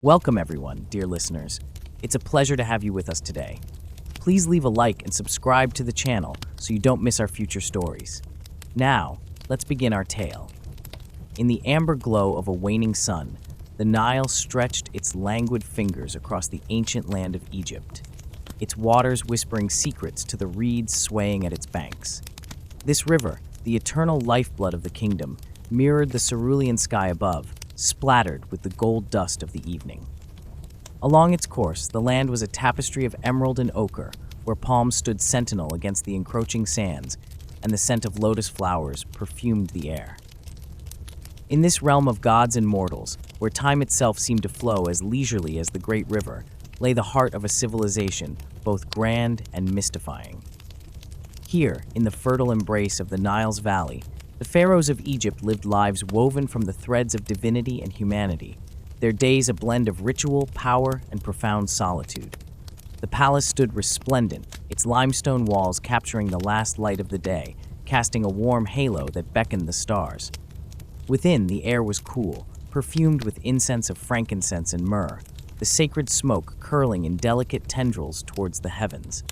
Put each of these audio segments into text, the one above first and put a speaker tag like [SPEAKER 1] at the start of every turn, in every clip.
[SPEAKER 1] Welcome everyone, dear listeners. It's a pleasure to have you with us today. Please leave a like and subscribe to the channel so you don't miss our future stories. Now, let's begin our tale. In the amber glow of a waning sun, the Nile stretched its languid fingers across the ancient land of Egypt, its waters whispering secrets to the reeds swaying at its banks. This river, the eternal lifeblood of the kingdom, mirrored the cerulean sky above, splattered with the gold dust of the evening. Along its course, the land was a tapestry of emerald and ochre, where palms stood sentinel against the encroaching sands, and the scent of lotus flowers perfumed the air. In this realm of gods and mortals, where time itself seemed to flow as leisurely as the great river, lay the heart of a civilization, both grand and mystifying. Here, in the fertile embrace of the Nile's valley, the pharaohs of Egypt lived lives woven from the threads of divinity and humanity, their days a blend of ritual, power, and profound solitude. The palace stood resplendent, its limestone walls capturing the last light of the day, casting a warm halo that beckoned the stars. Within, the air was cool, perfumed with incense of frankincense and myrrh, the sacred smoke curling in delicate tendrils towards the heavens.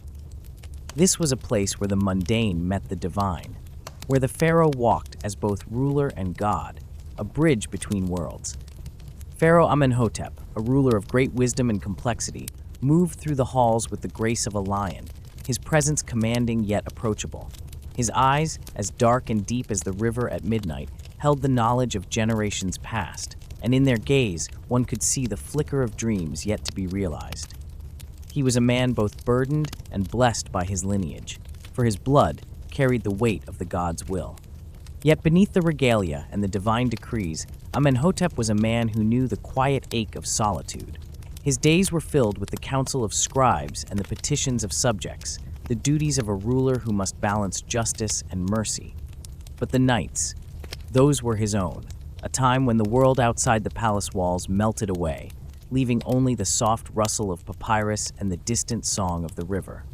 [SPEAKER 1] This was a place where the mundane met the divine, where the pharaoh walked as both ruler and god, a bridge between worlds. Pharaoh Amenhotep, a ruler of great wisdom and complexity, moved through the halls with the grace of a lion, his presence commanding yet approachable. His eyes, as dark and deep as the river at midnight, held the knowledge of generations past, and in their gaze one could see the flicker of dreams yet to be realized. He was a man both burdened and blessed by his lineage, for his blood carried the weight of the god's will. Yet beneath the regalia and the divine decrees, Amenhotep was a man who knew the quiet ache of solitude. His days were filled with the counsel of scribes and the petitions of subjects, the duties of a ruler who must balance justice and mercy. But the nights, those were his own, a time when the world outside the palace walls melted away, leaving only the soft rustle of papyrus and the distant song of the river.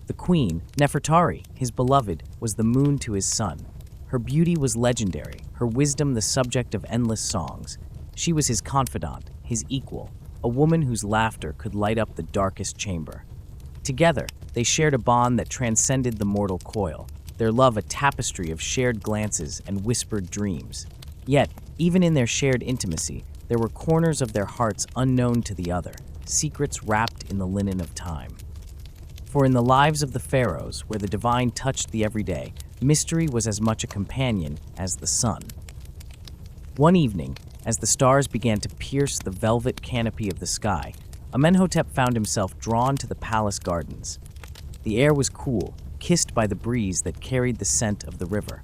[SPEAKER 1] The queen, Nefertari, his beloved, was the moon to his sun. Her beauty was legendary, her wisdom the subject of endless songs. She was his confidant, his equal, a woman whose laughter could light up the darkest chamber. Together, they shared a bond that transcended the mortal coil, their love a tapestry of shared glances and whispered dreams. Yet, even in their shared intimacy, there were corners of their hearts unknown to the other, secrets wrapped in the linen of time. For in the lives of the pharaohs, where the divine touched the everyday, mystery was as much a companion as the sun. One evening, as the stars began to pierce the velvet canopy of the sky, Amenhotep found himself drawn to the palace gardens. The air was cool, kissed by the breeze that carried the scent of the river.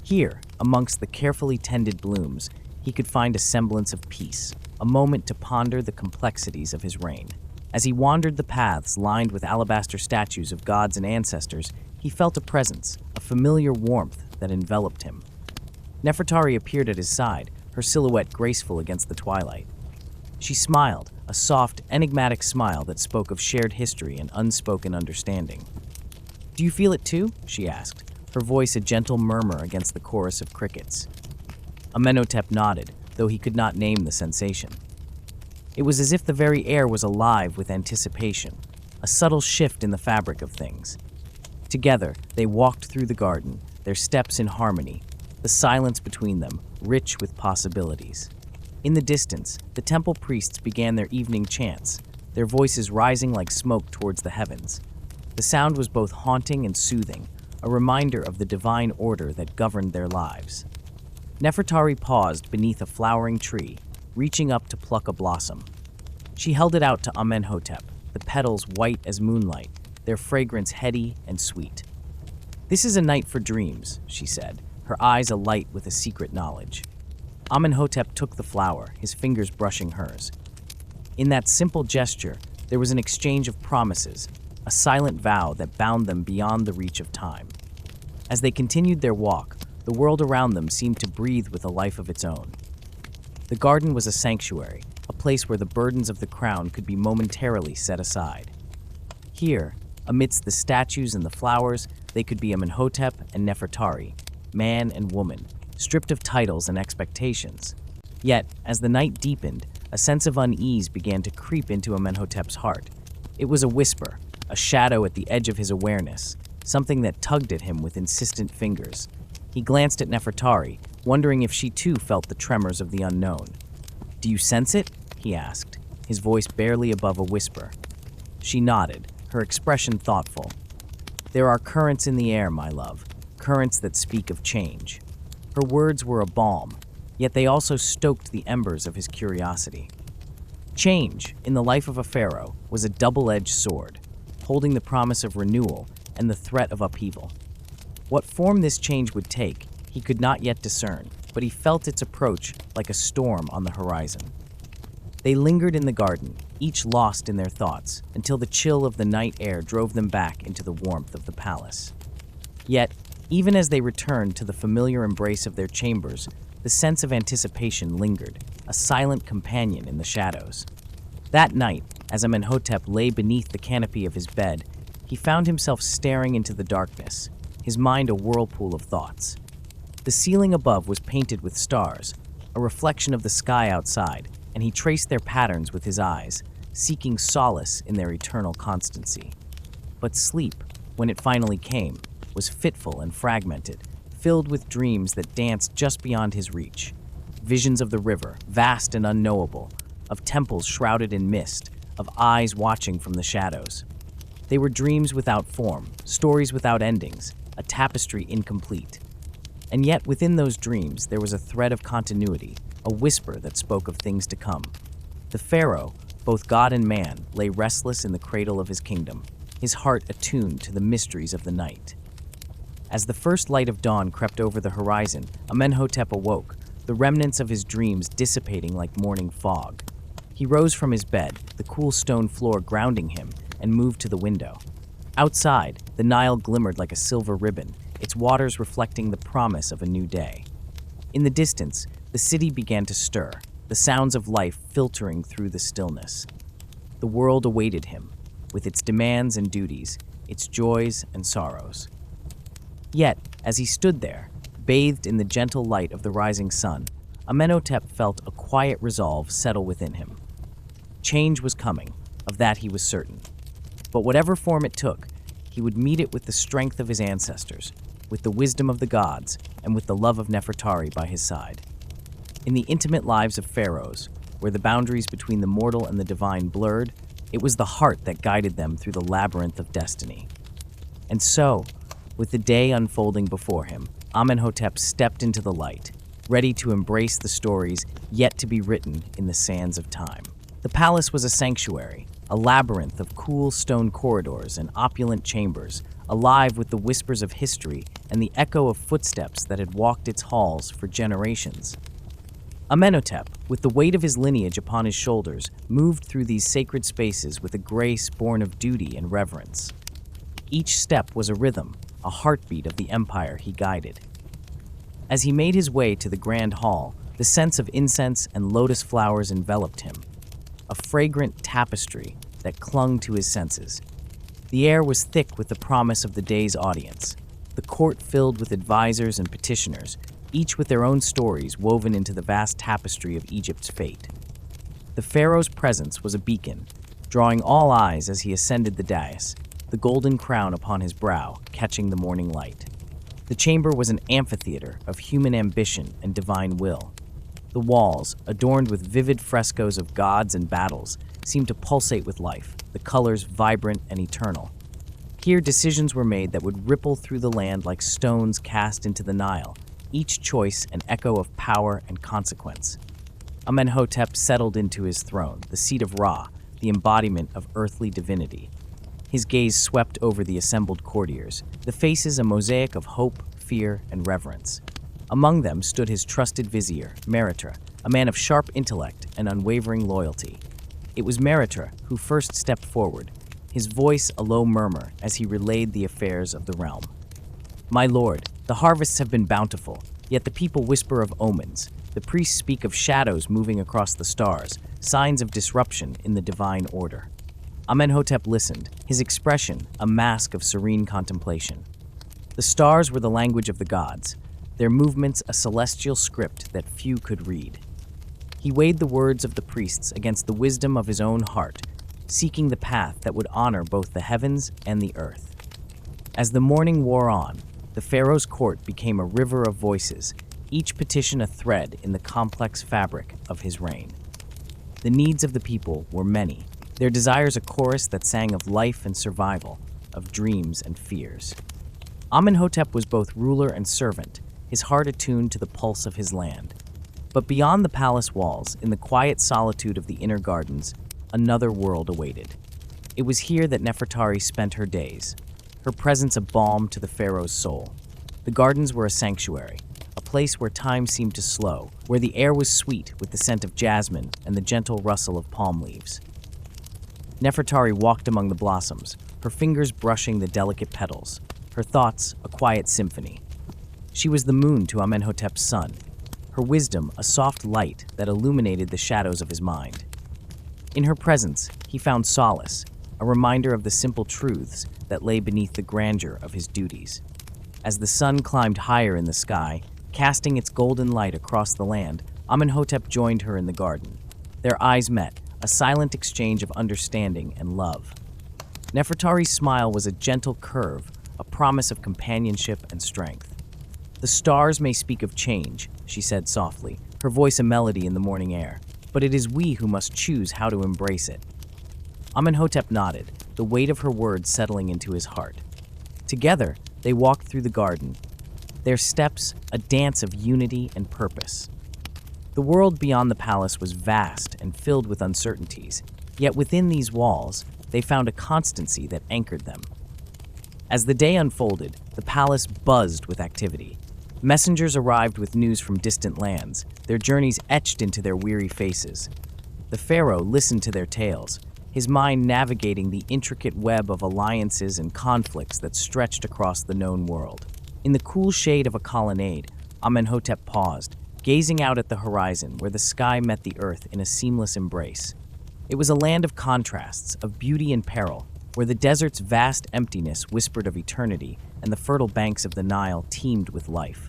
[SPEAKER 1] Here, amongst the carefully tended blooms, he could find a semblance of peace, a moment to ponder the complexities of his reign. As he wandered the paths lined with alabaster statues of gods and ancestors, he felt a presence, a familiar warmth that enveloped him. Nefertari appeared at his side, her silhouette graceful against the twilight. She smiled, a soft, enigmatic smile that spoke of shared history and unspoken understanding. "Do you feel it too?" she asked, her voice a gentle murmur against the chorus of crickets. Amenhotep nodded, though he could not name the sensation. It was as if the very air was alive with anticipation, a subtle shift in the fabric of things. Together, they walked through the garden, their steps in harmony, the silence between them rich with possibilities. In the distance, the temple priests began their evening chants, their voices rising like smoke towards the heavens. The sound was both haunting and soothing, a reminder of the divine order that governed their lives. Nefertari paused beneath a flowering tree, reaching up to pluck a blossom. She held it out to Amenhotep, the petals white as moonlight, their fragrance heady and sweet. "This is a night for dreams," she said, her eyes alight with a secret knowledge. Amenhotep took the flower, his fingers brushing hers. In that simple gesture, there was an exchange of promises, a silent vow that bound them beyond the reach of time. As they continued their walk, the world around them seemed to breathe with a life of its own. The garden was a sanctuary, a place where the burdens of the crown could be momentarily set aside. Here, amidst the statues and the flowers, they could be Amenhotep and Nefertari, man and woman, stripped of titles and expectations. Yet, as the night deepened, a sense of unease began to creep into Amenhotep's heart. It was a whisper, a shadow at the edge of his awareness, something that tugged at him with insistent fingers. He glanced at Nefertari, wondering if she too felt the tremors of the unknown. "Do you sense it?" he asked, his voice barely above a whisper. She nodded, her expression thoughtful. "There are currents in the air, my love, currents that speak of change." Her words were a balm, yet they also stoked the embers of his curiosity. Change, in the life of a pharaoh, was a double-edged sword, holding the promise of renewal and the threat of upheaval. What form this change would take, he could not yet discern, but he felt its approach like a storm on the horizon. They lingered in the garden, each lost in their thoughts, until the chill of the night air drove them back into the warmth of the palace. Yet, even as they returned to the familiar embrace of their chambers, the sense of anticipation lingered, a silent companion in the shadows. That night, as Amenhotep lay beneath the canopy of his bed, he found himself staring into the darkness, his mind a whirlpool of thoughts. The ceiling above was painted with stars, a reflection of the sky outside, and he traced their patterns with his eyes, seeking solace in their eternal constancy. But sleep, when it finally came, was fitful and fragmented, filled with dreams that danced just beyond his reach. Visions of the river, vast and unknowable, of temples shrouded in mist, of eyes watching from the shadows. They were dreams without form, stories without endings, a tapestry incomplete. And yet within those dreams there was a thread of continuity, a whisper that spoke of things to come. The pharaoh, both god and man, lay restless in the cradle of his kingdom, his heart attuned to the mysteries of the night. As the first light of dawn crept over the horizon, Amenhotep awoke, the remnants of his dreams dissipating like morning fog. He rose from his bed, the cool stone floor grounding him, and moved to the window. Outside, the Nile glimmered like a silver ribbon, its waters reflecting the promise of a new day. In the distance, the city began to stir, the sounds of life filtering through the stillness. The world awaited him, with its demands and duties, its joys and sorrows. Yet, as he stood there, bathed in the gentle light of the rising sun, Amenhotep felt a quiet resolve settle within him. Change was coming, of that he was certain. But whatever form it took, he would meet it with the strength of his ancestors, with the wisdom of the gods, and with the love of Nefertari by his side. In the intimate lives of pharaohs, where the boundaries between the mortal and the divine blurred, it was the heart that guided them through the labyrinth of destiny. And so, with the day unfolding before him, Amenhotep stepped into the light, ready to embrace the stories yet to be written in the sands of time. The palace was a sanctuary, a labyrinth of cool stone corridors and opulent chambers, alive with the whispers of history and the echo of footsteps that had walked its halls for generations. Amenhotep, with the weight of his lineage upon his shoulders, moved through these sacred spaces with a grace born of duty and reverence. Each step was a rhythm, a heartbeat of the empire he guided. As he made his way to the grand hall, the sense of incense and lotus flowers enveloped him, a fragrant tapestry that clung to his senses. The air was thick with the promise of the day's audience, the court filled with advisors and petitioners, each with their own stories woven into the vast tapestry of Egypt's fate. The pharaoh's presence was a beacon, drawing all eyes as he ascended the dais, the golden crown upon his brow catching the morning light. The chamber was an amphitheater of human ambition and divine will. The walls, adorned with vivid frescoes of gods and battles, seemed to pulsate with life, the colors vibrant and eternal. Here decisions were made that would ripple through the land like stones cast into the Nile, each choice an echo of power and consequence. Amenhotep settled into his throne, the seat of Ra, the embodiment of earthly divinity. His gaze swept over the assembled courtiers, the faces a mosaic of hope, fear, and reverence. Among them stood his trusted vizier, Meritra, a man of sharp intellect and unwavering loyalty. It was Meritra who first stepped forward, his voice a low murmur as he relayed the affairs of the realm. "My lord, the harvests have been bountiful, yet the people whisper of omens. The priests speak of shadows moving across the stars, signs of disruption in the divine order." Amenhotep listened, his expression a mask of serene contemplation. The stars were the language of the gods, their movements a celestial script that few could read. He weighed the words of the priests against the wisdom of his own heart, seeking the path that would honor both the heavens and the earth. As the morning wore on, the pharaoh's court became a river of voices, each petition a thread in the complex fabric of his reign. The needs of the people were many, their desires a chorus that sang of life and survival, of dreams and fears. Amenhotep was both ruler and servant, his heart attuned to the pulse of his land. But beyond the palace walls, in the quiet solitude of the inner gardens, another world awaited. It was here that Nefertari spent her days, her presence a balm to the pharaoh's soul. The gardens were a sanctuary, a place where time seemed to slow, where the air was sweet with the scent of jasmine and the gentle rustle of palm leaves. Nefertari walked among the blossoms, her fingers brushing the delicate petals, her thoughts a quiet symphony. She was the moon to Amenhotep's sun, her wisdom a soft light that illuminated the shadows of his mind. In her presence, he found solace, a reminder of the simple truths that lay beneath the grandeur of his duties. As the sun climbed higher in the sky, casting its golden light across the land, Amenhotep joined her in the garden. Their eyes met, a silent exchange of understanding and love. Nefertari's smile was a gentle curve, a promise of companionship and strength. "The stars may speak of change," she said softly, her voice a melody in the morning air, "but it is we who must choose how to embrace it." Amenhotep nodded, the weight of her words settling into his heart. Together, they walked through the garden, their steps a dance of unity and purpose. The world beyond the palace was vast and filled with uncertainties, yet within these walls, they found a constancy that anchored them. As the day unfolded, the palace buzzed with activity. Messengers arrived with news from distant lands, their journeys etched into their weary faces. The pharaoh listened to their tales, his mind navigating the intricate web of alliances and conflicts that stretched across the known world. In the cool shade of a colonnade, Amenhotep paused, gazing out at the horizon where the sky met the earth in a seamless embrace. It was a land of contrasts, of beauty and peril, where the desert's vast emptiness whispered of eternity and the fertile banks of the Nile teemed with life.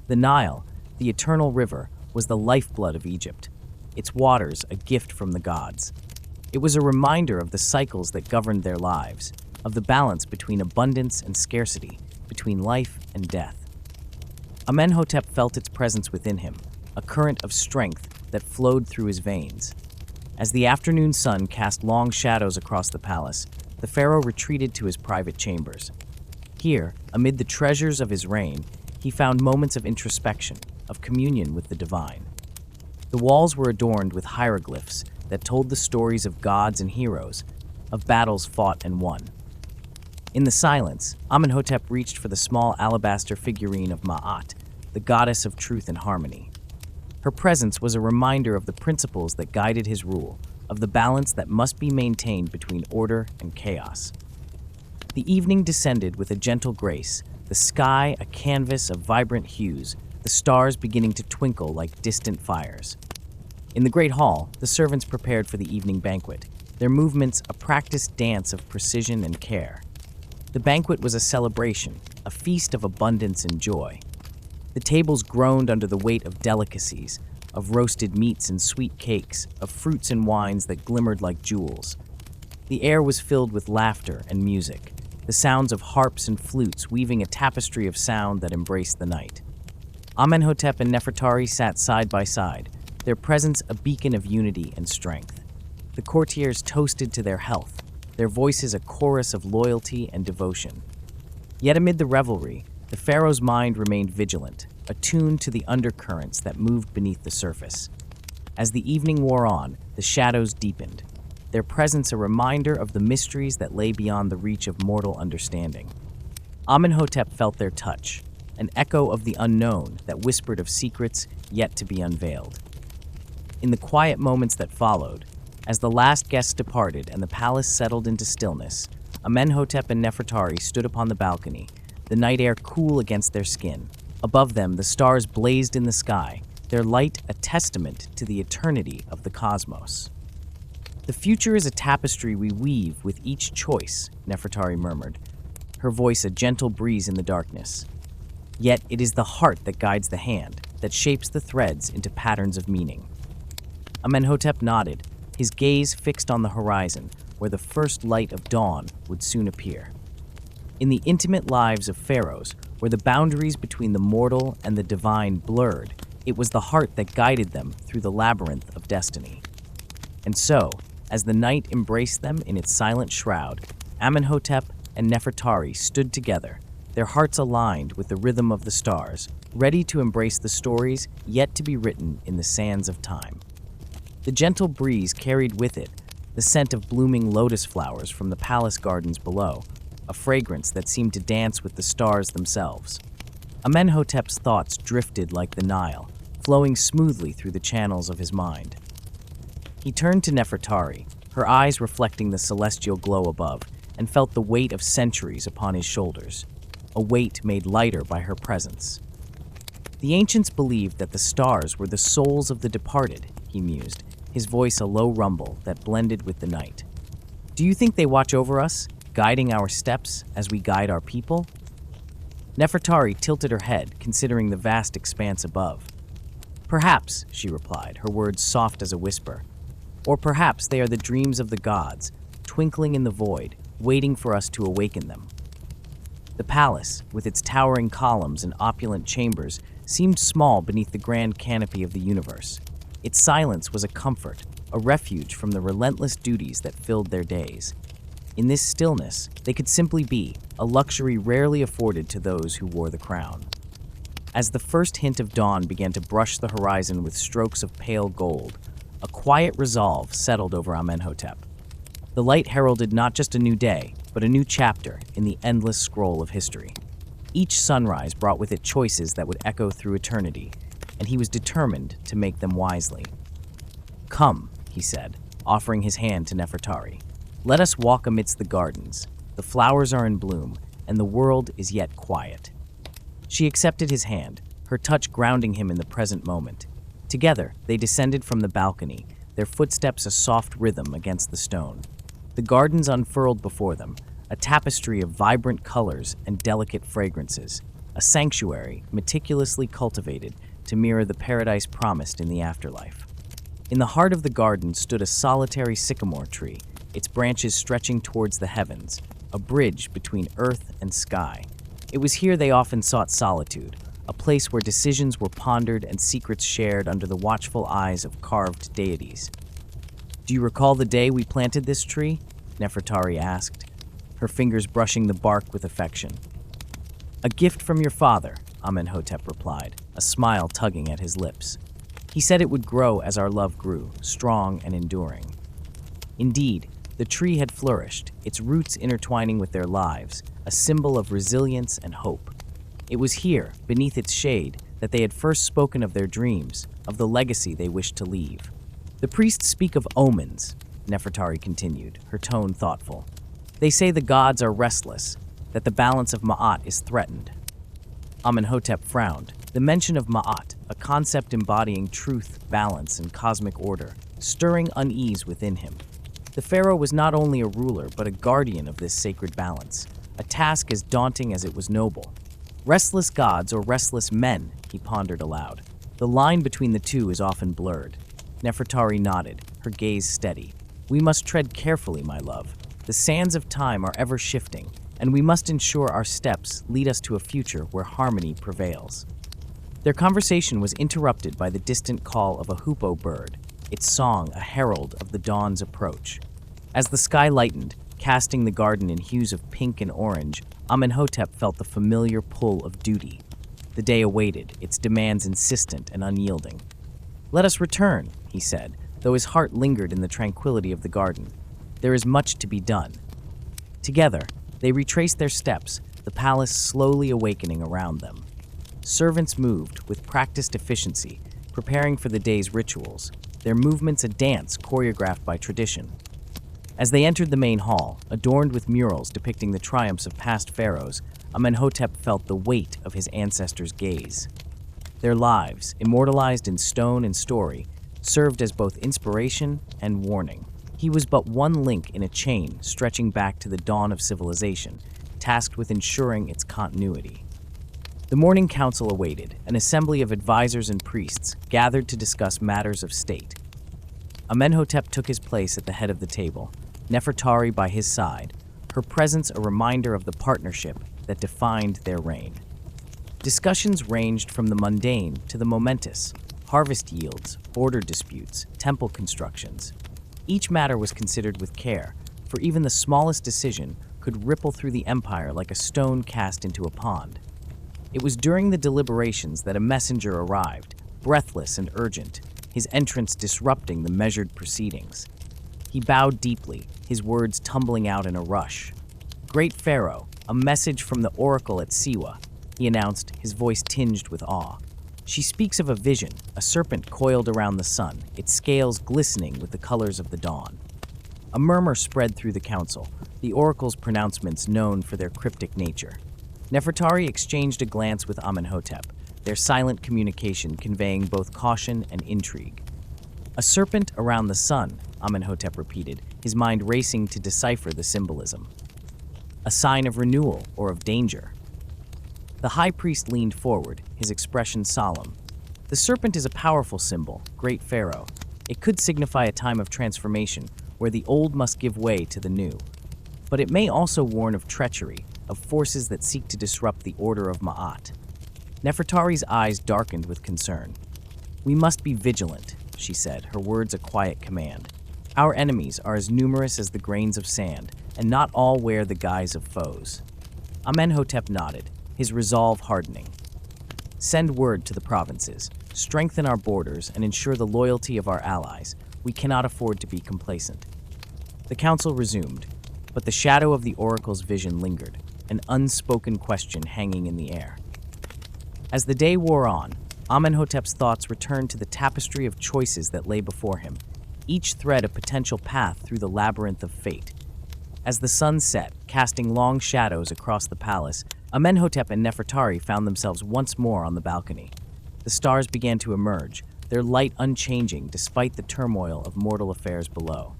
[SPEAKER 1] The Nile, the eternal river, was the lifeblood of Egypt, its waters a gift from the gods. It was a reminder of the cycles that governed their lives, of the balance between abundance and scarcity, between life and death. Amenhotep felt its presence within him, a current of strength that flowed through his veins. As the afternoon sun cast long shadows across the palace, the pharaoh retreated to his private chambers. Here, amid the treasures of his reign, he found moments of introspection, of communion with the divine. The walls were adorned with hieroglyphs that told the stories of gods and heroes, of battles fought and won. In the silence, Amenhotep reached for the small alabaster figurine of Ma'at, the goddess of truth and harmony. Her presence was a reminder of the principles that guided his rule, of the balance that must be maintained between order and chaos. The evening descended with a gentle grace, the sky a canvas of vibrant hues, the stars beginning to twinkle like distant fires. In the great hall, the servants prepared for the evening banquet, their movements a practiced dance of precision and care. The banquet was a celebration, a feast of abundance and joy. The tables groaned under the weight of delicacies, of roasted meats and sweet cakes, of fruits and wines that glimmered like jewels. The air was filled with laughter and music, the sounds of harps and flutes weaving a tapestry of sound that embraced the night. Amenhotep and Nefertari sat side by side, their presence a beacon of unity and strength. The courtiers toasted to their health, their voices a chorus of loyalty and devotion. Yet amid the revelry, the pharaoh's mind remained vigilant, attuned to the undercurrents that moved beneath the surface. As the evening wore on, the shadows deepened, their presence a reminder of the mysteries that lay beyond the reach of mortal understanding. Amenhotep felt their touch, an echo of the unknown that whispered of secrets yet to be unveiled. In the quiet moments that followed, as the last guests departed and the palace settled into stillness, Amenhotep and Nefertari stood upon the balcony, the night air cool against their skin. Above them, the stars blazed in the sky, their light a testament to the eternity of the cosmos. "The future is a tapestry we weave with each choice," Nefertari murmured, her voice a gentle breeze in the darkness. "Yet it is the heart that guides the hand, that shapes the threads into patterns of meaning." Amenhotep nodded, his gaze fixed on the horizon, where the first light of dawn would soon appear. In the intimate lives of pharaohs, where the boundaries between the mortal and the divine blurred, it was the heart that guided them through the labyrinth of destiny. And so, as the night embraced them in its silent shroud, Amenhotep and Nefertari stood together, their hearts aligned with the rhythm of the stars, ready to embrace the stories yet to be written in the sands of time. The gentle breeze carried with it the scent of blooming lotus flowers from the palace gardens below, a fragrance that seemed to dance with the stars themselves. Amenhotep's thoughts drifted like the Nile, flowing smoothly through the channels of his mind. He turned to Nefertari, her eyes reflecting the celestial glow above, and felt the weight of centuries upon his shoulders, a weight made lighter by her presence. The ancients believed that the stars were the souls of the departed, he mused, his voice a low rumble that blended with the night. Do you think they watch over us, guiding our steps as we guide our people? Nefertari tilted her head, considering the vast expanse above. Perhaps, she replied, her words soft as a whisper. Or perhaps they are the dreams of the gods, twinkling in the void, waiting for us to awaken them. The palace, with its towering columns and opulent chambers, seemed small beneath the grand canopy of the universe. Its silence was a comfort, a refuge from the relentless duties that filled their days. In this stillness, they could simply be, a luxury rarely afforded to those who wore the crown. As the first hint of dawn began to brush the horizon with strokes of pale gold, a quiet resolve settled over Amenhotep. The light heralded not just a new day, but a new chapter in the endless scroll of history. Each sunrise brought with it choices that would echo through eternity, and he was determined to make them wisely. Come, he said, offering his hand to Nefertari. Let us walk amidst the gardens. The flowers are in bloom, and the world is yet quiet. She accepted his hand, her touch grounding him in the present moment. Together, they descended from the balcony, their footsteps a soft rhythm against the stone. The gardens unfurled before them, a tapestry of vibrant colors and delicate fragrances, a sanctuary meticulously cultivated to mirror the paradise promised in the afterlife. In the heart of the garden stood a solitary sycamore tree, its branches stretching towards the heavens, a bridge between earth and sky. It was here they often sought solitude, a place where decisions were pondered and secrets shared under the watchful eyes of carved deities. Do you recall the day we planted this tree? Nefertari asked, her fingers brushing the bark with affection. A gift from your father, Amenhotep replied, a smile tugging at his lips. He said it would grow as our love grew, strong and enduring. Indeed, the tree had flourished, its roots intertwining with their lives, a symbol of resilience and hope. It was here, beneath its shade, that they had first spoken of their dreams, of the legacy they wished to leave. The priests speak of omens, Nefertari continued, her tone thoughtful. They say the gods are restless, that the balance of Ma'at is threatened. Amenhotep frowned. The mention of Ma'at, a concept embodying truth, balance, and cosmic order, stirring unease within him. The pharaoh was not only a ruler, but a guardian of this sacred balance, a task as daunting as it was noble. Restless gods or restless men, he pondered aloud. The line between the two is often blurred. Nefertari nodded, her gaze steady. We must tread carefully, my love. The sands of time are ever shifting, and we must ensure our steps lead us to a future where harmony prevails. Their conversation was interrupted by the distant call of a hoopoe bird, its song a herald of the dawn's approach. As the sky lightened, casting the garden in hues of pink and orange, Amenhotep felt the familiar pull of duty. The day awaited, its demands insistent and unyielding. Let us return, he said, though his heart lingered in the tranquility of the garden. There is much to be done. Together, they retraced their steps, the palace slowly awakening around them. Servants moved with practiced efficiency, preparing for the day's rituals, their movements a dance choreographed by tradition. As they entered the main hall, adorned with murals depicting the triumphs of past pharaohs, Amenhotep felt the weight of his ancestors' gaze. Their lives, immortalized in stone and story, served as both inspiration and warning. He was but one link in a chain stretching back to the dawn of civilization, tasked with ensuring its continuity. The morning council awaited, an assembly of advisors and priests gathered to discuss matters of state. Amenhotep took his place at the head of the table, Nefertari by his side, her presence a reminder of the partnership that defined their reign. Discussions ranged from the mundane to the momentous: harvest yields, border disputes, temple constructions. Each matter was considered with care, for even the smallest decision could ripple through the empire like a stone cast into a pond. It was during the deliberations that a messenger arrived, breathless and urgent, his entrance disrupting the measured proceedings. He bowed deeply, his words tumbling out in a rush. "Great Pharaoh, a message from the oracle at Siwa," he announced, his voice tinged with awe. "She speaks of a vision, a serpent coiled around the sun, its scales glistening with the colors of the dawn." A murmur spread through the council, the oracle's pronouncements known for their cryptic nature. Nefertari exchanged a glance with Amenhotep, their silent communication conveying both caution and intrigue. "A serpent around the sun," Amenhotep repeated, his mind racing to decipher the symbolism. "A sign of renewal or of danger?" The high priest leaned forward, his expression solemn. "The serpent is a powerful symbol, great pharaoh. It could signify a time of transformation where the old must give way to the new. But it may also warn of treachery, of forces that seek to disrupt the order of Ma'at." Nefertari's eyes darkened with concern. "We must be vigilant," she said, her words a quiet command. "Our enemies are as numerous as the grains of sand, and not all wear the guise of foes." Amenhotep nodded, his resolve hardening. "Send word to the provinces, strengthen our borders, and ensure the loyalty of our allies. We cannot afford to be complacent." The council resumed, but the shadow of the oracle's vision lingered, an unspoken question hanging in the air. As the day wore on, Amenhotep's thoughts returned to the tapestry of choices that lay before him, each thread a potential path through the labyrinth of fate. As the sun set, casting long shadows across the palace, Amenhotep and Nefertari found themselves once more on the balcony. The stars began to emerge, their light unchanging despite the turmoil of mortal affairs below.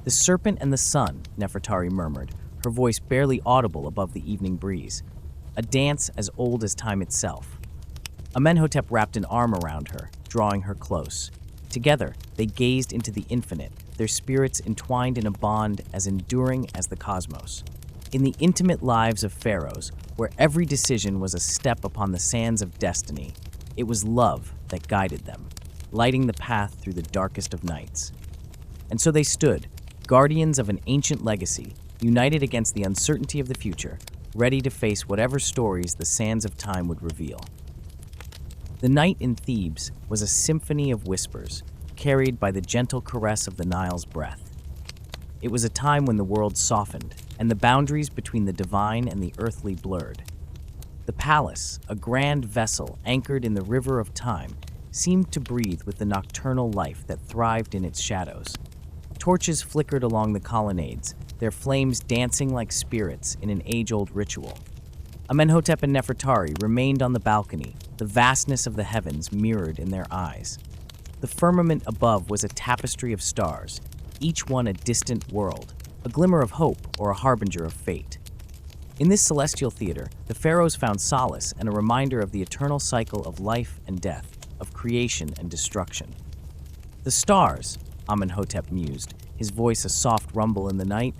[SPEAKER 1] "The serpent and the sun," Nefertari murmured, her voice barely audible above the evening breeze. "A dance as old as time itself." Amenhotep wrapped an arm around her, drawing her close. Together, they gazed into the infinite, their spirits entwined in a bond as enduring as the cosmos. In the intimate lives of pharaohs, where every decision was a step upon the sands of destiny, it was love that guided them, lighting the path through the darkest of nights. And so they stood, guardians of an ancient legacy, united against the uncertainty of the future, ready to face whatever stories the sands of time would reveal. The night in Thebes was a symphony of whispers, carried by the gentle caress of the Nile's breath. It was a time when the world softened, and the boundaries between the divine and the earthly blurred. The palace, a grand vessel anchored in the river of time, seemed to breathe with the nocturnal life that thrived in its shadows. Torches flickered along the colonnades, their flames dancing like spirits in an age-old ritual. Amenhotep and Nefertari remained on the balcony, the vastness of the heavens mirrored in their eyes. The firmament above was a tapestry of stars, each one a distant world, a glimmer of hope or a harbinger of fate. In this celestial theater, the pharaohs found solace and a reminder of the eternal cycle of life and death, of creation and destruction. "The stars," Amenhotep mused, his voice a soft rumble in the night,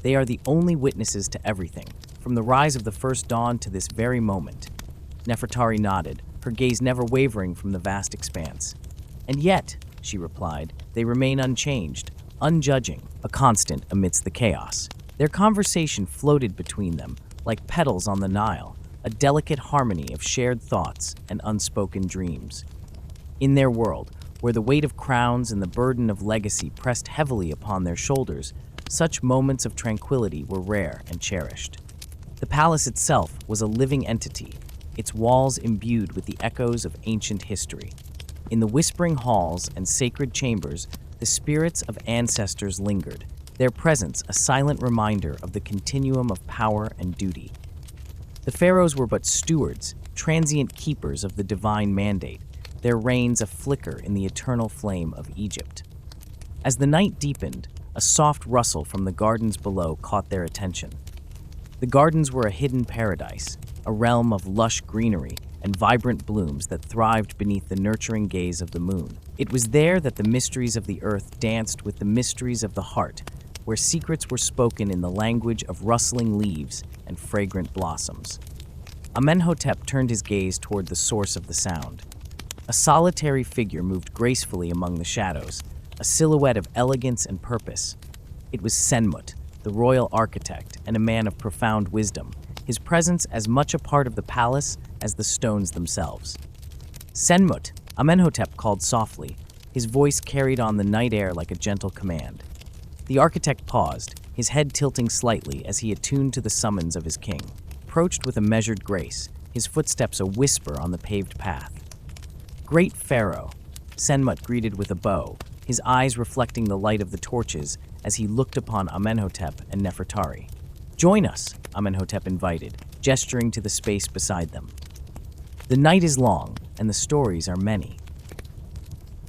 [SPEAKER 1] "they are the only witnesses to everything, from the rise of the first dawn to this very moment." Nefertari nodded, her gaze never wavering from the vast expanse. "And yet," she replied, "they remain unchanged, unjudging, a constant amidst the chaos." Their conversation floated between them, like petals on the Nile, a delicate harmony of shared thoughts and unspoken dreams. In their world, where the weight of crowns and the burden of legacy pressed heavily upon their shoulders, such moments of tranquility were rare and cherished. The palace itself was a living entity, its walls imbued with the echoes of ancient history. In the whispering halls and sacred chambers, the spirits of ancestors lingered, their presence a silent reminder of the continuum of power and duty. The pharaohs were but stewards, transient keepers of the divine mandate, their reigns a flicker in the eternal flame of Egypt. As the night deepened, a soft rustle from the gardens below caught their attention. The gardens were a hidden paradise, a realm of lush greenery, and vibrant blooms that thrived beneath the nurturing gaze of the moon. It was there that the mysteries of the earth danced with the mysteries of the heart, where secrets were spoken in the language of rustling leaves and fragrant blossoms. Amenhotep turned his gaze toward the source of the sound. A solitary figure moved gracefully among the shadows, a silhouette of elegance and purpose. It was Senmut, the royal architect and a man of profound wisdom, his presence as much a part of the palace as the stones themselves. Senmut, Amenhotep called softly, his voice carried on the night air like a gentle command. The architect paused, his head tilting slightly as he attuned to the summons of his king. Approached with a measured grace, his footsteps a whisper on the paved path. Great Pharaoh, Senmut greeted with a bow, his eyes reflecting the light of the torches as he looked upon Amenhotep and Nefertari. "Join us," Amenhotep invited, gesturing to the space beside them. "The night is long, and the stories are many."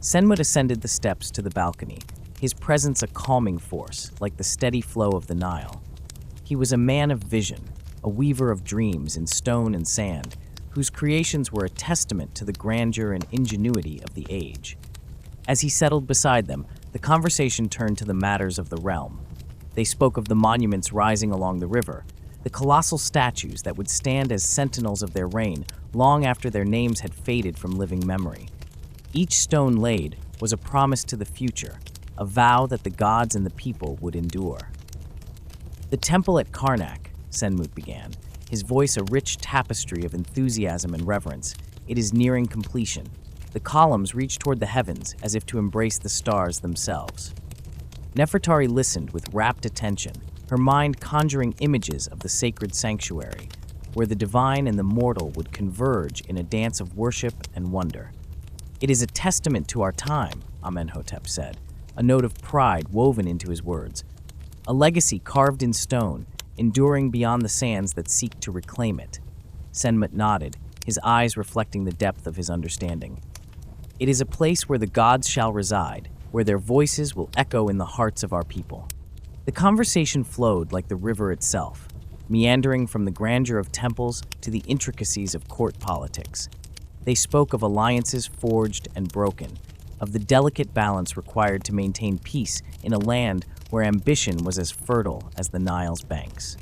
[SPEAKER 1] Senmut ascended the steps to the balcony, his presence a calming force, like the steady flow of the Nile. He was a man of vision, a weaver of dreams in stone and sand, whose creations were a testament to the grandeur and ingenuity of the age. As he settled beside them, the conversation turned to the matters of the realm. They spoke of the monuments rising along the river, the colossal statues that would stand as sentinels of their reign long after their names had faded from living memory. Each stone laid was a promise to the future, a vow that the gods and the people would endure. "The temple at Karnak," Senmut began, his voice a rich tapestry of enthusiasm and reverence. "It is nearing completion." The columns reached toward the heavens as if to embrace the stars themselves. Nefertari listened with rapt attention, her mind conjuring images of the sacred sanctuary, where the divine and the mortal would converge in a dance of worship and wonder. "It is a testament to our time," Amenhotep said, a note of pride woven into his words. "A legacy carved in stone, enduring beyond the sands that seek to reclaim it." Senmut nodded, his eyes reflecting the depth of his understanding. "It is a place where the gods shall reside, where their voices will echo in the hearts of our people." The conversation flowed like the river itself, meandering from the grandeur of temples to the intricacies of court politics. They spoke of alliances forged and broken, of the delicate balance required to maintain peace in a land where ambition was as fertile as the Nile's banks.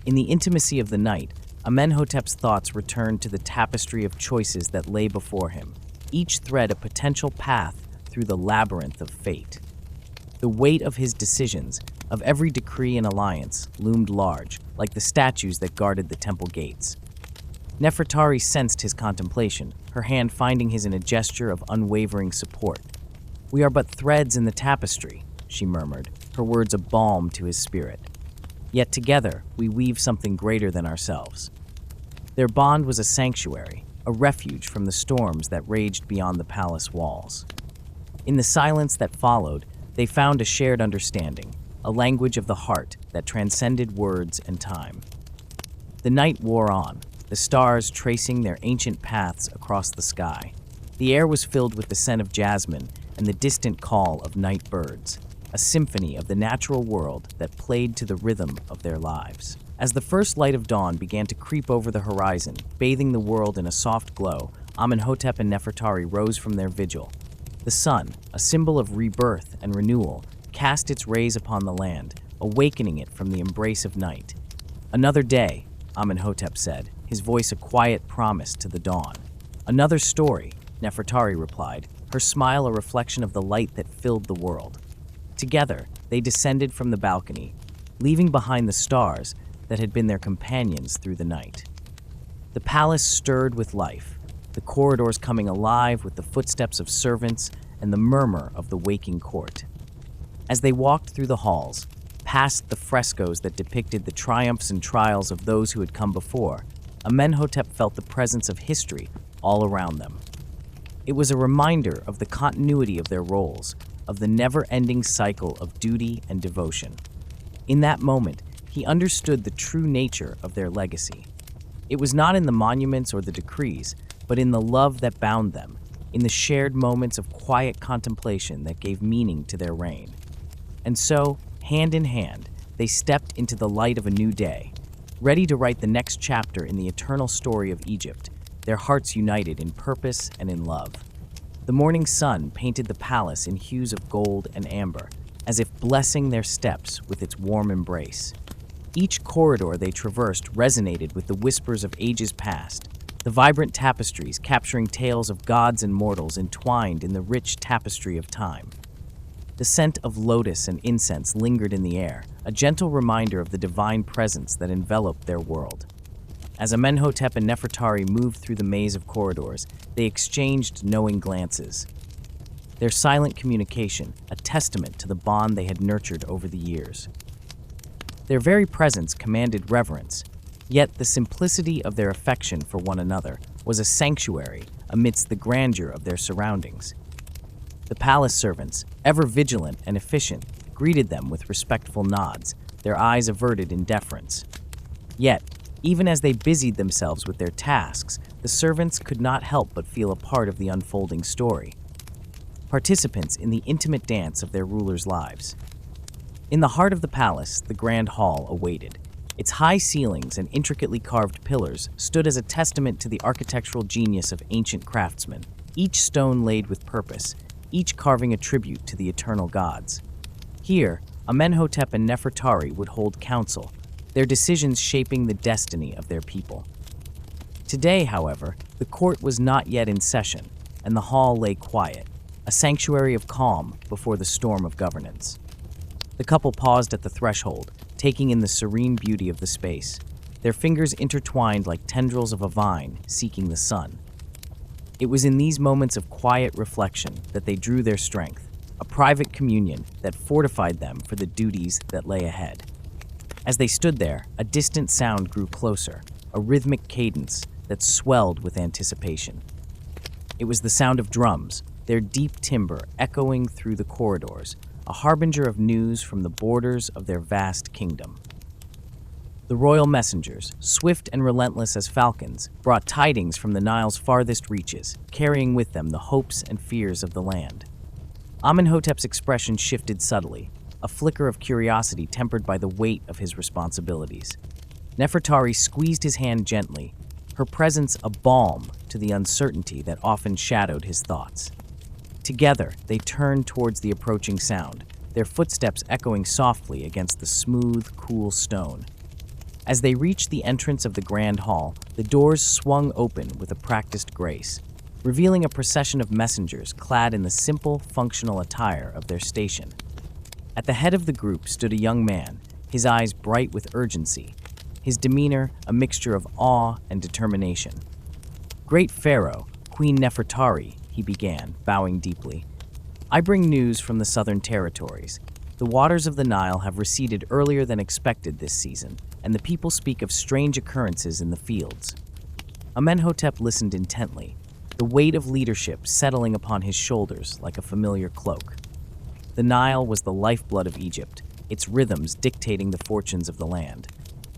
[SPEAKER 1] In the intimacy of the night, Amenhotep's thoughts returned to the tapestry of choices that lay before him, each thread a potential path through the labyrinth of fate. The weight of his decisions, of every decree and alliance, loomed large, like the statues that guarded the temple gates. Nefertari sensed his contemplation, her hand finding his in a gesture of unwavering support. "We are but threads in the tapestry," she murmured, her words a balm to his spirit. "Yet together we weave something greater than ourselves." Their bond was a sanctuary, a refuge from the storms that raged beyond the palace walls. In the silence that followed, they found a shared understanding, a language of the heart that transcended words and time. The night wore on, the stars tracing their ancient paths across the sky. The air was filled with the scent of jasmine and the distant call of night birds, a symphony of the natural world that played to the rhythm of their lives. As the first light of dawn began to creep over the horizon, bathing the world in a soft glow, Amenhotep and Nefertari rose from their vigil. The sun, a symbol of rebirth and renewal, cast its rays upon the land, awakening it from the embrace of night. "Another day," Amenhotep said, his voice a quiet promise to the dawn. "Another story," Nefertari replied, her smile a reflection of the light that filled the world. Together, they descended from the balcony, leaving behind the stars that had been their companions through the night. The palace stirred with life, the corridors coming alive with the footsteps of servants and the murmur of the waking court. As they walked through the halls, past the frescoes that depicted the triumphs and trials of those who had come before, Amenhotep felt the presence of history all around them. It was a reminder of the continuity of their roles, of the never-ending cycle of duty and devotion. In that moment, he understood the true nature of their legacy. It was not in the monuments or the decrees, but in the love that bound them, in the shared moments of quiet contemplation that gave meaning to their reign. And so, hand in hand, they stepped into the light of a new day, ready to write the next chapter in the eternal story of Egypt, their hearts united in purpose and in love. The morning sun painted the palace in hues of gold and amber, as if blessing their steps with its warm embrace. Each corridor they traversed resonated with the whispers of ages past, the vibrant tapestries capturing tales of gods and mortals entwined in the rich tapestry of time. The scent of lotus and incense lingered in the air, a gentle reminder of the divine presence that enveloped their world. As Amenhotep and Nefertari moved through the maze of corridors, they exchanged knowing glances. Their silent communication, a testament to the bond they had nurtured over the years. Their very presence commanded reverence, yet the simplicity of their affection for one another was a sanctuary amidst the grandeur of their surroundings. The palace servants, ever vigilant and efficient, greeted them with respectful nods, their eyes averted in deference. Yet, even as they busied themselves with their tasks, the servants could not help but feel a part of the unfolding story, participants in the intimate dance of their rulers' lives. In the heart of the palace, the grand hall awaited. Its high ceilings and intricately carved pillars stood as a testament to the architectural genius of ancient craftsmen, each stone laid with purpose, each carving a tribute to the eternal gods. Here, Amenhotep and Nefertari would hold council, their decisions shaping the destiny of their people. Today, however, the court was not yet in session, and the hall lay quiet, a sanctuary of calm before the storm of governance. The couple paused at the threshold, taking in the serene beauty of the space, their fingers intertwined like tendrils of a vine seeking the sun. It was in these moments of quiet reflection that they drew their strength, a private communion that fortified them for the duties that lay ahead. As they stood there, a distant sound grew closer, a rhythmic cadence that swelled with anticipation. It was the sound of drums, their deep timbre echoing through the corridors, a harbinger of news from the borders of their vast kingdom. The royal messengers, swift and relentless as falcons, brought tidings from the Nile's farthest reaches, carrying with them the hopes and fears of the land. Amenhotep's expression shifted subtly, a flicker of curiosity tempered by the weight of his responsibilities. Nefertari squeezed his hand gently, her presence a balm to the uncertainty that often shadowed his thoughts. Together, they turned towards the approaching sound, their footsteps echoing softly against the smooth, cool stone. As they reached the entrance of the grand hall, the doors swung open with a practiced grace, revealing a procession of messengers clad in the simple, functional attire of their station. At the head of the group stood a young man, his eyes bright with urgency, his demeanor a mixture of awe and determination. "Great Pharaoh, Queen Nefertari," he began, bowing deeply. "I bring news from the southern territories. The waters of the Nile have receded earlier than expected this season, and the people speak of strange occurrences in the fields." Amenhotep listened intently, the weight of leadership settling upon his shoulders like a familiar cloak. The Nile was the lifeblood of Egypt, its rhythms dictating the fortunes of the land.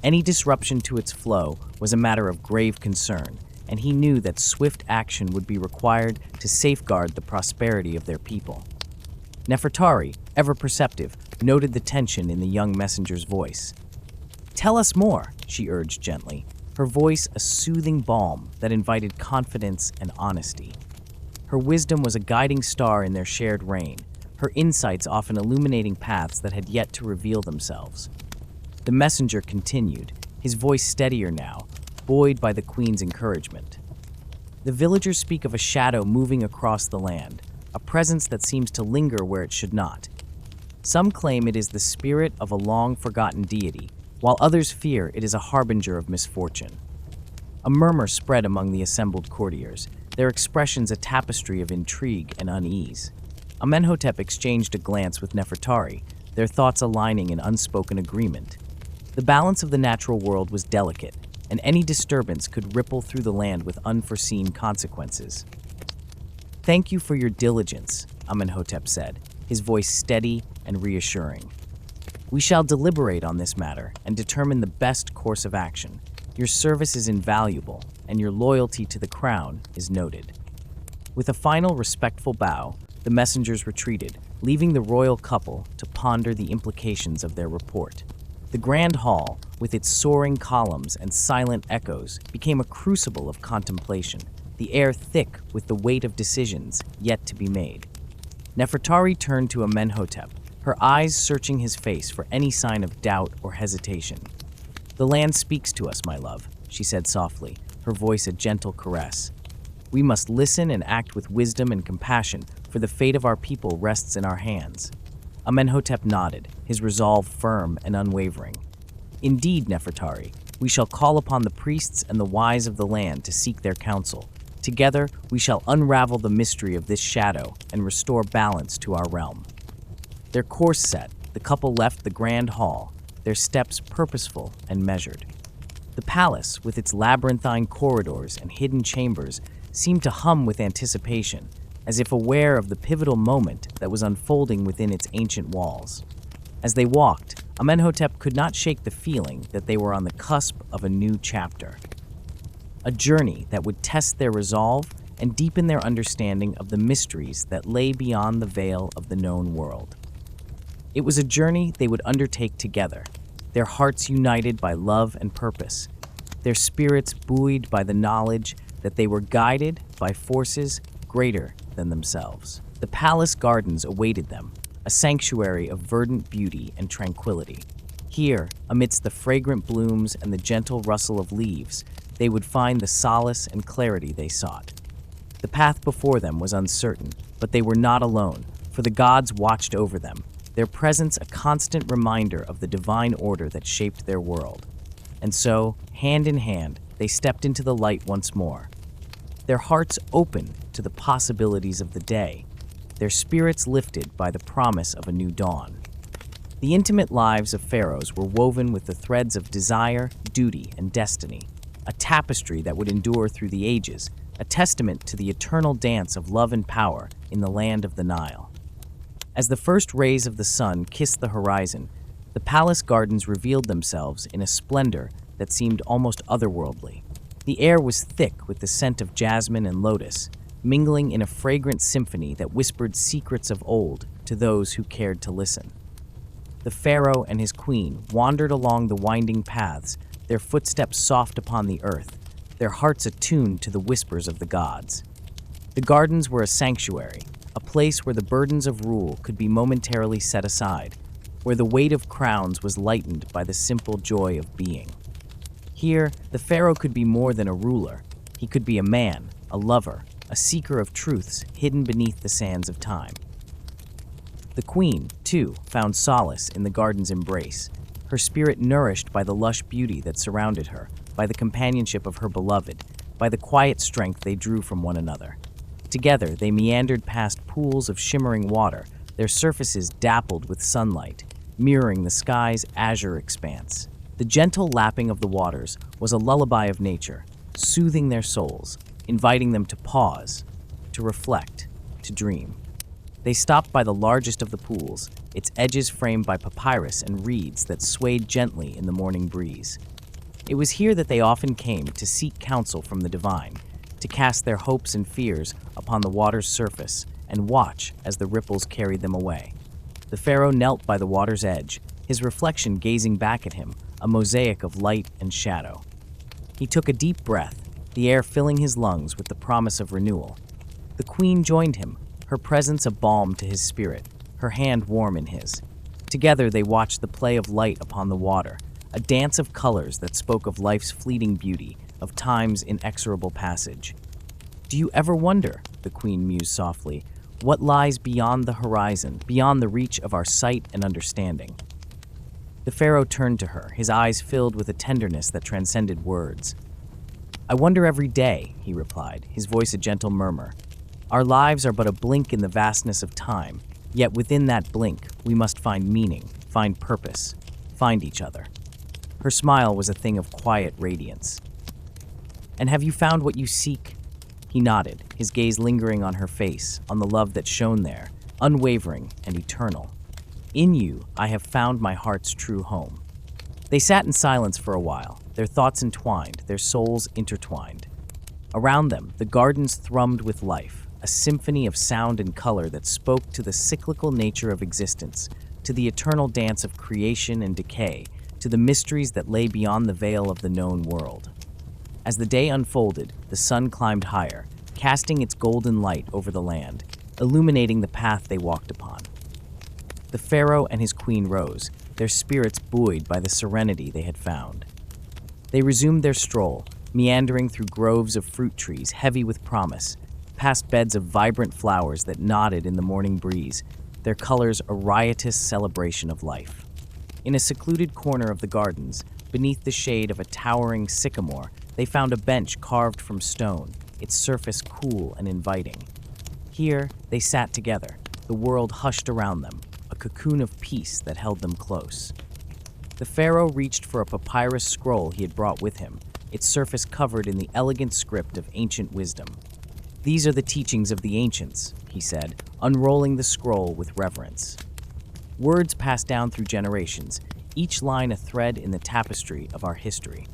[SPEAKER 1] Any disruption to its flow was a matter of grave concern, and he knew that swift action would be required to safeguard the prosperity of their people. Nefertari, ever perceptive, noted the tension in the young messenger's voice. "Tell us more," she urged gently, her voice a soothing balm that invited confidence and honesty. Her wisdom was a guiding star in their shared reign, her insights often illuminating paths that had yet to reveal themselves. The messenger continued, his voice steadier now, buoyed by the queen's encouragement. "The villagers speak of a shadow moving across the land, a presence that seems to linger where it should not. Some claim it is the spirit of a long-forgotten deity, while others fear it is a harbinger of misfortune." A murmur spread among the assembled courtiers, their expressions a tapestry of intrigue and unease. Amenhotep exchanged a glance with Nefertari, their thoughts aligning in unspoken agreement. The balance of the natural world was delicate, and any disturbance could ripple through the land with unforeseen consequences. "Thank you for your diligence," Amenhotep said, his voice steady and reassuring. "We shall deliberate on this matter and determine the best course of action. Your service is invaluable, and your loyalty to the crown is noted." With a final respectful bow, the messengers retreated, leaving the royal couple to ponder the implications of their report. The grand hall, with its soaring columns and silent echoes, became a crucible of contemplation, the air thick with the weight of decisions yet to be made. Nefertari turned to Amenhotep, her eyes searching his face for any sign of doubt or hesitation. "The land speaks to us, my love," she said softly, her voice a gentle caress. "We must listen and act with wisdom and compassion, for the fate of our people rests in our hands." Amenhotep nodded, his resolve firm and unwavering. "Indeed, Nefertari, we shall call upon the priests and the wise of the land to seek their counsel. Together, we shall unravel the mystery of this shadow and restore balance to our realm." Their course set, the couple left the grand hall, their steps purposeful and measured. The palace, with its labyrinthine corridors and hidden chambers, seemed to hum with anticipation, as if aware of the pivotal moment that was unfolding within its ancient walls. As they walked, Amenhotep could not shake the feeling that they were on the cusp of a new chapter. A journey that would test their resolve and deepen their understanding of the mysteries that lay beyond the veil of the known world. It was a journey they would undertake together, their hearts united by love and purpose, their spirits buoyed by the knowledge that they were guided by forces greater than themselves. The palace gardens awaited them, a sanctuary of verdant beauty and tranquility. Here, amidst the fragrant blooms and the gentle rustle of leaves, they would find the solace and clarity they sought. The path before them was uncertain, but they were not alone, for the gods watched over them, their presence a constant reminder of the divine order that shaped their world. And so, hand in hand, they stepped into the light once more, their hearts open to the possibilities of the day, their spirits lifted by the promise of a new dawn. The intimate lives of pharaohs were woven with the threads of desire, duty, and destiny, a tapestry that would endure through the ages, a testament to the eternal dance of love and power in the land of the Nile. As the first rays of the sun kissed the horizon, the palace gardens revealed themselves in a splendor that seemed almost otherworldly. The air was thick with the scent of jasmine and lotus, mingling in a fragrant symphony that whispered secrets of old to those who cared to listen. The pharaoh and his queen wandered along the winding paths, their footsteps soft upon the earth, their hearts attuned to the whispers of the gods. The gardens were a sanctuary, a place where the burdens of rule could be momentarily set aside, where the weight of crowns was lightened by the simple joy of being. Here, the pharaoh could be more than a ruler. He could be a man, a lover, a seeker of truths hidden beneath the sands of time. The queen, too, found solace in the garden's embrace, her spirit nourished by the lush beauty that surrounded her, by the companionship of her beloved, by the quiet strength they drew from one another. Together, they meandered past pools of shimmering water, their surfaces dappled with sunlight, mirroring the sky's azure expanse. The gentle lapping of the waters was a lullaby of nature, soothing their souls, inviting them to pause, to reflect, to dream. They stopped by the largest of the pools, its edges framed by papyrus and reeds that swayed gently in the morning breeze. It was here that they often came to seek counsel from the divine, to cast their hopes and fears upon the water's surface and watch as the ripples carried them away. The pharaoh knelt by the water's edge, his reflection gazing back at him, a mosaic of light and shadow. He took a deep breath, the air filling his lungs with the promise of renewal. The queen joined him, her presence a balm to his spirit, her hand warm in his. Together they watched the play of light upon the water, a dance of colors that spoke of life's fleeting beauty, of time's inexorable passage. "Do you ever wonder," the queen mused softly, "what lies beyond the horizon, beyond the reach of our sight and understanding?" The pharaoh turned to her, his eyes filled with a tenderness that transcended words. "I wonder every day," he replied, his voice a gentle murmur. "Our lives are but a blink in the vastness of time, yet within that blink we must find meaning, find purpose, find each other." Her smile was a thing of quiet radiance. "And have you found what you seek?" He nodded, his gaze lingering on her face, on the love that shone there, unwavering and eternal. "In you, I have found my heart's true home." They sat in silence for a while, their thoughts entwined, their souls intertwined. Around them, the gardens thrummed with life, a symphony of sound and color that spoke to the cyclical nature of existence, to the eternal dance of creation and decay, to the mysteries that lay beyond the veil of the known world. As the day unfolded, the sun climbed higher, casting its golden light over the land, illuminating the path they walked upon. The pharaoh and his queen rose, their spirits buoyed by the serenity they had found. They resumed their stroll, meandering through groves of fruit trees heavy with promise, past beds of vibrant flowers that nodded in the morning breeze, their colors a riotous celebration of life. In a secluded corner of the gardens, beneath the shade of a towering sycamore, they found a bench carved from stone, its surface cool and inviting. Here, they sat together, the world hushed around them, a cocoon of peace that held them close. The pharaoh reached for a papyrus scroll he had brought with him, its surface covered in the elegant script of ancient wisdom. "These are the teachings of the ancients," he said, unrolling the scroll with reverence. Words passed down through generations, each line a thread in the tapestry of our history.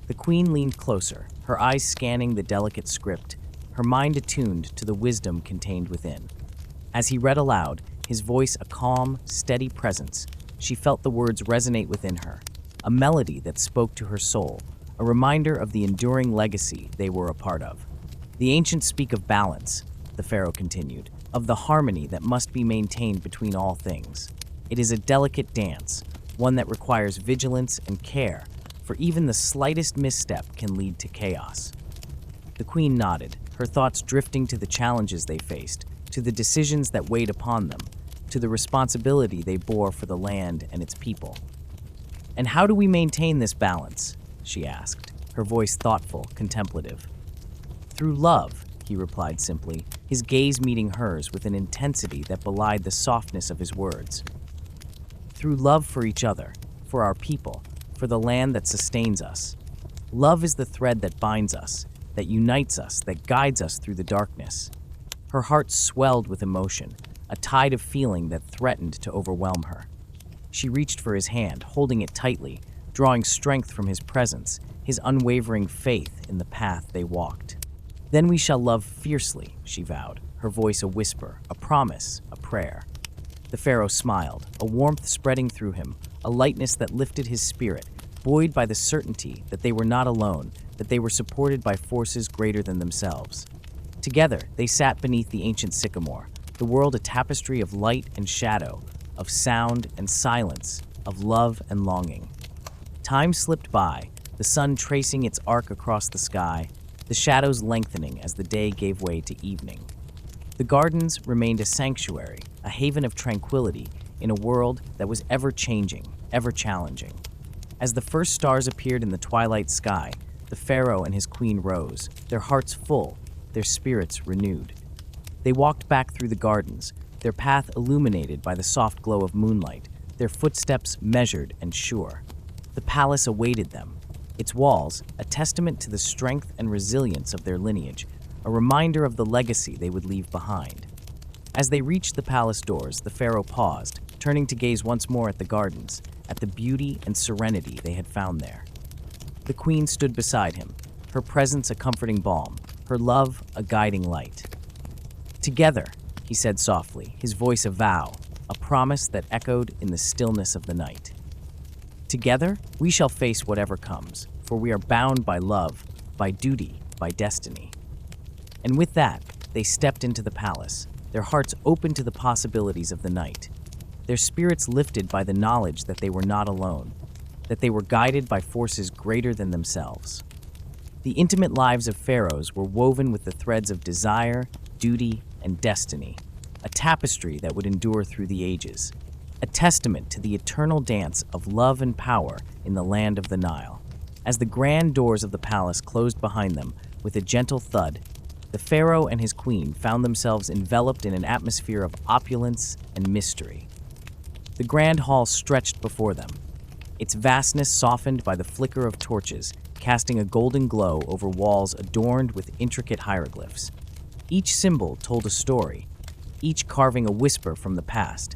[SPEAKER 1] The queen leaned closer, her eyes scanning the delicate script, her mind attuned to the wisdom contained within. As he read aloud, his voice a calm, steady presence, she felt the words resonate within her, a melody that spoke to her soul, a reminder of the enduring legacy they were a part of. "The ancients speak of balance," the pharaoh continued, "of the harmony that must be maintained between all things. It is a delicate dance, one that requires vigilance and care, for even the slightest misstep can lead to chaos." The queen nodded, her thoughts drifting to the challenges they faced, to the decisions that weighed upon them, to the responsibility they bore for the land and its people. "And how do we maintain this balance?" she asked, her voice thoughtful, contemplative. "Through love," he replied simply, his gaze meeting hers with an intensity that belied the softness of his words. "Through love for each other, for our people, for the land that sustains us. Love is the thread that binds us, that unites us, that guides us through the darkness." Her heart swelled with emotion, a tide of feeling that threatened to overwhelm her. She reached for his hand, holding it tightly, drawing strength from his presence, his unwavering faith in the path they walked. "Then we shall love fiercely," she vowed, her voice a whisper, a promise, a prayer. The pharaoh smiled, a warmth spreading through him, a lightness that lifted his spirit, buoyed by the certainty that they were not alone, that they were supported by forces greater than themselves. Together, they sat beneath the ancient sycamore, the world a tapestry of light and shadow, of sound and silence, of love and longing. Time slipped by, the sun tracing its arc across the sky, the shadows lengthening as the day gave way to evening. The gardens remained a sanctuary, a haven of tranquility in a world that was ever changing, ever challenging. As the first stars appeared in the twilight sky, the pharaoh and his queen rose, their hearts full, their spirits renewed. They walked back through the gardens, their path illuminated by the soft glow of moonlight, their footsteps measured and sure. The palace awaited them, its walls a testament to the strength and resilience of their lineage, a reminder of the legacy they would leave behind. As they reached the palace doors, the pharaoh paused, turning to gaze once more at the gardens, at the beauty and serenity they had found there. The queen stood beside him, her presence a comforting balm, her love a guiding light. "Together," he said softly, his voice a vow, a promise that echoed in the stillness of the night. "Together, we shall face whatever comes, for we are bound by love, by duty, by destiny." And with that, they stepped into the palace, their hearts open to the possibilities of the night, their spirits lifted by the knowledge that they were not alone, that they were guided by forces greater than themselves. The intimate lives of pharaohs were woven with the threads of desire, duty, and destiny, a tapestry that would endure through the ages, a testament to the eternal dance of love and power in the land of the Nile. As the grand doors of the palace closed behind them with a gentle thud, the pharaoh and his queen found themselves enveloped in an atmosphere of opulence and mystery. The grand hall stretched before them, its vastness softened by the flicker of torches, casting a golden glow over walls adorned with intricate hieroglyphs. Each symbol told a story, each carving a whisper from the past,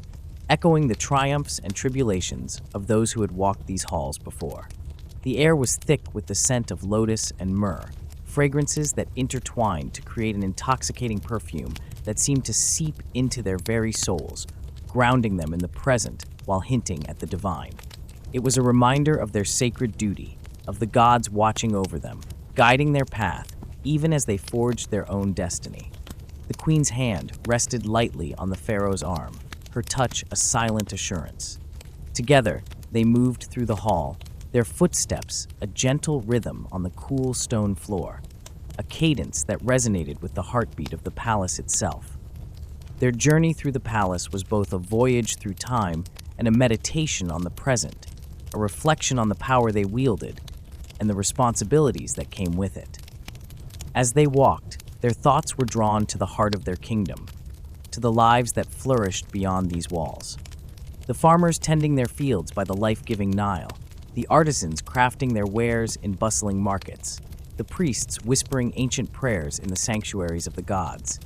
[SPEAKER 1] echoing the triumphs and tribulations of those who had walked these halls before. The air was thick with the scent of lotus and myrrh, fragrances that intertwined to create an intoxicating perfume that seemed to seep into their very souls, grounding them in the present while hinting at the divine. It was a reminder of their sacred duty, of the gods watching over them, guiding their path, even as they forged their own destiny. The queen's hand rested lightly on the pharaoh's arm, her touch a silent assurance. Together, they moved through the hall, their footsteps a gentle rhythm on the cool stone floor, a cadence that resonated with the heartbeat of the palace itself. Their journey through the palace was both a voyage through time and a meditation on the present, a reflection on the power they wielded and the responsibilities that came with it. As they walked, their thoughts were drawn to the heart of their kingdom, to the lives that flourished beyond these walls. The farmers tending their fields by the life-giving Nile, the artisans crafting their wares in bustling markets, the priests whispering ancient prayers in the sanctuaries of the gods.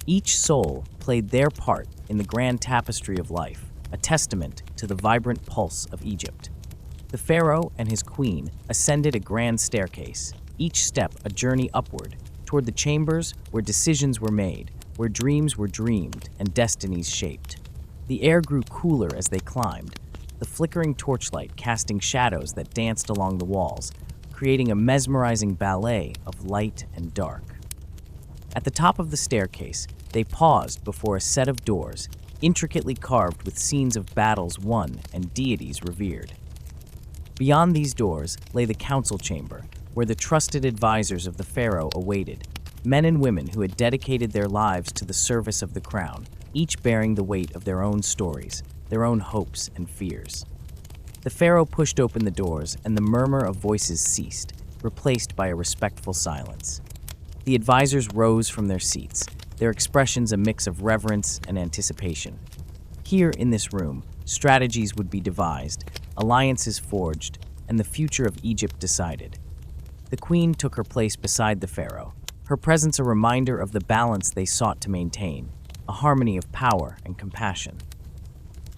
[SPEAKER 1] Each soul played their part in the grand tapestry of life, a testament to the vibrant pulse of Egypt. The pharaoh and his queen ascended a grand staircase, each step a journey upward, toward the chambers where decisions were made, where dreams were dreamed and destinies shaped. The air grew cooler as they climbed, the flickering torchlight casting shadows that danced along the walls, creating a mesmerizing ballet of light and dark. At the top of the staircase, they paused before a set of doors, intricately carved with scenes of battles won and deities revered. Beyond these doors lay the council chamber, where the trusted advisors of the pharaoh awaited, men and women who had dedicated their lives to the service of the crown, each bearing the weight of their own stories, their own hopes and fears. The pharaoh pushed open the doors, and the murmur of voices ceased, replaced by a respectful silence. The advisors rose from their seats, their expressions a mix of reverence and anticipation. Here in this room, strategies would be devised, alliances forged, and the future of Egypt decided. The queen took her place beside the pharaoh, her presence a reminder of the balance they sought to maintain, a harmony of power and compassion.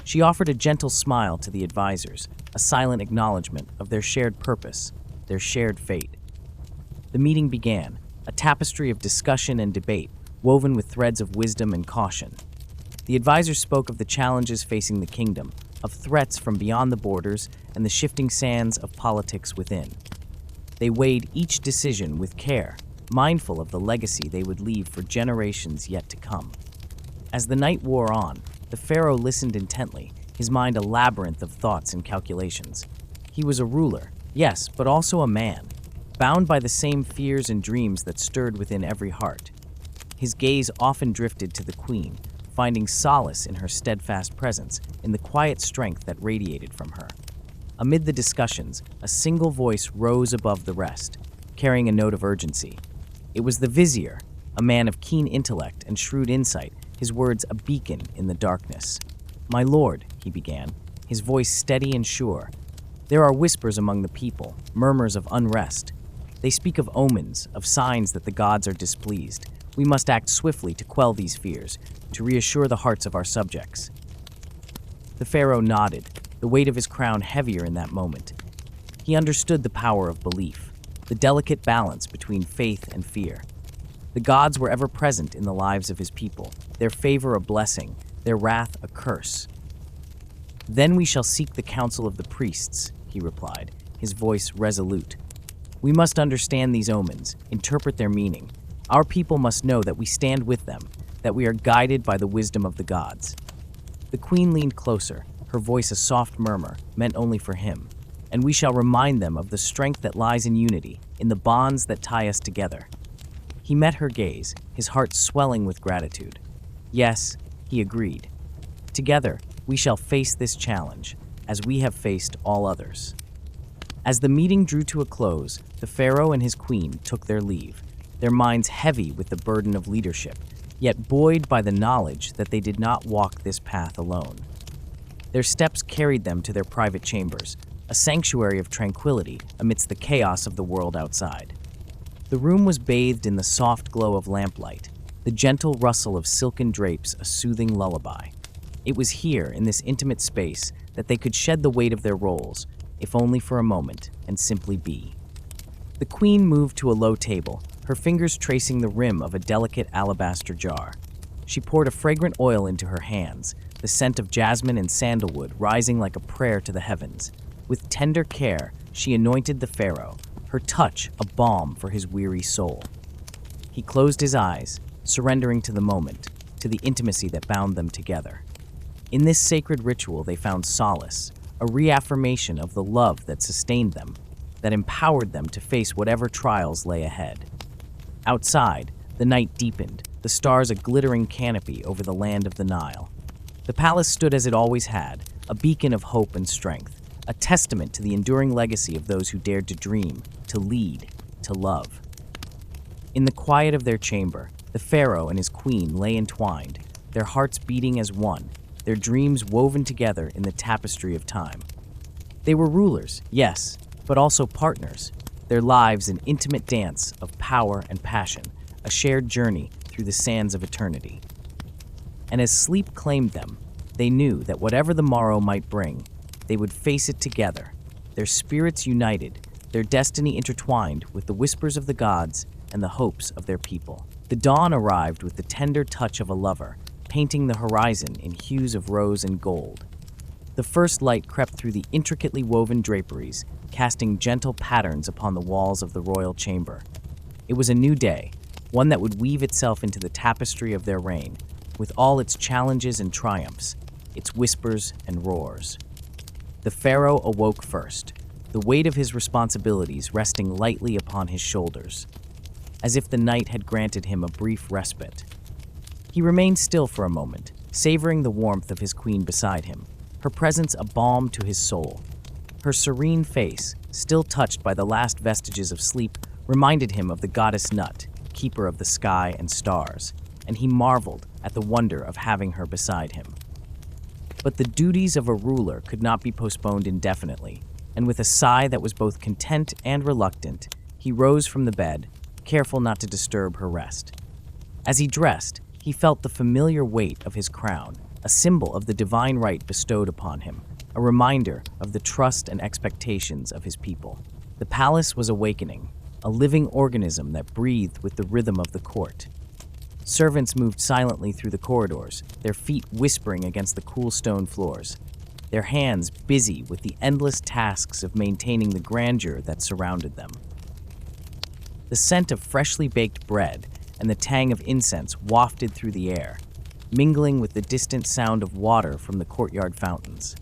[SPEAKER 1] She offered a gentle smile to the advisors, a silent acknowledgement of their shared purpose, their shared fate. The meeting began, a tapestry of discussion and debate, woven with threads of wisdom and caution. The advisors spoke of the challenges facing the kingdom, of threats from beyond the borders and the shifting sands of politics within. They weighed each decision with care, mindful of the legacy they would leave for generations yet to come. As the night wore on, the pharaoh listened intently, his mind a labyrinth of thoughts and calculations. He was a ruler, yes, but also a man, bound by the same fears and dreams that stirred within every heart. His gaze often drifted to the queen, finding solace in her steadfast presence, in the quiet strength that radiated from her. Amid the discussions, a single voice rose above the rest, carrying a note of urgency. It was the vizier, a man of keen intellect and shrewd insight, his words a beacon in the darkness. "My lord," he began, his voice steady and sure, "there are whispers among the people, murmurs of unrest. They speak of omens, of signs that the gods are displeased. We must act swiftly to quell these fears, to reassure the hearts of our subjects." The pharaoh nodded, the weight of his crown heavier in that moment. He understood the power of belief, the delicate balance between faith and fear. The gods were ever present in the lives of his people, their favor a blessing, their wrath a curse. "Then we shall seek the counsel of the priests," he replied, his voice resolute. "We must understand these omens, interpret their meaning. Our people must know that we stand with them, that we are guided by the wisdom of the gods." The queen leaned closer, her voice a soft murmur, meant only for him. "And we shall remind them of the strength that lies in unity, in the bonds that tie us together." He met her gaze, his heart swelling with gratitude. "Yes," he agreed. "Together, we shall face this challenge, as we have faced all others." As the meeting drew to a close, the pharaoh and his queen took their leave, their minds heavy with the burden of leadership, yet buoyed by the knowledge that they did not walk this path alone. Their steps carried them to their private chambers, a sanctuary of tranquility amidst the chaos of the world outside. The room was bathed in the soft glow of lamplight, the gentle rustle of silken drapes a soothing lullaby. It was here, in this intimate space, that they could shed the weight of their roles, if only for a moment, and simply be. The queen moved to a low table, her fingers tracing the rim of a delicate alabaster jar. She poured a fragrant oil into her hands, the scent of jasmine and sandalwood rising like a prayer to the heavens. With tender care, she anointed the pharaoh, her touch a balm for his weary soul. He closed his eyes, surrendering to the moment, to the intimacy that bound them together. In this sacred ritual, they found solace, a reaffirmation of the love that sustained them, that empowered them to face whatever trials lay ahead. Outside, the night deepened, the stars a glittering canopy over the land of the Nile. The palace stood as it always had, a beacon of hope and strength, a testament to the enduring legacy of those who dared to dream, to lead, to love. In the quiet of their chamber, the pharaoh and his queen lay entwined, their hearts beating as one, their dreams woven together in the tapestry of time. They were rulers, yes, but also partners, their lives an intimate dance of power and passion, a shared journey through the sands of eternity. And as sleep claimed them, they knew that whatever the morrow might bring, they would face it together, their spirits united, their destiny intertwined with the whispers of the gods and the hopes of their people. The dawn arrived with the tender touch of a lover, painting the horizon in hues of rose and gold. The first light crept through the intricately woven draperies, casting gentle patterns upon the walls of the royal chamber. It was a new day, one that would weave itself into the tapestry of their reign, with all its challenges and triumphs, its whispers and roars. The pharaoh awoke first, the weight of his responsibilities resting lightly upon his shoulders, as if the night had granted him a brief respite. He remained still for a moment, savoring the warmth of his queen beside him, her presence a balm to his soul. Her serene face, still touched by the last vestiges of sleep, reminded him of the goddess Nut, keeper of the sky and stars, and he marveled at the wonder of having her beside him. But the duties of a ruler could not be postponed indefinitely, and with a sigh that was both content and reluctant, he rose from the bed, careful not to disturb her rest. As he dressed, he felt the familiar weight of his crown, a symbol of the divine right bestowed upon him, a reminder of the trust and expectations of his people. The palace was awakening, a living organism that breathed with the rhythm of the court. Servants moved silently through the corridors, their feet whispering against the cool stone floors, their hands busy with the endless tasks of maintaining the grandeur that surrounded them. The scent of freshly baked bread and the tang of incense wafted through the air, mingling with the distant sound of water from the courtyard fountains.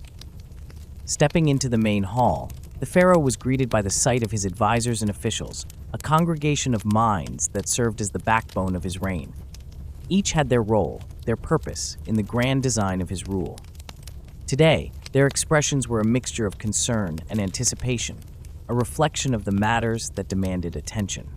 [SPEAKER 1] Stepping into the main hall, the pharaoh was greeted by the sight of his advisors and officials, a congregation of minds that served as the backbone of his reign. Each had their role, their purpose, in the grand design of his rule. Today, their expressions were a mixture of concern and anticipation, a reflection of the matters that demanded attention.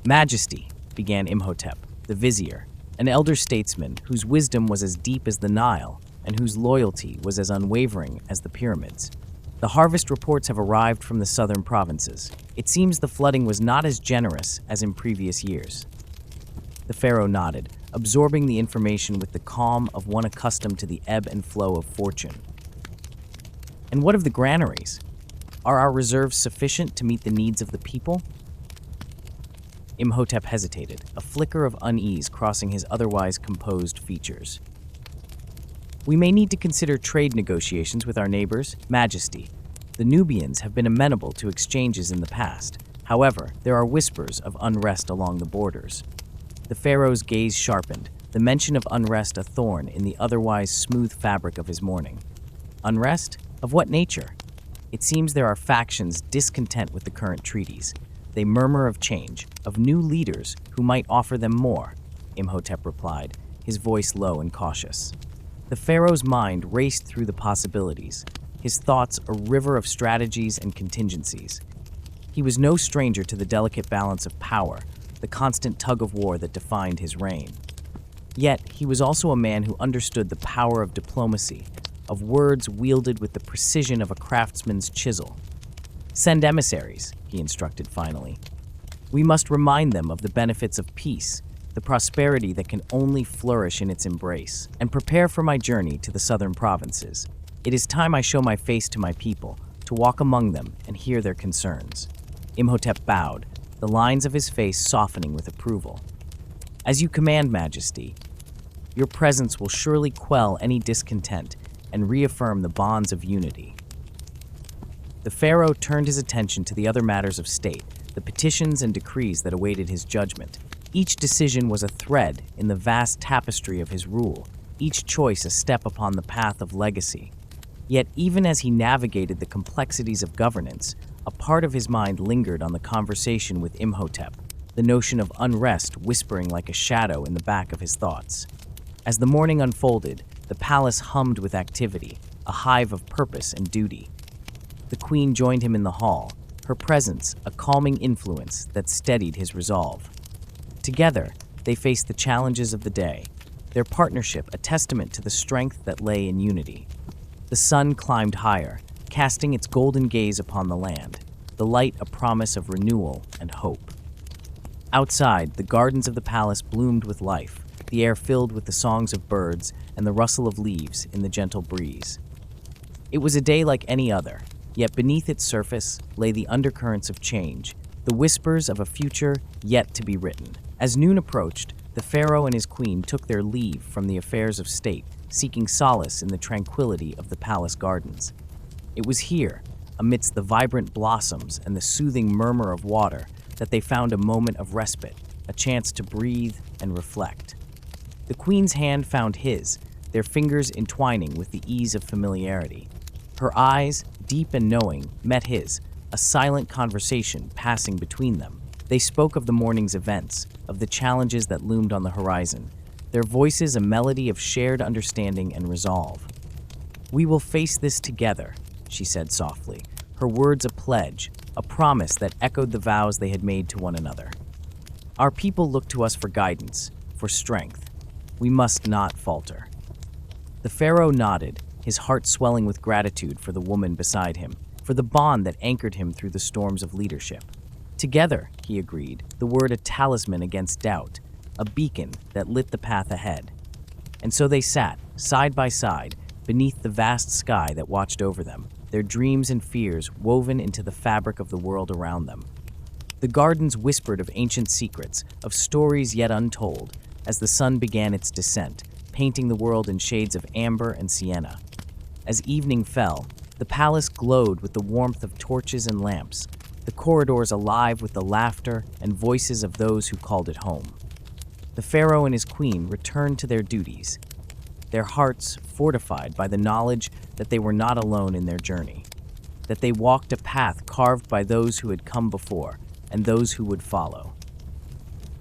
[SPEAKER 1] "Majesty," began Imhotep, the vizier, an elder statesman whose wisdom was as deep as the Nile and whose loyalty was as unwavering as the pyramids. "The harvest reports have arrived from the southern provinces. It seems the flooding was not as generous as in previous years." The pharaoh nodded, absorbing the information with the calm of one accustomed to the ebb and flow of fortune. "And what of the granaries? Are our reserves sufficient to meet the needs of the people?" Imhotep hesitated, a flicker of unease crossing his otherwise composed features. "We may need to consider trade negotiations with our neighbors, Majesty. The Nubians have been amenable to exchanges in the past. However, there are whispers of unrest along the borders." The pharaoh's gaze sharpened, the mention of unrest a thorn in the otherwise smooth fabric of his mourning. "Unrest? Of what nature?" "It seems there are factions discontent with the current treaties. They murmur of change, of new leaders who might offer them more," Imhotep replied, his voice low and cautious. The pharaoh's mind raced through the possibilities, his thoughts a river of strategies and contingencies. He was no stranger to the delicate balance of power, the constant tug-of-war that defined his reign. Yet, he was also a man who understood the power of diplomacy, of words wielded with the precision of a craftsman's chisel. "Send emissaries," he instructed finally. "We must remind them of the benefits of peace, the prosperity that can only flourish in its embrace, and prepare for my journey to the southern provinces. It is time I show my face to my people, to walk among them and hear their concerns." Imhotep bowed, the lines of his face softening with approval. "As you command, Majesty. Your presence will surely quell any discontent and reaffirm the bonds of unity." the pharaoh turned his attention to the other matters of state, the petitions and decrees that awaited his judgment. Each decision was a thread in the vast tapestry of his rule, each choice a step upon the path of legacy. Yet even as he navigated the complexities of governance, a part of his mind lingered on the conversation with Imhotep, the notion of unrest whispering like a shadow in the back of his thoughts. As the morning unfolded, the palace hummed with activity, a hive of purpose and duty. The queen joined him in the hall, her presence a calming influence that steadied his resolve. Together, they faced the challenges of the day, their partnership a testament to the strength that lay in unity. The sun climbed higher, casting its golden gaze upon the land, the light a promise of renewal and hope. Outside, the gardens of the palace bloomed with life, the air filled with the songs of birds and the rustle of leaves in the gentle breeze. It was a day like any other, yet beneath its surface lay the undercurrents of change, the whispers of a future yet to be written. As noon approached, the pharaoh and his queen took their leave from the affairs of state, seeking solace in the tranquility of the palace gardens. It was here, amidst the vibrant blossoms and the soothing murmur of water, that they found a moment of respite, a chance to breathe and reflect. The queen's hand found his, their fingers entwining with the ease of familiarity. Her eyes, deep and knowing, met his, a silent conversation passing between them. They spoke of the morning's events, of the challenges that loomed on the horizon, their voices a melody of shared understanding and resolve. "We will face this together," she said softly, her words a pledge, a promise that echoed the vows they had made to one another. "Our people look to us for guidance, for strength. We must not falter." The pharaoh nodded, his heart swelling with gratitude for the woman beside him, for the bond that anchored him through the storms of leadership. Together, he agreed, the word a talisman against doubt, a beacon that lit the path ahead. And so they sat, side by side, beneath the vast sky that watched over them, their dreams and fears woven into the fabric of the world around them. The gardens whispered of ancient secrets, of stories yet untold, as the sun began its descent, painting the world in shades of amber and sienna. As evening fell, the palace glowed with the warmth of torches and lamps, the corridors alive with the laughter and voices of those who called it home. The pharaoh and his queen returned to their duties, their hearts fortified by the knowledge that they were not alone in their journey, that they walked a path carved by those who had come before and those who would follow.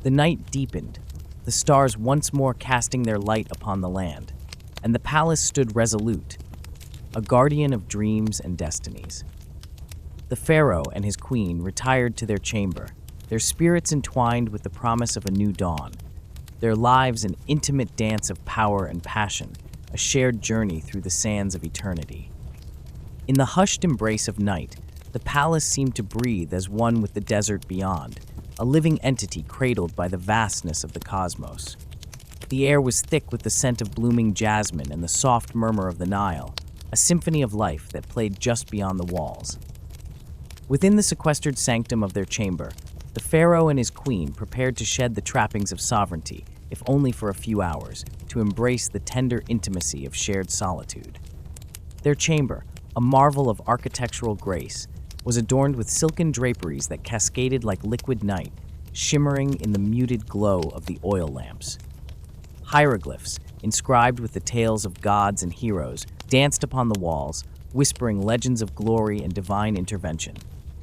[SPEAKER 1] The night deepened, the stars once more casting their light upon the land, and the palace stood resolute, a guardian of dreams and destinies. The pharaoh and his queen retired to their chamber, their spirits entwined with the promise of a new dawn, their lives an intimate dance of power and passion, a shared journey through the sands of eternity. In the hushed embrace of night, the palace seemed to breathe as one with the desert beyond, a living entity cradled by the vastness of the cosmos. The air was thick with the scent of blooming jasmine and the soft murmur of the Nile, a symphony of life that played just beyond the walls. Within the sequestered sanctum of their chamber, the pharaoh and his queen prepared to shed the trappings of sovereignty, if only for a few hours, to embrace the tender intimacy of shared solitude. Their chamber, a marvel of architectural grace, was adorned with silken draperies that cascaded like liquid night, shimmering in the muted glow of the oil lamps. Hieroglyphs, inscribed with the tales of gods and heroes, danced upon the walls, whispering legends of glory and divine intervention.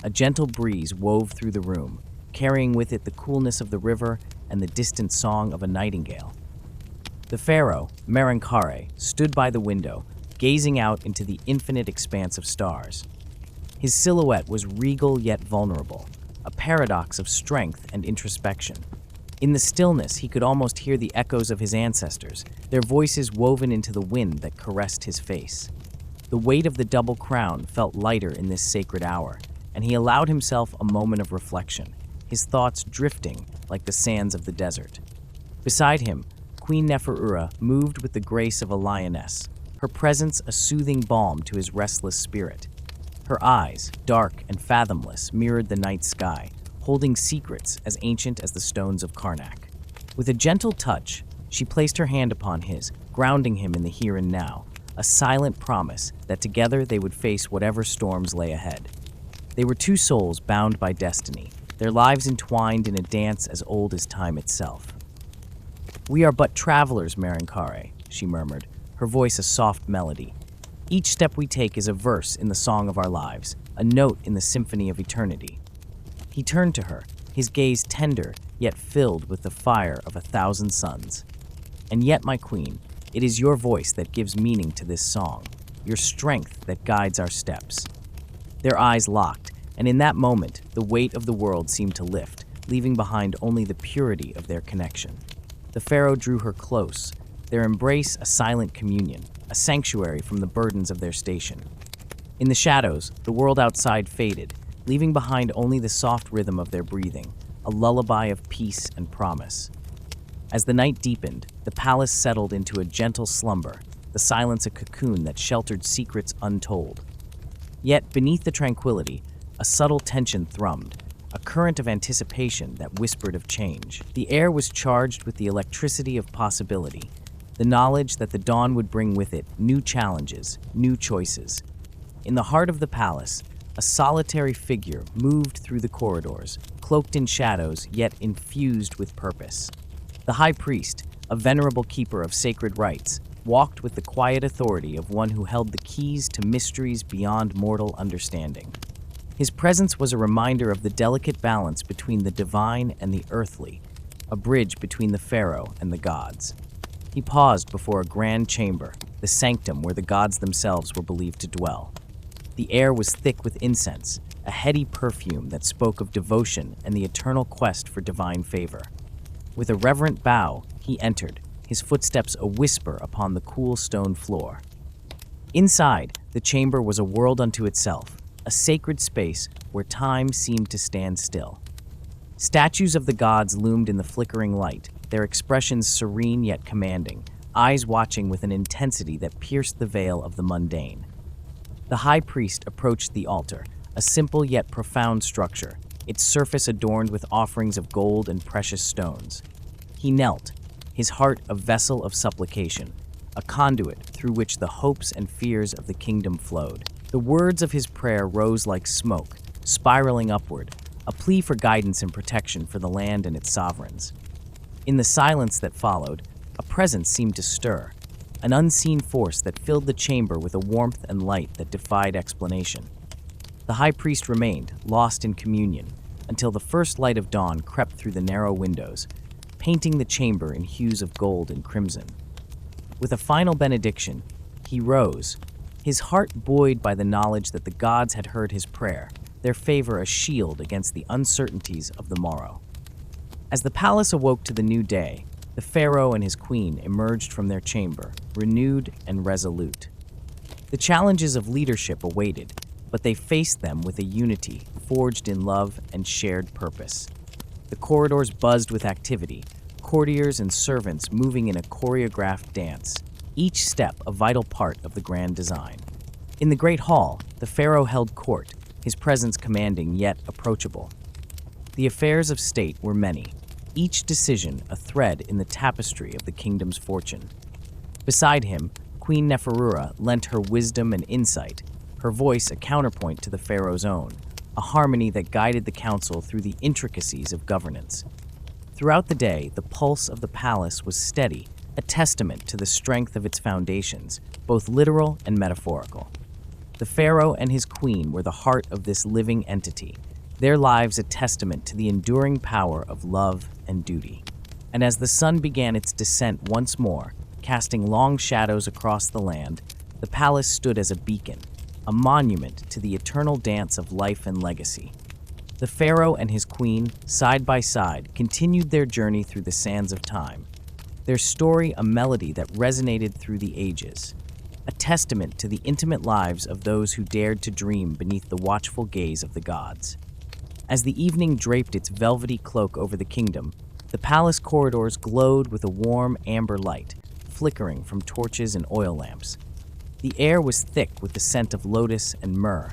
[SPEAKER 1] A gentle breeze wove through the room, carrying with it the coolness of the river and the distant song of a nightingale. The pharaoh, Merenkare, stood by the window, gazing out into the infinite expanse of stars. His silhouette was regal yet vulnerable, a paradox of strength and introspection. In the stillness, he could almost hear the echoes of his ancestors, their voices woven into the wind that caressed his face. The weight of the double crown felt lighter in this sacred hour, and he allowed himself a moment of reflection, his thoughts drifting like the sands of the desert. Beside him, Queen Neferura moved with the grace of a lioness, her presence a soothing balm to his restless spirit. Her eyes, dark and fathomless, mirrored the night sky, holding secrets as ancient as the stones of Karnak. With a gentle touch, she placed her hand upon his, grounding him in the here and now, a silent promise that together they would face whatever storms lay ahead. They were two souls bound by destiny, their lives entwined in a dance as old as time itself. "We are but travelers, Marinkare," she murmured, her voice a soft melody. "Each step we take is a verse in the song of our lives, a note in the symphony of eternity." He turned to her, his gaze tender, yet filled with the fire of 1,000 suns. "And yet, my queen, it is your voice that gives meaning to this song, your strength that guides our steps." Their eyes locked, and in that moment, the weight of the world seemed to lift, leaving behind only the purity of their connection. The pharaoh drew her close, their embrace a silent communion, a sanctuary from the burdens of their station. In the shadows, the world outside faded, leaving behind only the soft rhythm of their breathing, a lullaby of peace and promise. As the night deepened, the palace settled into a gentle slumber, the silence a cocoon that sheltered secrets untold. Yet, beneath the tranquility, a subtle tension thrummed, a current of anticipation that whispered of change. The air was charged with the electricity of possibility, the knowledge that the dawn would bring with it new challenges, new choices. In the heart of the palace, a solitary figure moved through the corridors, cloaked in shadows yet infused with purpose. The high priest, a venerable keeper of sacred rites, walked with the quiet authority of one who held the keys to mysteries beyond mortal understanding. His presence was a reminder of the delicate balance between the divine and the earthly, a bridge between the pharaoh and the gods. He paused before a grand chamber, the sanctum where the gods themselves were believed to dwell. The air was thick with incense, a heady perfume that spoke of devotion and the eternal quest for divine favor. With a reverent bow, he entered, his footsteps a whisper upon the cool stone floor. Inside, the chamber was a world unto itself, a sacred space where time seemed to stand still. Statues of the gods loomed in the flickering light, their expressions serene yet commanding, eyes watching with an intensity that pierced the veil of the mundane. The high priest approached the altar, a simple yet profound structure, its surface adorned with offerings of gold and precious stones. He knelt, his heart a vessel of supplication, a conduit through which the hopes and fears of the kingdom flowed. The words of his prayer rose like smoke, spiraling upward, a plea for guidance and protection for the land and its sovereigns. In the silence that followed, a presence seemed to stir, an unseen force that filled the chamber with a warmth and light that defied explanation. The high priest remained, lost in communion, until the first light of dawn crept through the narrow windows, painting the chamber in hues of gold and crimson. With a final benediction, he rose, his heart buoyed by the knowledge that the gods had heard his prayer, their favor a shield against the uncertainties of the morrow. As the palace awoke to the new day, the pharaoh and his queen emerged from their chamber, renewed and resolute. The challenges of leadership awaited, but they faced them with a unity forged in love and shared purpose. The corridors buzzed with activity, courtiers and servants moving in a choreographed dance, each step a vital part of the grand design. In the great hall, the pharaoh held court, his presence commanding yet approachable. The affairs of state were many, each decision a thread in the tapestry of the kingdom's fortune. Beside him, Queen Neferura lent her wisdom and insight, her voice a counterpoint to the pharaoh's own, a harmony that guided the council through the intricacies of governance. Throughout the day, the pulse of the palace was steady, a testament to the strength of its foundations, both literal and metaphorical. The pharaoh and his queen were the heart of this living entity, their lives a testament to the enduring power of love and duty. And as the sun began its descent once more, casting long shadows across the land, the palace stood as a beacon, a monument to the eternal dance of life and legacy. The pharaoh and his queen, side by side, continued their journey through the sands of time, their story a melody that resonated through the ages, a testament to the intimate lives of those who dared to dream beneath the watchful gaze of the gods. As the evening draped its velvety cloak over the kingdom, the palace corridors glowed with a warm amber light, flickering from torches and oil lamps. The air was thick with the scent of lotus and myrrh,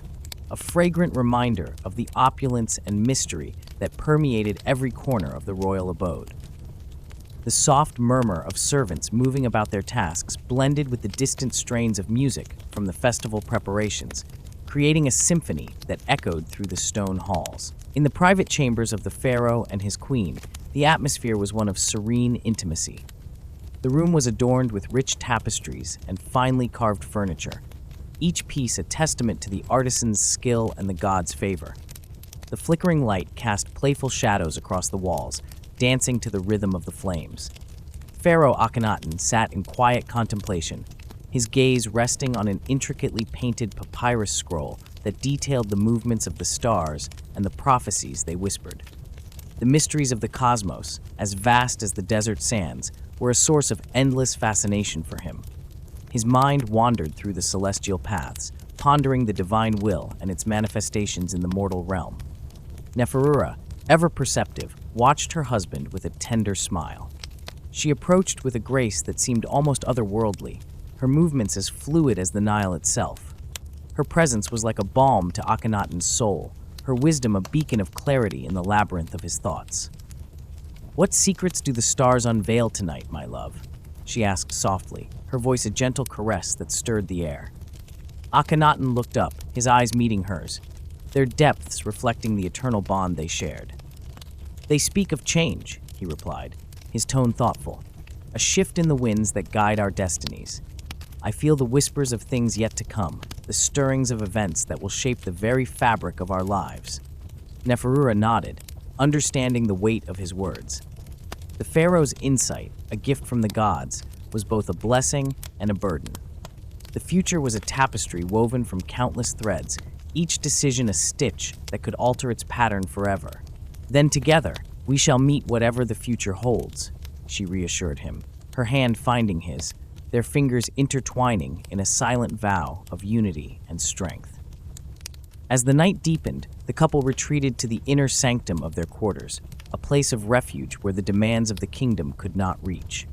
[SPEAKER 1] a fragrant reminder of the opulence and mystery that permeated every corner of the royal abode. The soft murmur of servants moving about their tasks blended with the distant strains of music from the festival preparations, creating a symphony that echoed through the stone halls. In the private chambers of the pharaoh and his queen, the atmosphere was one of serene intimacy. The room was adorned with rich tapestries and finely carved furniture, each piece a testament to the artisan's skill and the god's favor. The flickering light cast playful shadows across the walls, dancing to the rhythm of the flames. Pharaoh Akhenaten sat in quiet contemplation, his gaze resting on an intricately painted papyrus scroll that detailed the movements of the stars and the prophecies they whispered. The mysteries of the cosmos, as vast as the desert sands, were a source of endless fascination for him. His mind wandered through the celestial paths, pondering the divine will and its manifestations in the mortal realm. Neferura, ever perceptive, watched her husband with a tender smile. She approached with a grace that seemed almost otherworldly, her movements as fluid as the Nile itself. Her presence was like a balm to Akhenaten's soul, her wisdom a beacon of clarity in the labyrinth of his thoughts. "What secrets do the stars unveil tonight, my love?" she asked softly, her voice a gentle caress that stirred the air. Akhenaten looked up, his eyes meeting hers, their depths reflecting the eternal bond they shared. "They speak of change," he replied, his tone thoughtful, "a shift in the winds that guide our destinies. I feel the whispers of things yet to come, the stirrings of events that will shape the very fabric of our lives." Neferura nodded, understanding the weight of his words. The pharaoh's insight, a gift from the gods, was both a blessing and a burden. The future was a tapestry woven from countless threads, each decision a stitch that could alter its pattern forever. "Then together, we shall meet whatever the future holds," she reassured him, her hand finding his, their fingers intertwining in a silent vow of unity and strength. As the night deepened, the couple retreated to the inner sanctum of their quarters, a place of refuge where the demands of the kingdom could not reach.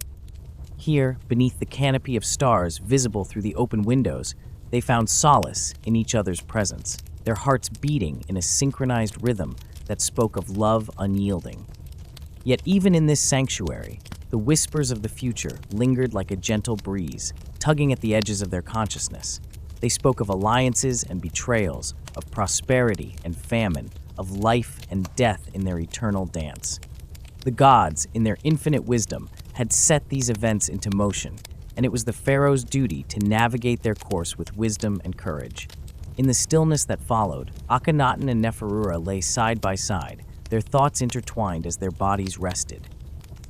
[SPEAKER 1] Here, beneath the canopy of stars visible through the open windows, they found solace in each other's presence, their hearts beating in a synchronized rhythm that spoke of love unyielding. Yet even in this sanctuary, the whispers of the future lingered like a gentle breeze, tugging at the edges of their consciousness. They spoke of alliances and betrayals, of prosperity and famine, of life and death in their eternal dance. The gods, in their infinite wisdom, had set these events into motion, and it was the pharaoh's duty to navigate their course with wisdom and courage. In the stillness that followed, Akhenaten and Neferura lay side by side, their thoughts intertwined as their bodies rested.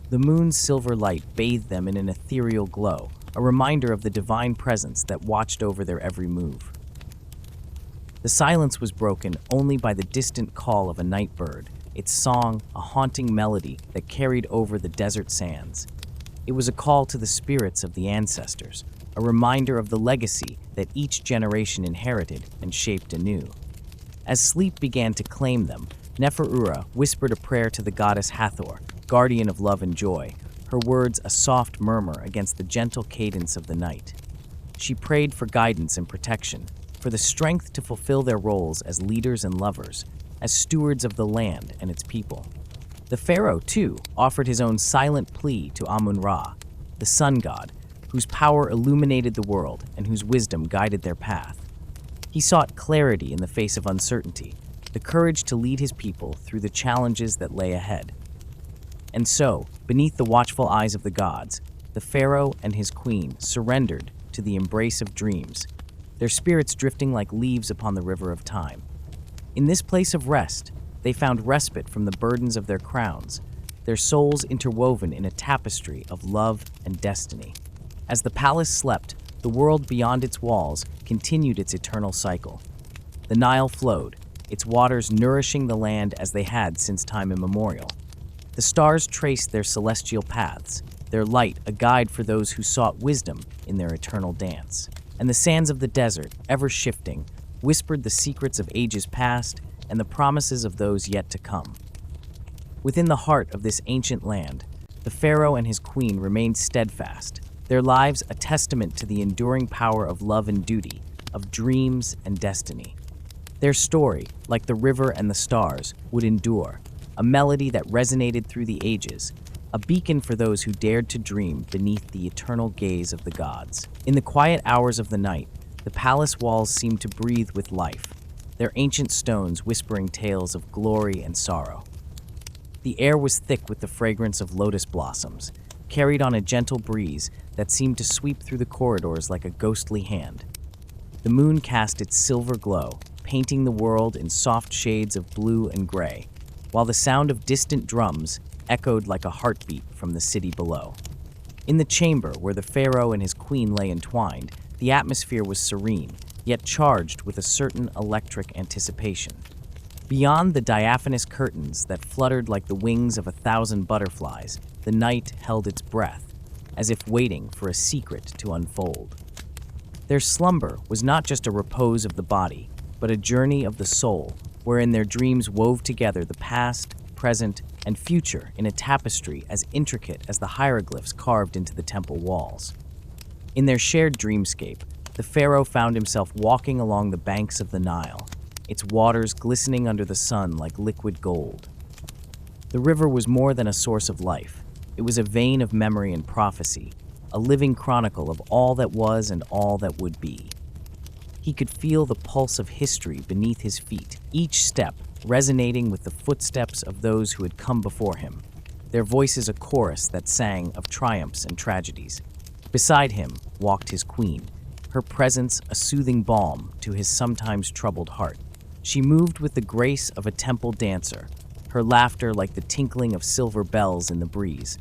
[SPEAKER 1] The moon's silver light bathed them in an ethereal glow, a reminder of the divine presence that watched over their every move. The silence was broken only by the distant call of a night bird, its song a haunting melody that carried over the desert sands. It was a call to the spirits of the ancestors, a reminder of the legacy that each generation inherited and shaped anew. As sleep began to claim them, Neferura whispered a prayer to the goddess Hathor, guardian of love and joy, her words a soft murmur against the gentle cadence of the night. She prayed for guidance and protection, for the strength to fulfill their roles as leaders and lovers, as stewards of the land and its people. The pharaoh, too, offered his own silent plea to Amun-Ra, the sun god, whose power illuminated the world and whose wisdom guided their path. He sought clarity in the face of uncertainty, the courage to lead his people through the challenges that lay ahead. And so, beneath the watchful eyes of the gods, the pharaoh and his queen surrendered to the embrace of dreams, their spirits drifting like leaves upon the river of time. In this place of rest, they found respite from the burdens of their crowns, their souls interwoven in a tapestry of love and destiny. As the palace slept, the world beyond its walls continued its eternal cycle. The Nile flowed, its waters nourishing the land as they had since time immemorial. The stars traced their celestial paths, their light a guide for those who sought wisdom in their eternal dance. And the sands of the desert, ever shifting, whispered the secrets of ages past and the promises of those yet to come. Within the heart of this ancient land, the pharaoh and his queen remained steadfast, their lives a testament to the enduring power of love and duty, of dreams and destiny. Their story, like the river and the stars, would endure, a melody that resonated through the ages, a beacon for those who dared to dream beneath the eternal gaze of the gods. In the quiet hours of the night, the palace walls seemed to breathe with life, their ancient stones whispering tales of glory and sorrow. The air was thick with the fragrance of lotus blossoms, carried on a gentle breeze that seemed to sweep through the corridors like a ghostly hand. The moon cast its silver glow, painting the world in soft shades of blue and gray, while the sound of distant drums echoed like a heartbeat from the city below. In the chamber where the pharaoh and his queen lay entwined, the atmosphere was serene, yet charged with a certain electric anticipation. Beyond the diaphanous curtains that fluttered like the wings of 1,000 butterflies, the night held its breath, as if waiting for a secret to unfold. Their slumber was not just a repose of the body, but a journey of the soul, wherein their dreams wove together the past, present, and future in a tapestry as intricate as the hieroglyphs carved into the temple walls. In their shared dreamscape, the pharaoh found himself walking along the banks of the Nile, its waters glistening under the sun like liquid gold. The river was more than a source of life. It was a vein of memory and prophecy, a living chronicle of all that was and all that would be. He could feel the pulse of history beneath his feet, each step resonating with the footsteps of those who had come before him, their voices a chorus that sang of triumphs and tragedies. Beside him walked his queen, her presence a soothing balm to his sometimes troubled heart. She moved with the grace of a temple dancer, her laughter like the tinkling of silver bells in the breeze.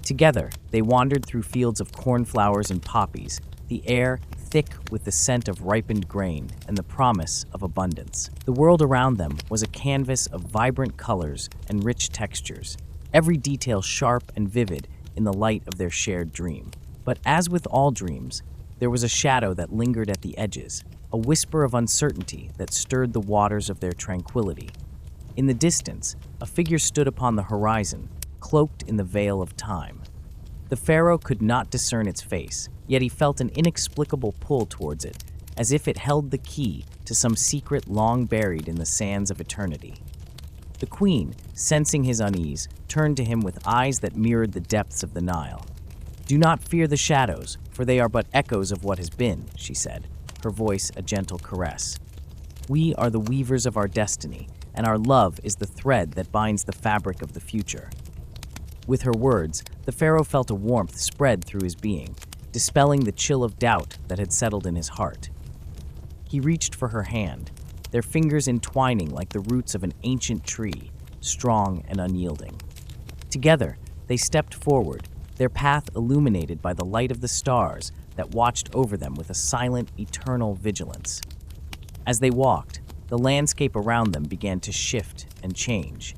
[SPEAKER 1] Together, they wandered through fields of cornflowers and poppies, the air thick with the scent of ripened grain and the promise of abundance. The world around them was a canvas of vibrant colors and rich textures, every detail sharp and vivid in the light of their shared dream. But as with all dreams, there was a shadow that lingered at the edges, a whisper of uncertainty that stirred the waters of their tranquility. In the distance, a figure stood upon the horizon, cloaked in the veil of time. The pharaoh could not discern its face, yet he felt an inexplicable pull towards it, as if it held the key to some secret long buried in the sands of eternity. The queen, sensing his unease, turned to him with eyes that mirrored the depths of the Nile. "Do not fear the shadows, for they are but echoes of what has been," she said, her voice a gentle caress. "We are the weavers of our destiny, and our love is the thread that binds the fabric of the future." With her words, the pharaoh felt a warmth spread through his being, dispelling the chill of doubt that had settled in his heart. He reached for her hand, their fingers entwining like the roots of an ancient tree, strong and unyielding. Together, they stepped forward, their path illuminated by the light of the stars that watched over them with a silent, eternal vigilance. As they walked, the landscape around them began to shift and change,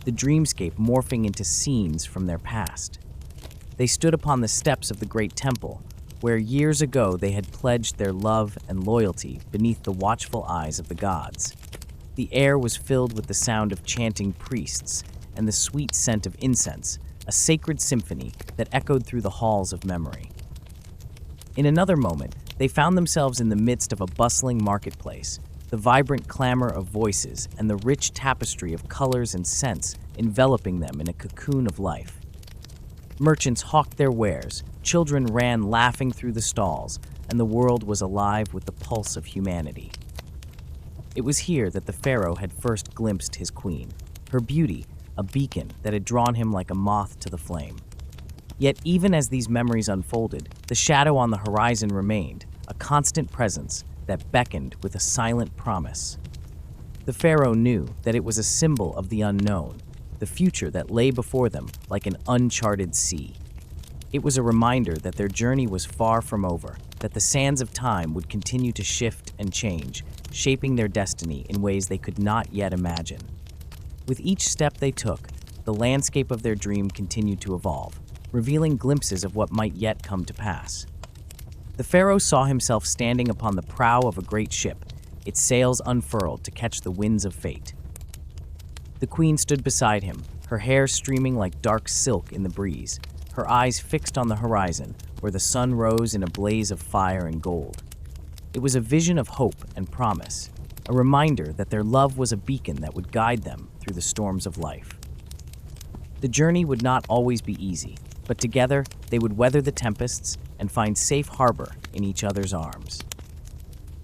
[SPEAKER 1] the dreamscape morphing into scenes from their past. They stood upon the steps of the great temple, where years ago they had pledged their love and loyalty beneath the watchful eyes of the gods. The air was filled with the sound of chanting priests and the sweet scent of incense, a sacred symphony that echoed through the halls of memory. In another moment, they found themselves in the midst of a bustling marketplace, the vibrant clamor of voices and the rich tapestry of colors and scents enveloping them in a cocoon of life. Merchants hawked their wares, children ran laughing through the stalls, and the world was alive with the pulse of humanity. It was here that the pharaoh had first glimpsed his queen, her beauty a beacon that had drawn him like a moth to the flame. Yet even as these memories unfolded, the shadow on the horizon remained, a constant presence that beckoned with a silent promise. The pharaoh knew that it was a symbol of the unknown, the future that lay before them like an uncharted sea. It was a reminder that their journey was far from over, that the sands of time would continue to shift and change, shaping their destiny in ways they could not yet imagine. With each step they took, the landscape of their dream continued to evolve, revealing glimpses of what might yet come to pass. The pharaoh saw himself standing upon the prow of a great ship, its sails unfurled to catch the winds of fate. The queen stood beside him, her hair streaming like dark silk in the breeze, her eyes fixed on the horizon, where the sun rose in a blaze of fire and gold. It was a vision of hope and promise, a reminder that their love was a beacon that would guide them through the storms of life. The journey would not always be easy, but together they would weather the tempests and find safe harbor in each other's arms.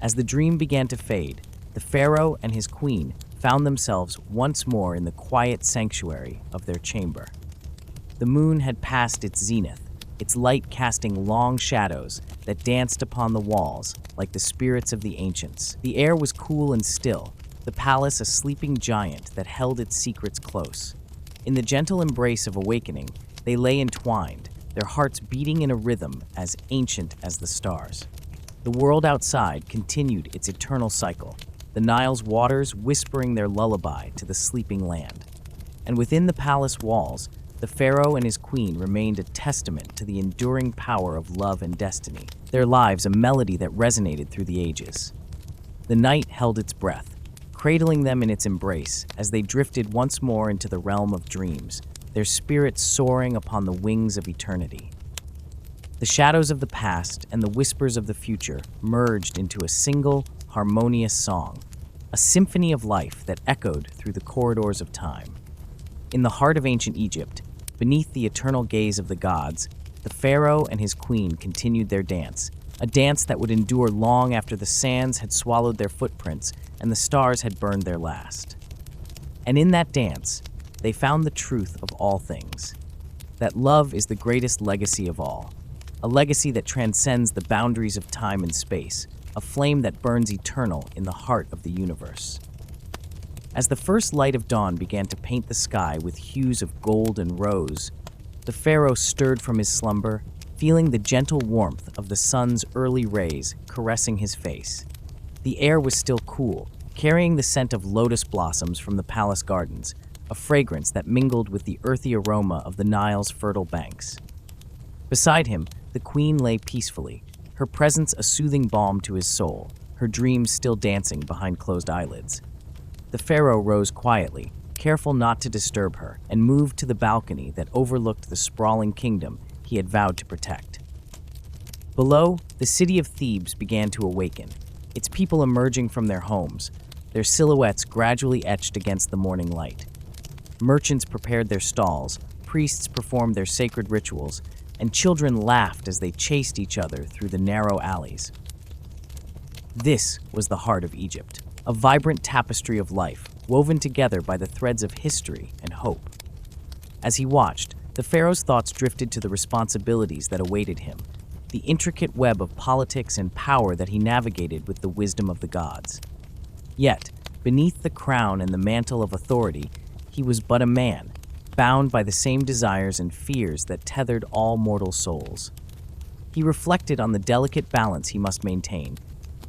[SPEAKER 1] As the dream began to fade, the pharaoh and his queen found themselves once more in the quiet sanctuary of their chamber. The moon had passed its zenith, its light casting long shadows that danced upon the walls like the spirits of the ancients. The air was cool and still, the palace a sleeping giant that held its secrets close. In the gentle embrace of awakening, they lay entwined, their hearts beating in a rhythm as ancient as the stars. The world outside continued its eternal cycle, the Nile's waters whispering their lullaby to the sleeping land. And within the palace walls, the pharaoh and his queen remained a testament to the enduring power of love and destiny, their lives a melody that resonated through the ages. The night held its breath, cradling them in its embrace as they drifted once more into the realm of dreams, their spirits soaring upon the wings of eternity. The shadows of the past and the whispers of the future merged into a single, harmonious song, a symphony of life that echoed through the corridors of time. In the heart of ancient Egypt, beneath the eternal gaze of the gods, the pharaoh and his queen continued their dance, a dance that would endure long after the sands had swallowed their footprints and the stars had burned their last. And in that dance, they found the truth of all things, that love is the greatest legacy of all, a legacy that transcends the boundaries of time and space, a flame that burns eternal in the heart of the universe. As the first light of dawn began to paint the sky with hues of gold and rose, the pharaoh stirred from his slumber, feeling the gentle warmth of the sun's early rays caressing his face. The air was still cool, carrying the scent of lotus blossoms from the palace gardens, a fragrance that mingled with the earthy aroma of the Nile's fertile banks. Beside him, the queen lay peacefully, her presence a soothing balm to his soul, her dreams still dancing behind closed eyelids. The pharaoh rose quietly, careful not to disturb her, and moved to the balcony that overlooked the sprawling kingdom he had vowed to protect. Below, the city of Thebes began to awaken, its people emerging from their homes, their silhouettes gradually etched against the morning light. Merchants prepared their stalls, priests performed their sacred rituals, and children laughed as they chased each other through the narrow alleys. This was the heart of Egypt, a vibrant tapestry of life, woven together by the threads of history and hope. As he watched, the pharaoh's thoughts drifted to the responsibilities that awaited him, the intricate web of politics and power that he navigated with the wisdom of the gods. Yet, beneath the crown and the mantle of authority, he was but a man, bound by the same desires and fears that tethered all mortal souls. He reflected on the delicate balance he must maintain,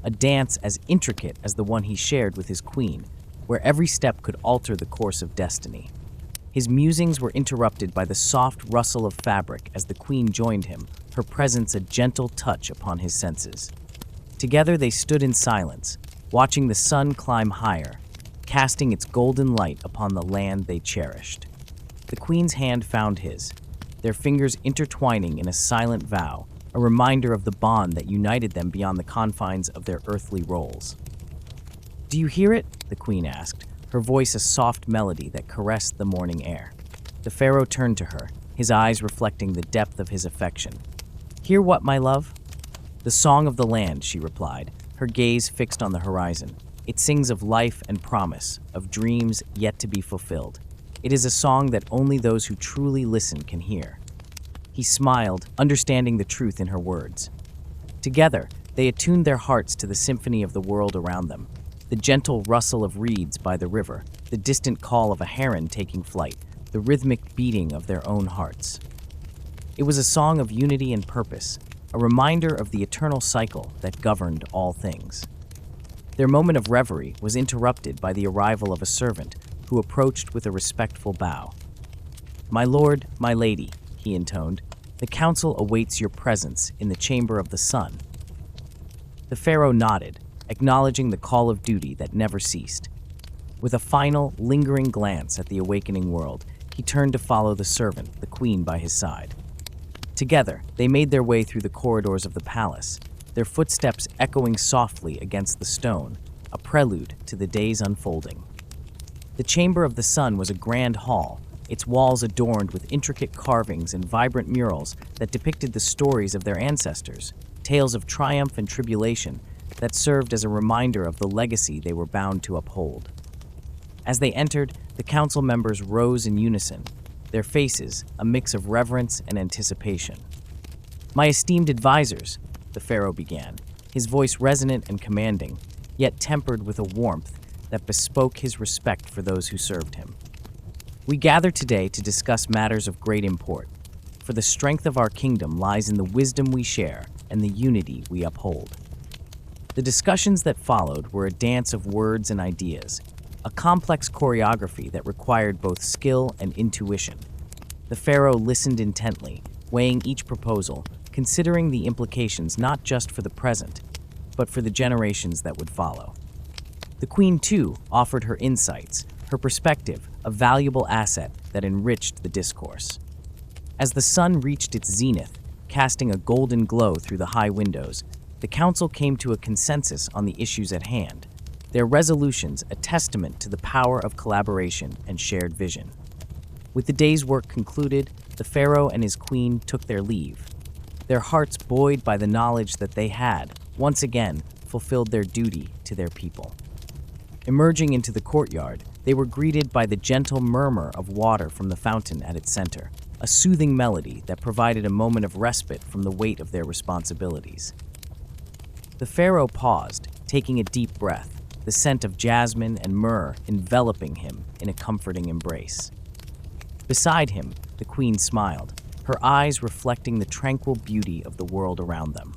[SPEAKER 1] a dance as intricate as the one he shared with his queen, where every step could alter the course of destiny. His musings were interrupted by the soft rustle of fabric as the queen joined him, her presence a gentle touch upon his senses. Together they stood in silence, watching the sun climb higher, casting its golden light upon the land they cherished. The queen's hand found his, their fingers intertwining in a silent vow, a reminder of the bond that united them beyond the confines of their earthly roles. "Do you hear it?" the queen asked, her voice a soft melody that caressed the morning air. The pharaoh turned to her, his eyes reflecting the depth of his affection. "Hear what, my love?" "The song of the land," she replied, her gaze fixed on the horizon. "It sings of life and promise, of dreams yet to be fulfilled. It is a song that only those who truly listen can hear." He smiled, understanding the truth in her words. Together, they attuned their hearts to the symphony of the world around them, the gentle rustle of reeds by the river, the distant call of a heron taking flight, the rhythmic beating of their own hearts. It was a song of unity and purpose, a reminder of the eternal cycle that governed all things. Their moment of reverie was interrupted by the arrival of a servant who approached with a respectful bow. "My lord, my lady," he intoned, "the council awaits your presence in the chamber of the sun." The pharaoh nodded, acknowledging the call of duty that never ceased. With a final, lingering glance at the awakening world, he turned to follow the servant, the queen by his side. Together, they made their way through the corridors of the palace, their footsteps echoing softly against the stone, a prelude to the day's unfolding. The chamber of the sun was a grand hall, its walls adorned with intricate carvings and vibrant murals that depicted the stories of their ancestors, tales of triumph and tribulation that served as a reminder of the legacy they were bound to uphold. As they entered, the council members rose in unison, their faces a mix of reverence and anticipation. "My esteemed advisors," the pharaoh began, his voice resonant and commanding, yet tempered with a warmth that bespoke his respect for those who served him. "We gather today to discuss matters of great import, for the strength of our kingdom lies in the wisdom we share and the unity we uphold." The discussions that followed were a dance of words and ideas, a complex choreography that required both skill and intuition. The pharaoh listened intently, weighing each proposal, considering the implications not just for the present, but for the generations that would follow. The queen, too, offered her insights, her perspective, a valuable asset that enriched the discourse. As the sun reached its zenith, casting a golden glow through the high windows, the council came to a consensus on the issues at hand, their resolutions a testament to the power of collaboration and shared vision. With the day's work concluded, the pharaoh and his queen took their leave, their hearts buoyed by the knowledge that they had, once again, fulfilled their duty to their people. Emerging into the courtyard, they were greeted by the gentle murmur of water from the fountain at its center, a soothing melody that provided a moment of respite from the weight of their responsibilities. The pharaoh paused, taking a deep breath, the scent of jasmine and myrrh enveloping him in a comforting embrace. Beside him, the queen smiled, her eyes reflecting the tranquil beauty of the world around them.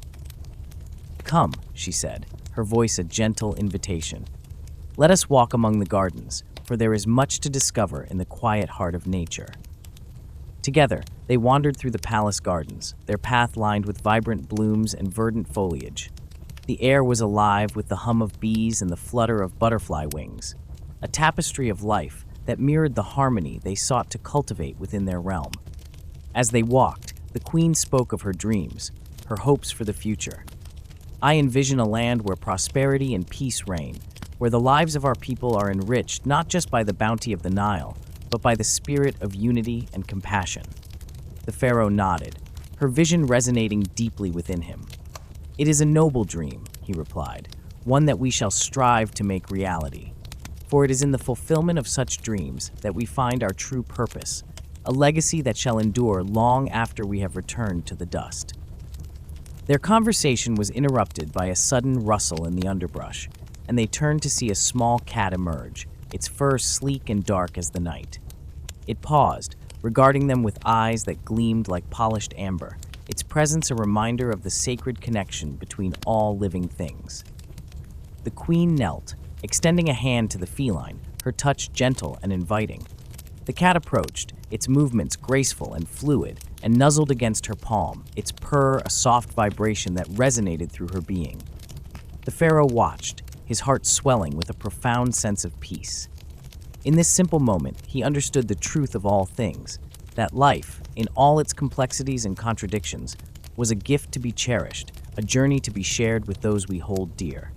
[SPEAKER 1] "Come," she said, her voice a gentle invitation. "Let us walk among the gardens, for there is much to discover in the quiet heart of nature." Together, they wandered through the palace gardens, their path lined with vibrant blooms and verdant foliage. The air was alive with the hum of bees and the flutter of butterfly wings, a tapestry of life that mirrored the harmony they sought to cultivate within their realm. As they walked, the queen spoke of her dreams, her hopes for the future. "I envision a land where prosperity and peace reign, where the lives of our people are enriched not just by the bounty of the Nile, but by the spirit of unity and compassion." The pharaoh nodded, her vision resonating deeply within him. "It is a noble dream," he replied, "one that we shall strive to make reality. For it is in the fulfillment of such dreams that we find our true purpose, a legacy that shall endure long after we have returned to the dust." Their conversation was interrupted by a sudden rustle in the underbrush, and they turned to see a small cat emerge, its fur sleek and dark as the night. It paused, regarding them with eyes that gleamed like polished amber, its presence a reminder of the sacred connection between all living things. The queen knelt, extending a hand to the feline, her touch gentle and inviting. The cat approached, its movements graceful and fluid, and nuzzled against her palm, its purr a soft vibration that resonated through her being. The pharaoh watched, his heart swelling with a profound sense of peace. In this simple moment, he understood the truth of all things, that life, in all its complexities and contradictions, was a gift to be cherished, a journey to be shared with those we hold dear.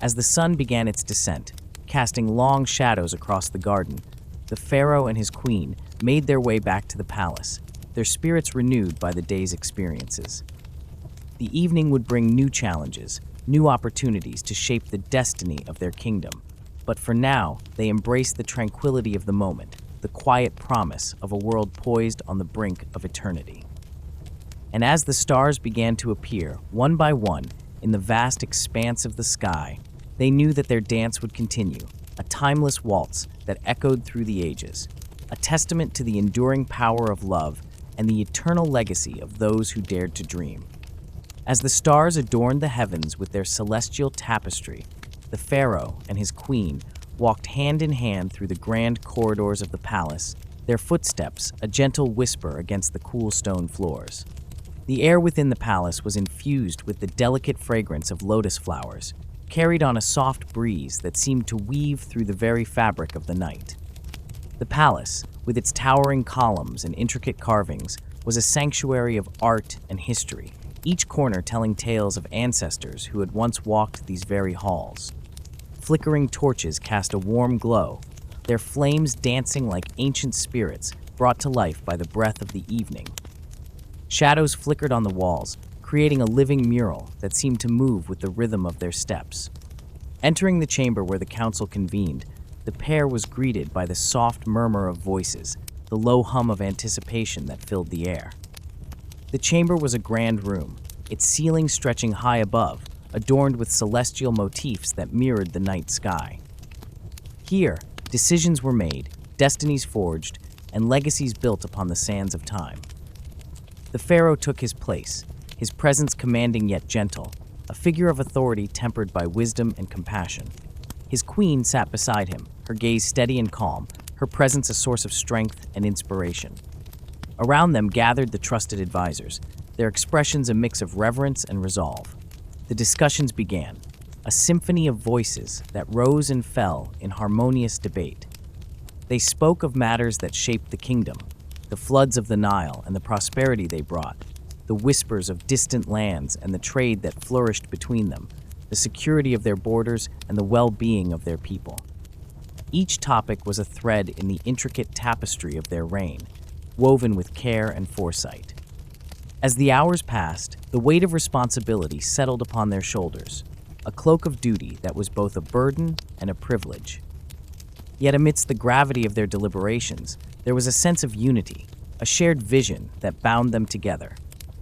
[SPEAKER 1] As the sun began its descent, casting long shadows across the garden, the pharaoh and his queen made their way back to the palace, their spirits renewed by the day's experiences. The evening would bring new challenges, new opportunities to shape the destiny of their kingdom, but for now, they embraced the tranquility of the moment, the quiet promise of a world poised on the brink of eternity. And as the stars began to appear, one by one, in the vast expanse of the sky, they knew that their dance would continue, a timeless waltz that echoed through the ages, a testament to the enduring power of love and the eternal legacy of those who dared to dream. As the stars adorned the heavens with their celestial tapestry, the pharaoh and his queen walked hand in hand through the grand corridors of the palace, their footsteps a gentle whisper against the cool stone floors. The air within the palace was infused with the delicate fragrance of lotus flowers, carried on a soft breeze that seemed to weave through the very fabric of the night. The palace, with its towering columns and intricate carvings, was a sanctuary of art and history, each corner telling tales of ancestors who had once walked these very halls. Flickering torches cast a warm glow, their flames dancing like ancient spirits brought to life by the breath of the evening. Shadows flickered on the walls, creating a living mural that seemed to move with the rhythm of their steps. Entering the chamber where the council convened, the pair was greeted by the soft murmur of voices, the low hum of anticipation that filled the air. The chamber was a grand room, its ceiling stretching high above, adorned with celestial motifs that mirrored the night sky. Here, decisions were made, destinies forged, and legacies built upon the sands of time. The pharaoh took his place, his presence commanding yet gentle, a figure of authority tempered by wisdom and compassion. His queen sat beside him, her gaze steady and calm, her presence a source of strength and inspiration. Around them gathered the trusted advisors, their expressions a mix of reverence and resolve. The discussions began, a symphony of voices that rose and fell in harmonious debate. They spoke of matters that shaped the kingdom, the floods of the Nile and the prosperity they brought, the whispers of distant lands and the trade that flourished between them, the security of their borders and the well-being of their people. Each topic was a thread in the intricate tapestry of their reign, woven with care and foresight. As the hours passed, the weight of responsibility settled upon their shoulders, a cloak of duty that was both a burden and a privilege. Yet amidst the gravity of their deliberations, there was a sense of unity, a shared vision that bound them together,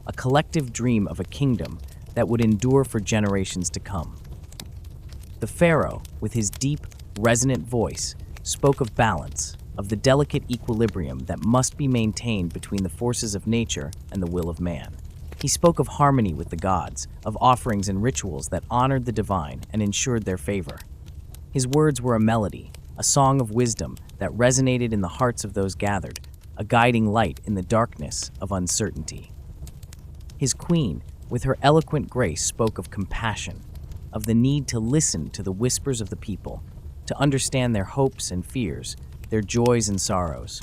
[SPEAKER 1] a collective dream of a kingdom that would endure for generations to come. The pharaoh, with his deep, resonant voice, spoke of balance, of the delicate equilibrium that must be maintained between the forces of nature and the will of man. He spoke of harmony with the gods, of offerings and rituals that honored the divine and ensured their favor. His words were a melody, a song of wisdom that resonated in the hearts of those gathered, a guiding light in the darkness of uncertainty. His queen, with her eloquent grace, spoke of compassion, of the need to listen to the whispers of the people, to understand their hopes and fears, their joys and sorrows.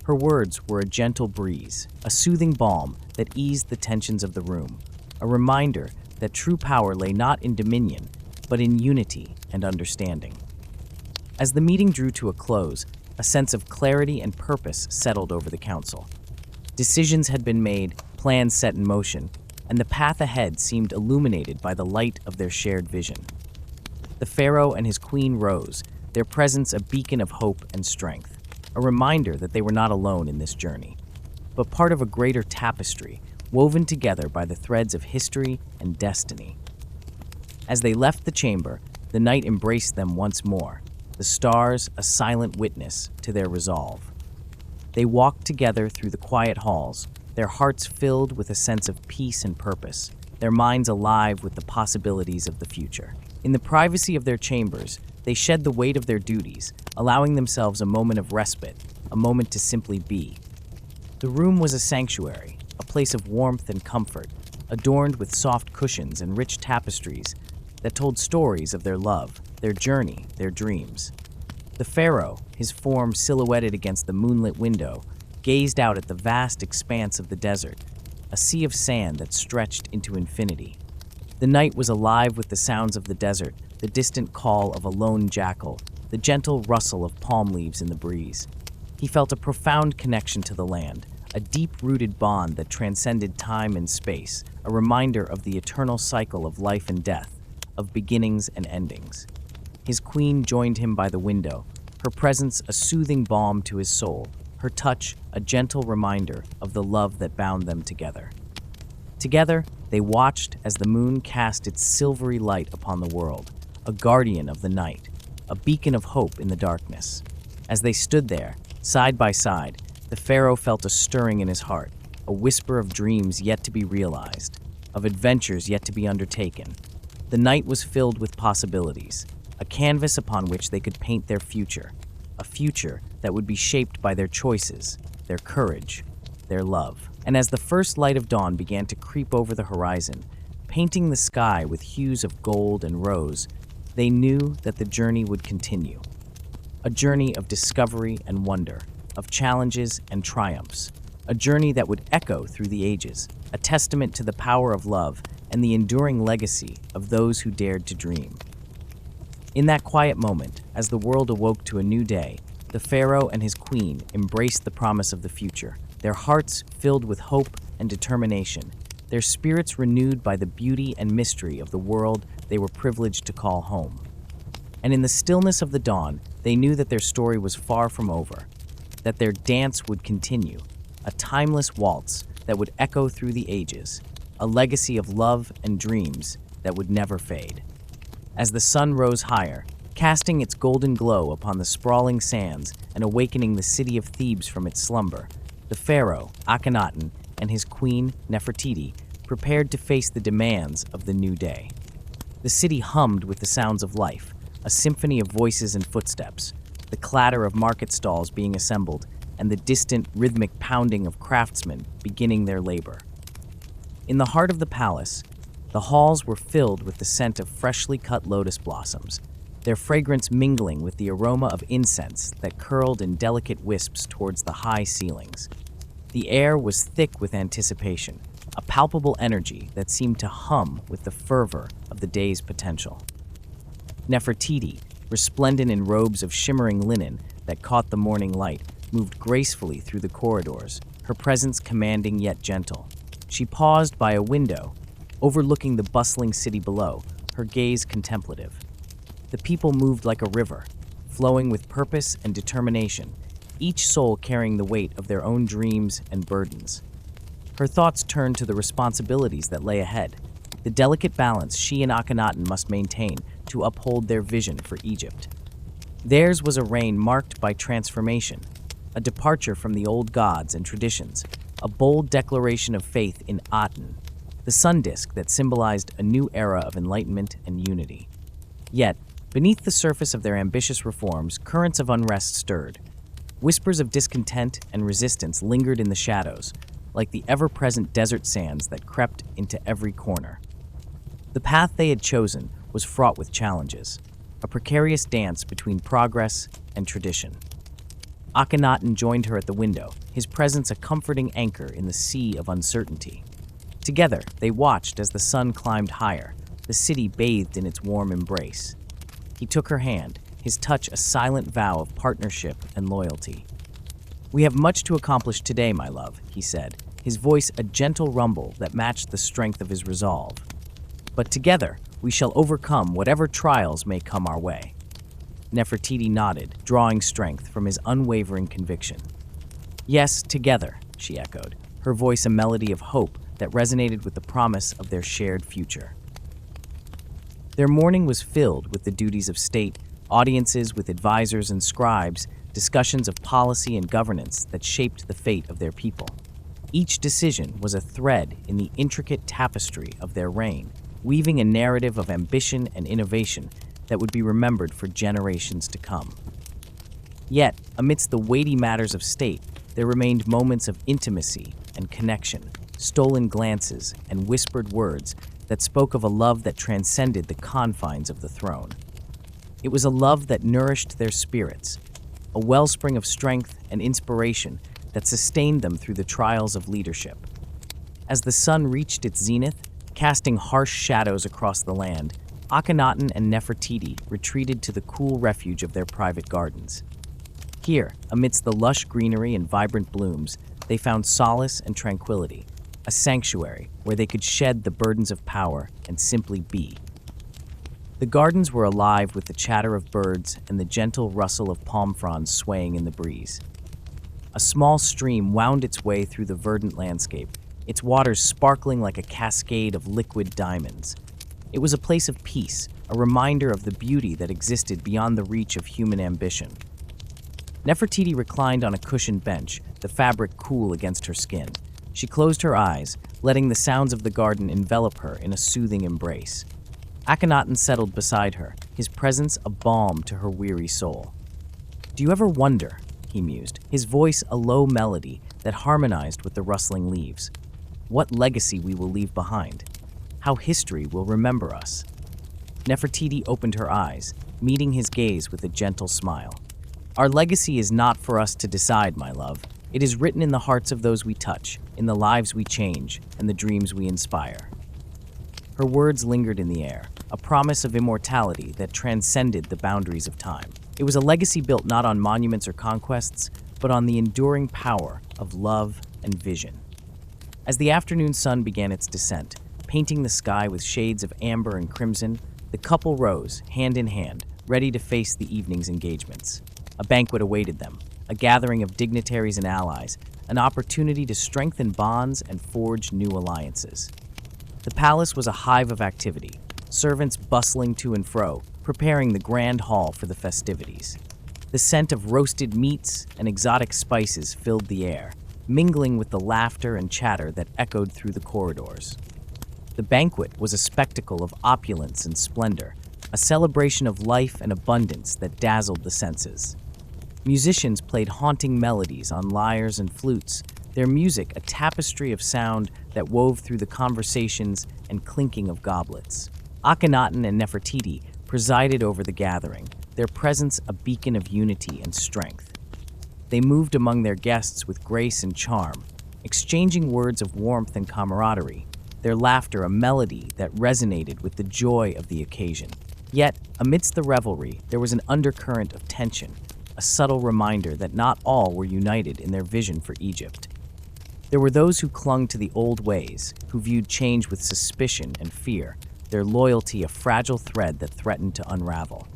[SPEAKER 1] Her words were a gentle breeze, a soothing balm that eased the tensions of the room, a reminder that true power lay not in dominion, but in unity and understanding. As the meeting drew to a close, a sense of clarity and purpose settled over the council. Decisions had been made, plans set in motion, and the path ahead seemed illuminated by the light of their shared vision. The pharaoh and his queen rose, their presence a beacon of hope and strength, a reminder that they were not alone in this journey, but part of a greater tapestry woven together by the threads of history and destiny. As they left the chamber, the night embraced them once more, the stars a silent witness to their resolve. They walked together through the quiet halls, their hearts filled with a sense of peace and purpose, their minds alive with the possibilities of the future. In the privacy of their chambers, they shed the weight of their duties, allowing themselves a moment of respite, a moment to simply be. The room was a sanctuary, a place of warmth and comfort, adorned with soft cushions and rich tapestries that told stories of their love, their journey, their dreams. The pharaoh, his form silhouetted against the moonlit window, gazed out at the vast expanse of the desert, a sea of sand that stretched into infinity. The night was alive with the sounds of the desert, the distant call of a lone jackal, the gentle rustle of palm leaves in the breeze. He felt a profound connection to the land, a deep-rooted bond that transcended time and space, a reminder of the eternal cycle of life and death, of beginnings and endings. His queen joined him by the window, her presence a soothing balm to his soul, her touch a gentle reminder of the love that bound them together. Together, they watched as the moon cast its silvery light upon the world, a guardian of the night, a beacon of hope in the darkness. As they stood there, side by side, the pharaoh felt a stirring in his heart, a whisper of dreams yet to be realized, of adventures yet to be undertaken. The night was filled with possibilities, a canvas upon which they could paint their future, a future that would be shaped by their choices, their courage, their love. And as the first light of dawn began to creep over the horizon, painting the sky with hues of gold and rose, they knew that the journey would continue. A journey of discovery and wonder, of challenges and triumphs. A journey that would echo through the ages, a testament to the power of love and the enduring legacy of those who dared to dream. In that quiet moment, as the world awoke to a new day, the pharaoh and his queen embraced the promise of the future, their hearts filled with hope and determination, their spirits renewed by the beauty and mystery of the world they were privileged to call home. And in the stillness of the dawn, they knew that their story was far from over, that their dance would continue, a timeless waltz that would echo through the ages, a legacy of love and dreams that would never fade. As the sun rose higher, casting its golden glow upon the sprawling sands and awakening the city of Thebes from its slumber, the pharaoh, Akhenaten, and his queen, Nefertiti, prepared to face the demands of the new day. The city hummed with the sounds of life, a symphony of voices and footsteps, the clatter of market stalls being assembled, and the distant, rhythmic pounding of craftsmen beginning their labor. In the heart of the palace, the halls were filled with the scent of freshly cut lotus blossoms, their fragrance mingling with the aroma of incense that curled in delicate wisps towards the high ceilings. The air was thick with anticipation, a palpable energy that seemed to hum with the fervor of the day's potential. Nefertiti, resplendent in robes of shimmering linen that caught the morning light, moved gracefully through the corridors, her presence commanding yet gentle. She paused by a window, overlooking the bustling city below, her gaze contemplative. The people moved like a river, flowing with purpose and determination, each soul carrying the weight of their own dreams and burdens. Her thoughts turned to the responsibilities that lay ahead, the delicate balance she and Akhenaten must maintain to uphold their vision for Egypt. Theirs was a reign marked by transformation, a departure from the old gods and traditions, a bold declaration of faith in Aten, the sun disk that symbolized a new era of enlightenment and unity. Yet, beneath the surface of their ambitious reforms, currents of unrest stirred. Whispers of discontent and resistance lingered in the shadows, like the ever-present desert sands that crept into every corner. The path they had chosen was fraught with challenges, a precarious dance between progress and tradition. Akhenaten joined her at the window, his presence a comforting anchor in the sea of uncertainty. Together, they watched as the sun climbed higher, the city bathed in its warm embrace. He took her hand, his touch a silent vow of partnership and loyalty. "We have much to accomplish today, my love," he said, his voice a gentle rumble that matched the strength of his resolve. "But together, we shall overcome whatever trials may come our way." Nefertiti nodded, drawing strength from his unwavering conviction. "Yes, together," she echoed, her voice a melody of hope that resonated with the promise of their shared future. Their morning was filled with the duties of state, audiences with advisors and scribes, discussions of policy and governance that shaped the fate of their people. Each decision was a thread in the intricate tapestry of their reign, weaving a narrative of ambition and innovation that would be remembered for generations to come. Yet, amidst the weighty matters of state, there remained moments of intimacy and connection, stolen glances and whispered words that spoke of a love that transcended the confines of the throne. It was a love that nourished their spirits, a wellspring of strength and inspiration that sustained them through the trials of leadership. As the sun reached its zenith, casting harsh shadows across the land, Akhenaten and Nefertiti retreated to the cool refuge of their private gardens. Here, amidst the lush greenery and vibrant blooms, they found solace and tranquility, a sanctuary where they could shed the burdens of power and simply be. The gardens were alive with the chatter of birds and the gentle rustle of palm fronds swaying in the breeze. A small stream wound its way through the verdant landscape, its waters sparkling like a cascade of liquid diamonds. It was a place of peace, a reminder of the beauty that existed beyond the reach of human ambition. Nefertiti reclined on a cushioned bench, the fabric cool against her skin. She closed her eyes, letting the sounds of the garden envelop her in a soothing embrace. Akhenaten settled beside her, his presence a balm to her weary soul. "Do you ever wonder," he mused, his voice a low melody that harmonized with the rustling leaves, "what legacy we will leave behind? How history will remember us?" Nefertiti opened her eyes, meeting his gaze with a gentle smile. "Our legacy is not for us to decide, my love. It is written in the hearts of those we touch, in the lives we change, and the dreams we inspire." Her words lingered in the air, a promise of immortality that transcended the boundaries of time. It was a legacy built not on monuments or conquests, but on the enduring power of love and vision. As the afternoon sun began its descent, painting the sky with shades of amber and crimson, the couple rose, hand in hand, ready to face the evening's engagements. A banquet awaited them, a gathering of dignitaries and allies, an opportunity to strengthen bonds and forge new alliances. The palace was a hive of activity, servants bustling to and fro, preparing the grand hall for the festivities. The scent of roasted meats and exotic spices filled the air, mingling with the laughter and chatter that echoed through the corridors. The banquet was a spectacle of opulence and splendor, a celebration of life and abundance that dazzled the senses. Musicians played haunting melodies on lyres and flutes, their music a tapestry of sound that wove through the conversations and clinking of goblets. Akhenaten and Nefertiti presided over the gathering, their presence a beacon of unity and strength. They moved among their guests with grace and charm, exchanging words of warmth and camaraderie, their laughter a melody that resonated with the joy of the occasion. Yet, amidst the revelry, there was an undercurrent of tension, a subtle reminder that not all were united in their vision for Egypt. There were those who clung to the old ways, who viewed change with suspicion and fear, their loyalty a fragile thread that threatened to unravel.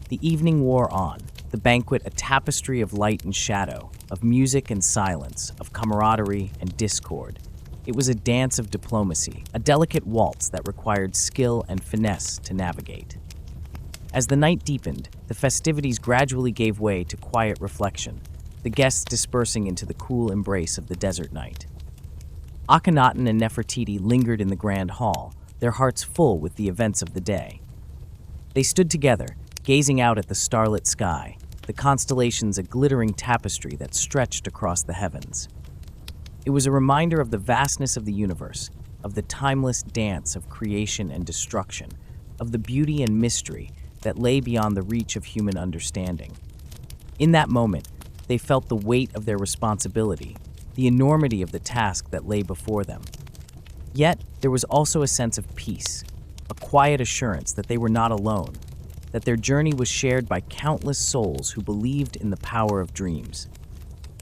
[SPEAKER 1] The evening wore on, the banquet a tapestry of light and shadow, of music and silence, of camaraderie and discord. It was a dance of diplomacy, a delicate waltz that required skill and finesse to navigate. As the night deepened, the festivities gradually gave way to quiet reflection, the guests dispersing into the cool embrace of the desert night. Akhenaten and Nefertiti lingered in the grand hall, their hearts full with the events of the day. They stood together, gazing out at the starlit sky, the constellations a glittering tapestry that stretched across the heavens. It was a reminder of the vastness of the universe, of the timeless dance of creation and destruction, of the beauty and mystery that lay beyond the reach of human understanding. In that moment, they felt the weight of their responsibility, the enormity of the task that lay before them. Yet, there was also a sense of peace, a quiet assurance that they were not alone, that their journey was shared by countless souls who believed in the power of dreams.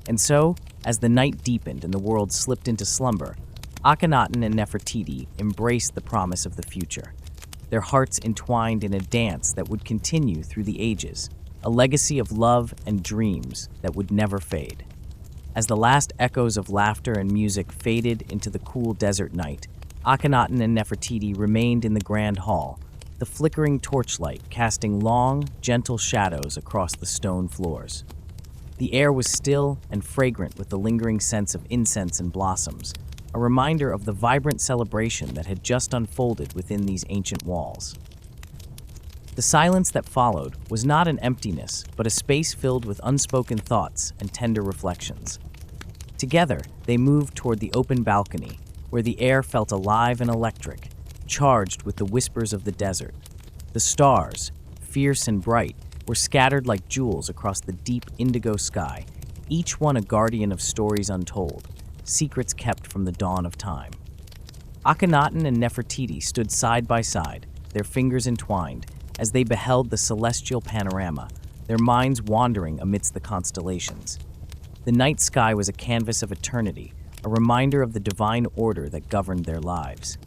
[SPEAKER 1] And so, as the night deepened and the world slipped into slumber, Akhenaten and Nefertiti embraced the promise of the future, their hearts entwined in a dance that would continue through the ages, a legacy of love and dreams that would never fade. As the last echoes of laughter and music faded into the cool desert night, Akhenaten and Nefertiti remained in the grand hall, the flickering torchlight casting long, gentle shadows across the stone floors. The air was still and fragrant with the lingering scents of incense and blossoms, a reminder of the vibrant celebration that had just unfolded within these ancient walls. The silence that followed was not an emptiness, but a space filled with unspoken thoughts and tender reflections. Together, they moved toward the open balcony, where the air felt alive and electric, charged with the whispers of the desert. The stars, fierce and bright, were scattered like jewels across the deep indigo sky, each one a guardian of stories untold, secrets kept from the dawn of time. Akhenaten and Nefertiti stood side by side, their fingers entwined, as they beheld the celestial panorama, their minds wandering amidst the constellations. The night sky was a canvas of eternity, a reminder of the divine order that governed their lives.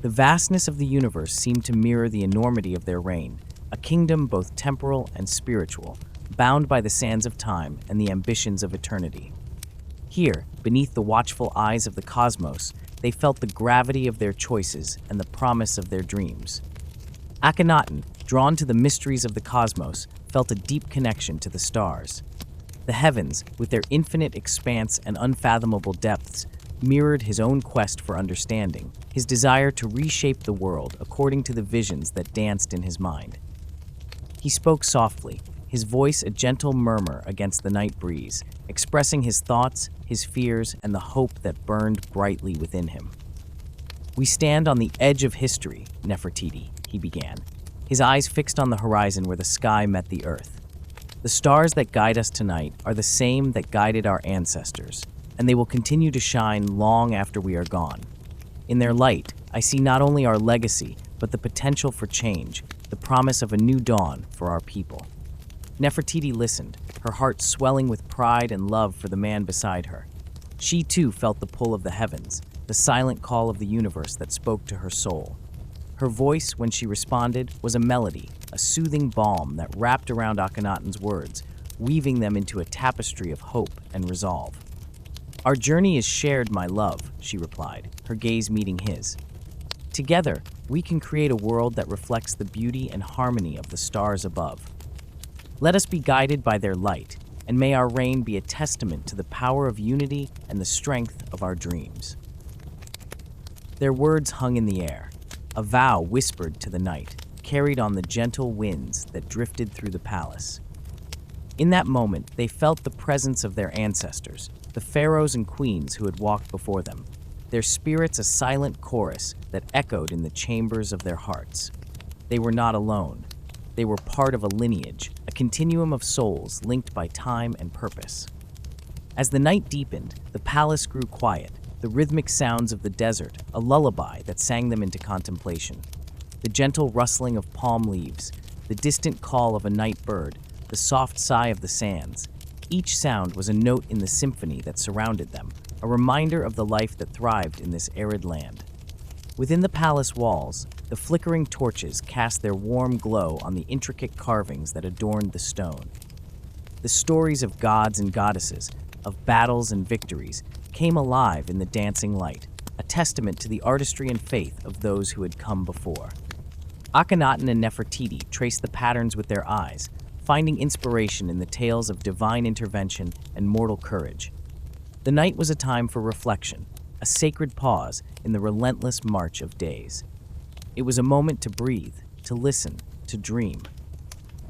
[SPEAKER 1] The vastness of the universe seemed to mirror the enormity of their reign, a kingdom both temporal and spiritual, bound by the sands of time and the ambitions of eternity. Here, beneath the watchful eyes of the cosmos, they felt the gravity of their choices and the promise of their dreams. Akhenaten, drawn to the mysteries of the cosmos, felt a deep connection to the stars. The heavens, with their infinite expanse and unfathomable depths, mirrored his own quest for understanding, his desire to reshape the world according to the visions that danced in his mind. He spoke softly, his voice a gentle murmur against the night breeze, expressing his thoughts, his fears, and the hope that burned brightly within him. "We stand on the edge of history, Nefertiti," he began, his eyes fixed on the horizon where the sky met the earth. "The stars that guide us tonight are the same that guided our ancestors, and they will continue to shine long after we are gone. In their light, I see not only our legacy, but the potential for change, the promise of a new dawn for our people. Nefertiti listened, her heart swelling with pride and love for the man beside her. She too felt the pull of the heavens, the silent call of the universe that spoke to her soul. Her voice, when she responded, was a melody, a soothing balm that wrapped around Akhenaten's words, weaving them into a tapestry of hope and resolve. "Our journey is shared, my love," she replied, her gaze meeting his. "Together, we can create a world that reflects the beauty and harmony of the stars above. Let us be guided by their light, and may our reign be a testament to the power of unity and the strength of our dreams." Their words hung in the air, a vow whispered to the night, carried on the gentle winds that drifted through the palace. In that moment, they felt the presence of their ancestors, the pharaohs and queens who had walked before them, their spirits a silent chorus that echoed in the chambers of their hearts. They were not alone. They were part of a lineage, a continuum of souls linked by time and purpose. As the night deepened, the palace grew quiet, the rhythmic sounds of the desert, a lullaby that sang them into contemplation. The gentle rustling of palm leaves, the distant call of a night bird, the soft sigh of the sands. Each sound was a note in the symphony that surrounded them, a reminder of the life that thrived in this arid land. Within the palace walls, the flickering torches cast their warm glow on the intricate carvings that adorned the stone. The stories of gods and goddesses, of battles and victories, came alive in the dancing light, a testament to the artistry and faith of those who had come before. Akhenaten and Nefertiti traced the patterns with their eyes, finding inspiration in the tales of divine intervention and mortal courage. The night was a time for reflection, a sacred pause in the relentless march of days. It was a moment to breathe, to listen, to dream.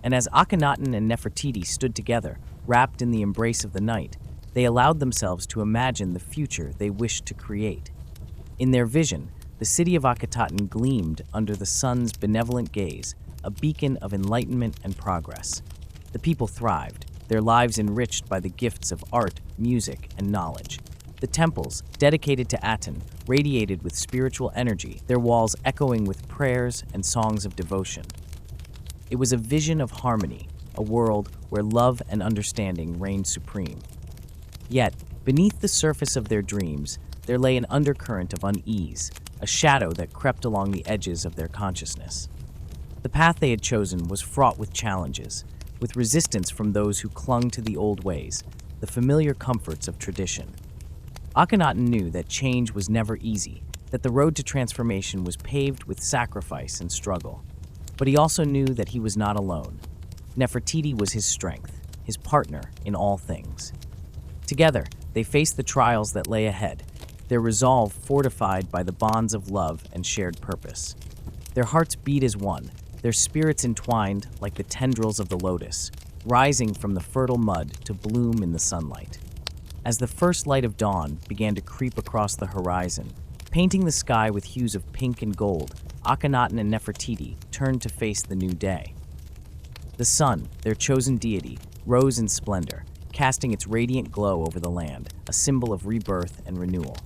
[SPEAKER 1] And as Akhenaten and Nefertiti stood together, wrapped in the embrace of the night, they allowed themselves to imagine the future they wished to create. In their vision, the city of Akhetaten gleamed under the sun's benevolent gaze, a beacon of enlightenment and progress. The people thrived, their lives enriched by the gifts of art, music, and knowledge. The temples, dedicated to Aten, radiated with spiritual energy, their walls echoing with prayers and songs of devotion. It was a vision of harmony, a world where love and understanding reigned supreme. Yet, beneath the surface of their dreams, there lay an undercurrent of unease, a shadow that crept along the edges of their consciousness. The path they had chosen was fraught with challenges, with resistance from those who clung to the old ways, the familiar comforts of tradition. Akhenaten knew that change was never easy, that the road to transformation was paved with sacrifice and struggle. But he also knew that he was not alone. Nefertiti was his strength, his partner in all things. Together, they faced the trials that lay ahead, their resolve fortified by the bonds of love and shared purpose. Their hearts beat as one, their spirits entwined like the tendrils of the lotus, rising from the fertile mud to bloom in the sunlight. As the first light of dawn began to creep across the horizon, painting the sky with hues of pink and gold, Akhenaten and Nefertiti turned to face the new day. The sun, their chosen deity, rose in splendor, casting its radiant glow over the land, a symbol of rebirth and renewal.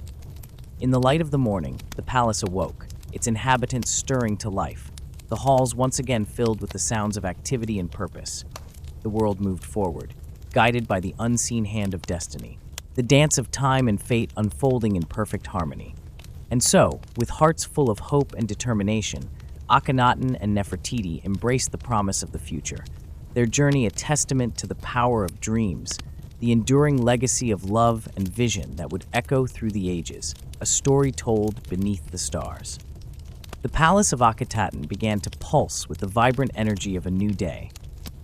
[SPEAKER 1] In the light of the morning, the palace awoke, its inhabitants stirring to life, the halls once again filled with the sounds of activity and purpose. The world moved forward, guided by the unseen hand of destiny, the dance of time and fate unfolding in perfect harmony. And so, with hearts full of hope and determination, Akhenaten and Nefertiti embraced the promise of the future, their journey a testament to the power of dreams, the enduring legacy of love and vision that would echo through the ages, a story told beneath the stars. The palace of Akhetaten began to pulse with the vibrant energy of a new day.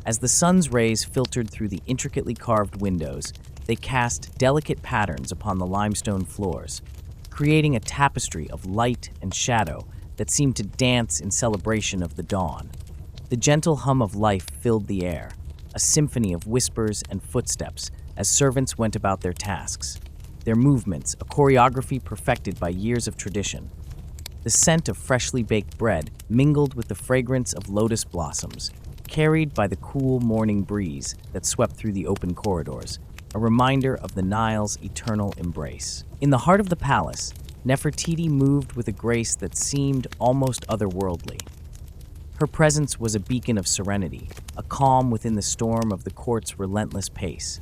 [SPEAKER 1] As the sun's rays filtered through the intricately carved windows, they cast delicate patterns upon the limestone floors, creating a tapestry of light and shadow that seemed to dance in celebration of the dawn. The gentle hum of life filled the air, a symphony of whispers and footsteps as servants went about their tasks, their movements a choreography perfected by years of tradition. The scent of freshly baked bread mingled with the fragrance of lotus blossoms, carried by the cool morning breeze that swept through the open corridors, a reminder of the Nile's eternal embrace. In the heart of the palace, Nefertiti moved with a grace that seemed almost otherworldly. Her presence was a beacon of serenity, a calm within the storm of the court's relentless pace.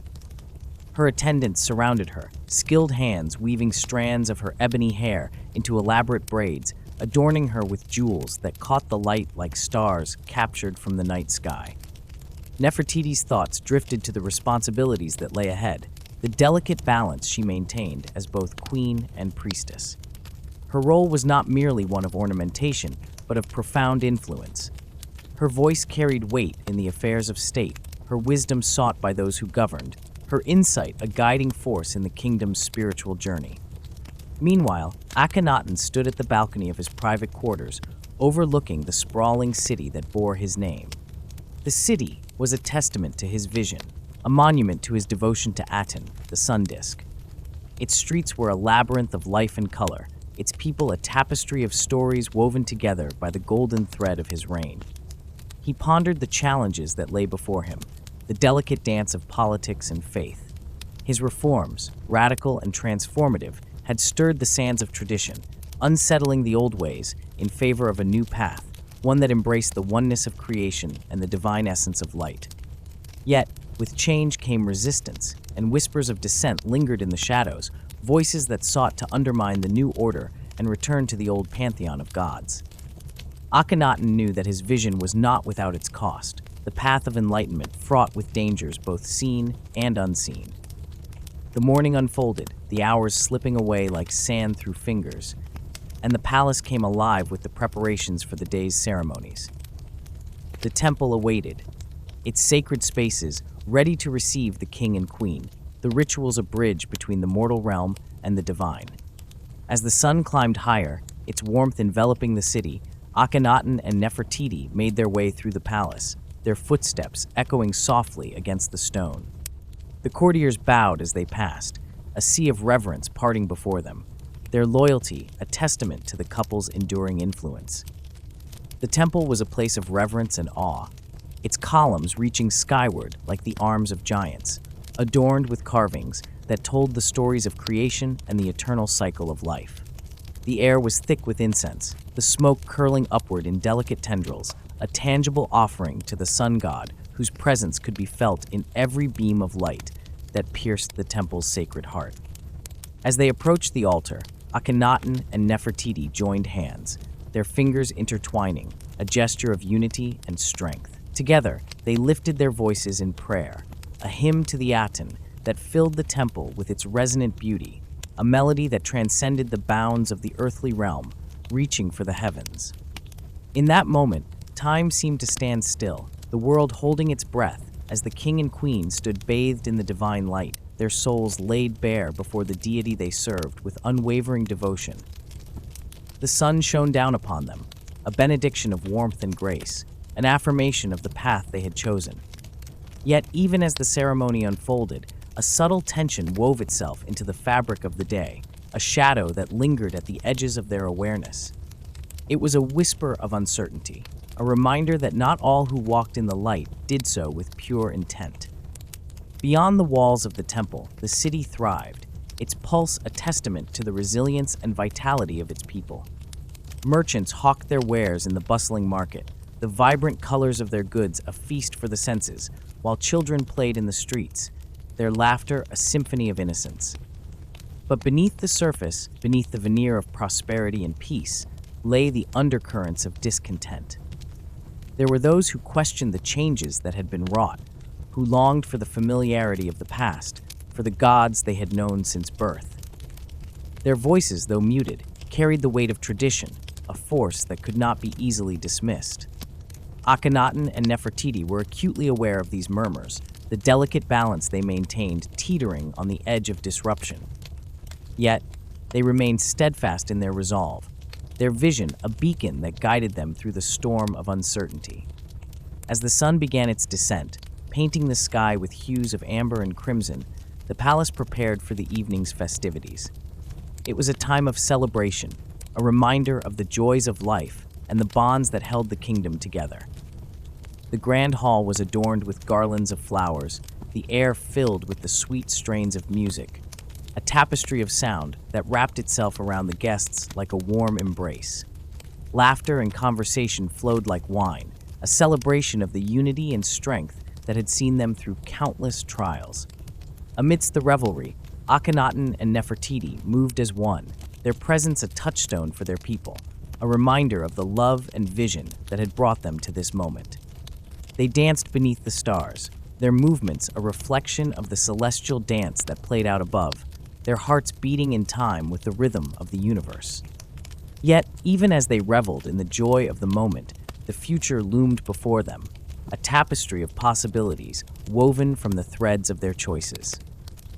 [SPEAKER 1] Her attendants surrounded her, skilled hands weaving strands of her ebony hair into elaborate braids, adorning her with jewels that caught the light like stars captured from the night sky. Nefertiti's thoughts drifted to the responsibilities that lay ahead, the delicate balance she maintained as both queen and priestess. Her role was not merely one of ornamentation, but of profound influence. Her voice carried weight in the affairs of state, her wisdom sought by those who governed, her insight a guiding force in the kingdom's spiritual journey. Meanwhile, Akhenaten stood at the balcony of his private quarters, overlooking the sprawling city that bore his name. The city was a testament to his vision, a monument to his devotion to Aten, the sun disk. Its streets were a labyrinth of life and color, its people a tapestry of stories woven together by the golden thread of his reign. He pondered the challenges that lay before him, the delicate dance of politics and faith. His reforms, radical and transformative, had stirred the sands of tradition, unsettling the old ways in favor of a new path, one that embraced the oneness of creation and the divine essence of light. Yet, with change came resistance, and whispers of dissent lingered in the shadows, voices that sought to undermine the new order and return to the old pantheon of gods. Akhenaten knew that his vision was not without its cost, the path of enlightenment fraught with dangers both seen and unseen. The morning unfolded, the hours slipping away like sand through fingers, and the palace came alive with the preparations for the day's ceremonies. The temple awaited, its sacred spaces ready to receive the king and queen, the rituals a bridge between the mortal realm and the divine. As the sun climbed higher, its warmth enveloping the city, Akhenaten and Nefertiti made their way through the palace, their footsteps echoing softly against the stone. The courtiers bowed as they passed, a sea of reverence parting before them, their loyalty a testament to the couple's enduring influence. The temple was a place of reverence and awe, its columns reaching skyward like the arms of giants, adorned with carvings that told the stories of creation and the eternal cycle of life. The air was thick with incense, the smoke curling upward in delicate tendrils, a tangible offering to the sun god whose presence could be felt in every beam of light that pierced the temple's sacred heart. As they approached the altar, Akhenaten and Nefertiti joined hands, their fingers intertwining, a gesture of unity and strength. Together, they lifted their voices in prayer, a hymn to the Aten that filled the temple with its resonant beauty, a melody that transcended the bounds of the earthly realm, reaching for the heavens. In that moment, time seemed to stand still, the world holding its breath as the king and queen stood bathed in the divine light, their souls laid bare before the deity they served with unwavering devotion. The sun shone down upon them, a benediction of warmth and grace, an affirmation of the path they had chosen. Yet, even as the ceremony unfolded, a subtle tension wove itself into the fabric of the day, a shadow that lingered at the edges of their awareness. It was a whisper of uncertainty, a reminder that not all who walked in the light did so with pure intent. Beyond the walls of the temple, the city thrived, its pulse a testament to the resilience and vitality of its people. Merchants hawked their wares in the bustling market, the vibrant colors of their goods a feast for the senses, while children played in the streets, their laughter a symphony of innocence. But beneath the surface, beneath the veneer of prosperity and peace, lay the undercurrents of discontent. There were those who questioned the changes that had been wrought, who longed for the familiarity of the past, for the gods they had known since birth. Their voices, though muted, carried the weight of tradition, a force that could not be easily dismissed. Akhenaten and Nefertiti were acutely aware of these murmurs, the delicate balance they maintained teetering on the edge of disruption. Yet, they remained steadfast in their resolve, their vision a beacon that guided them through the storm of uncertainty. As the sun began its descent, painting the sky with hues of amber and crimson, the palace prepared for the evening's festivities. It was a time of celebration, a reminder of the joys of life and the bonds that held the kingdom together. The grand hall was adorned with garlands of flowers, the air filled with the sweet strains of music, a tapestry of sound that wrapped itself around the guests like a warm embrace. Laughter and conversation flowed like wine, a celebration of the unity and strength that had seen them through countless trials. Amidst the revelry, Akhenaten and Nefertiti moved as one, their presence a touchstone for their people, a reminder of the love and vision that had brought them to this moment. They danced beneath the stars, their movements a reflection of the celestial dance that played out above, their hearts beating in time with the rhythm of the universe. Yet, even as they reveled in the joy of the moment, the future loomed before them, a tapestry of possibilities woven from the threads of their choices.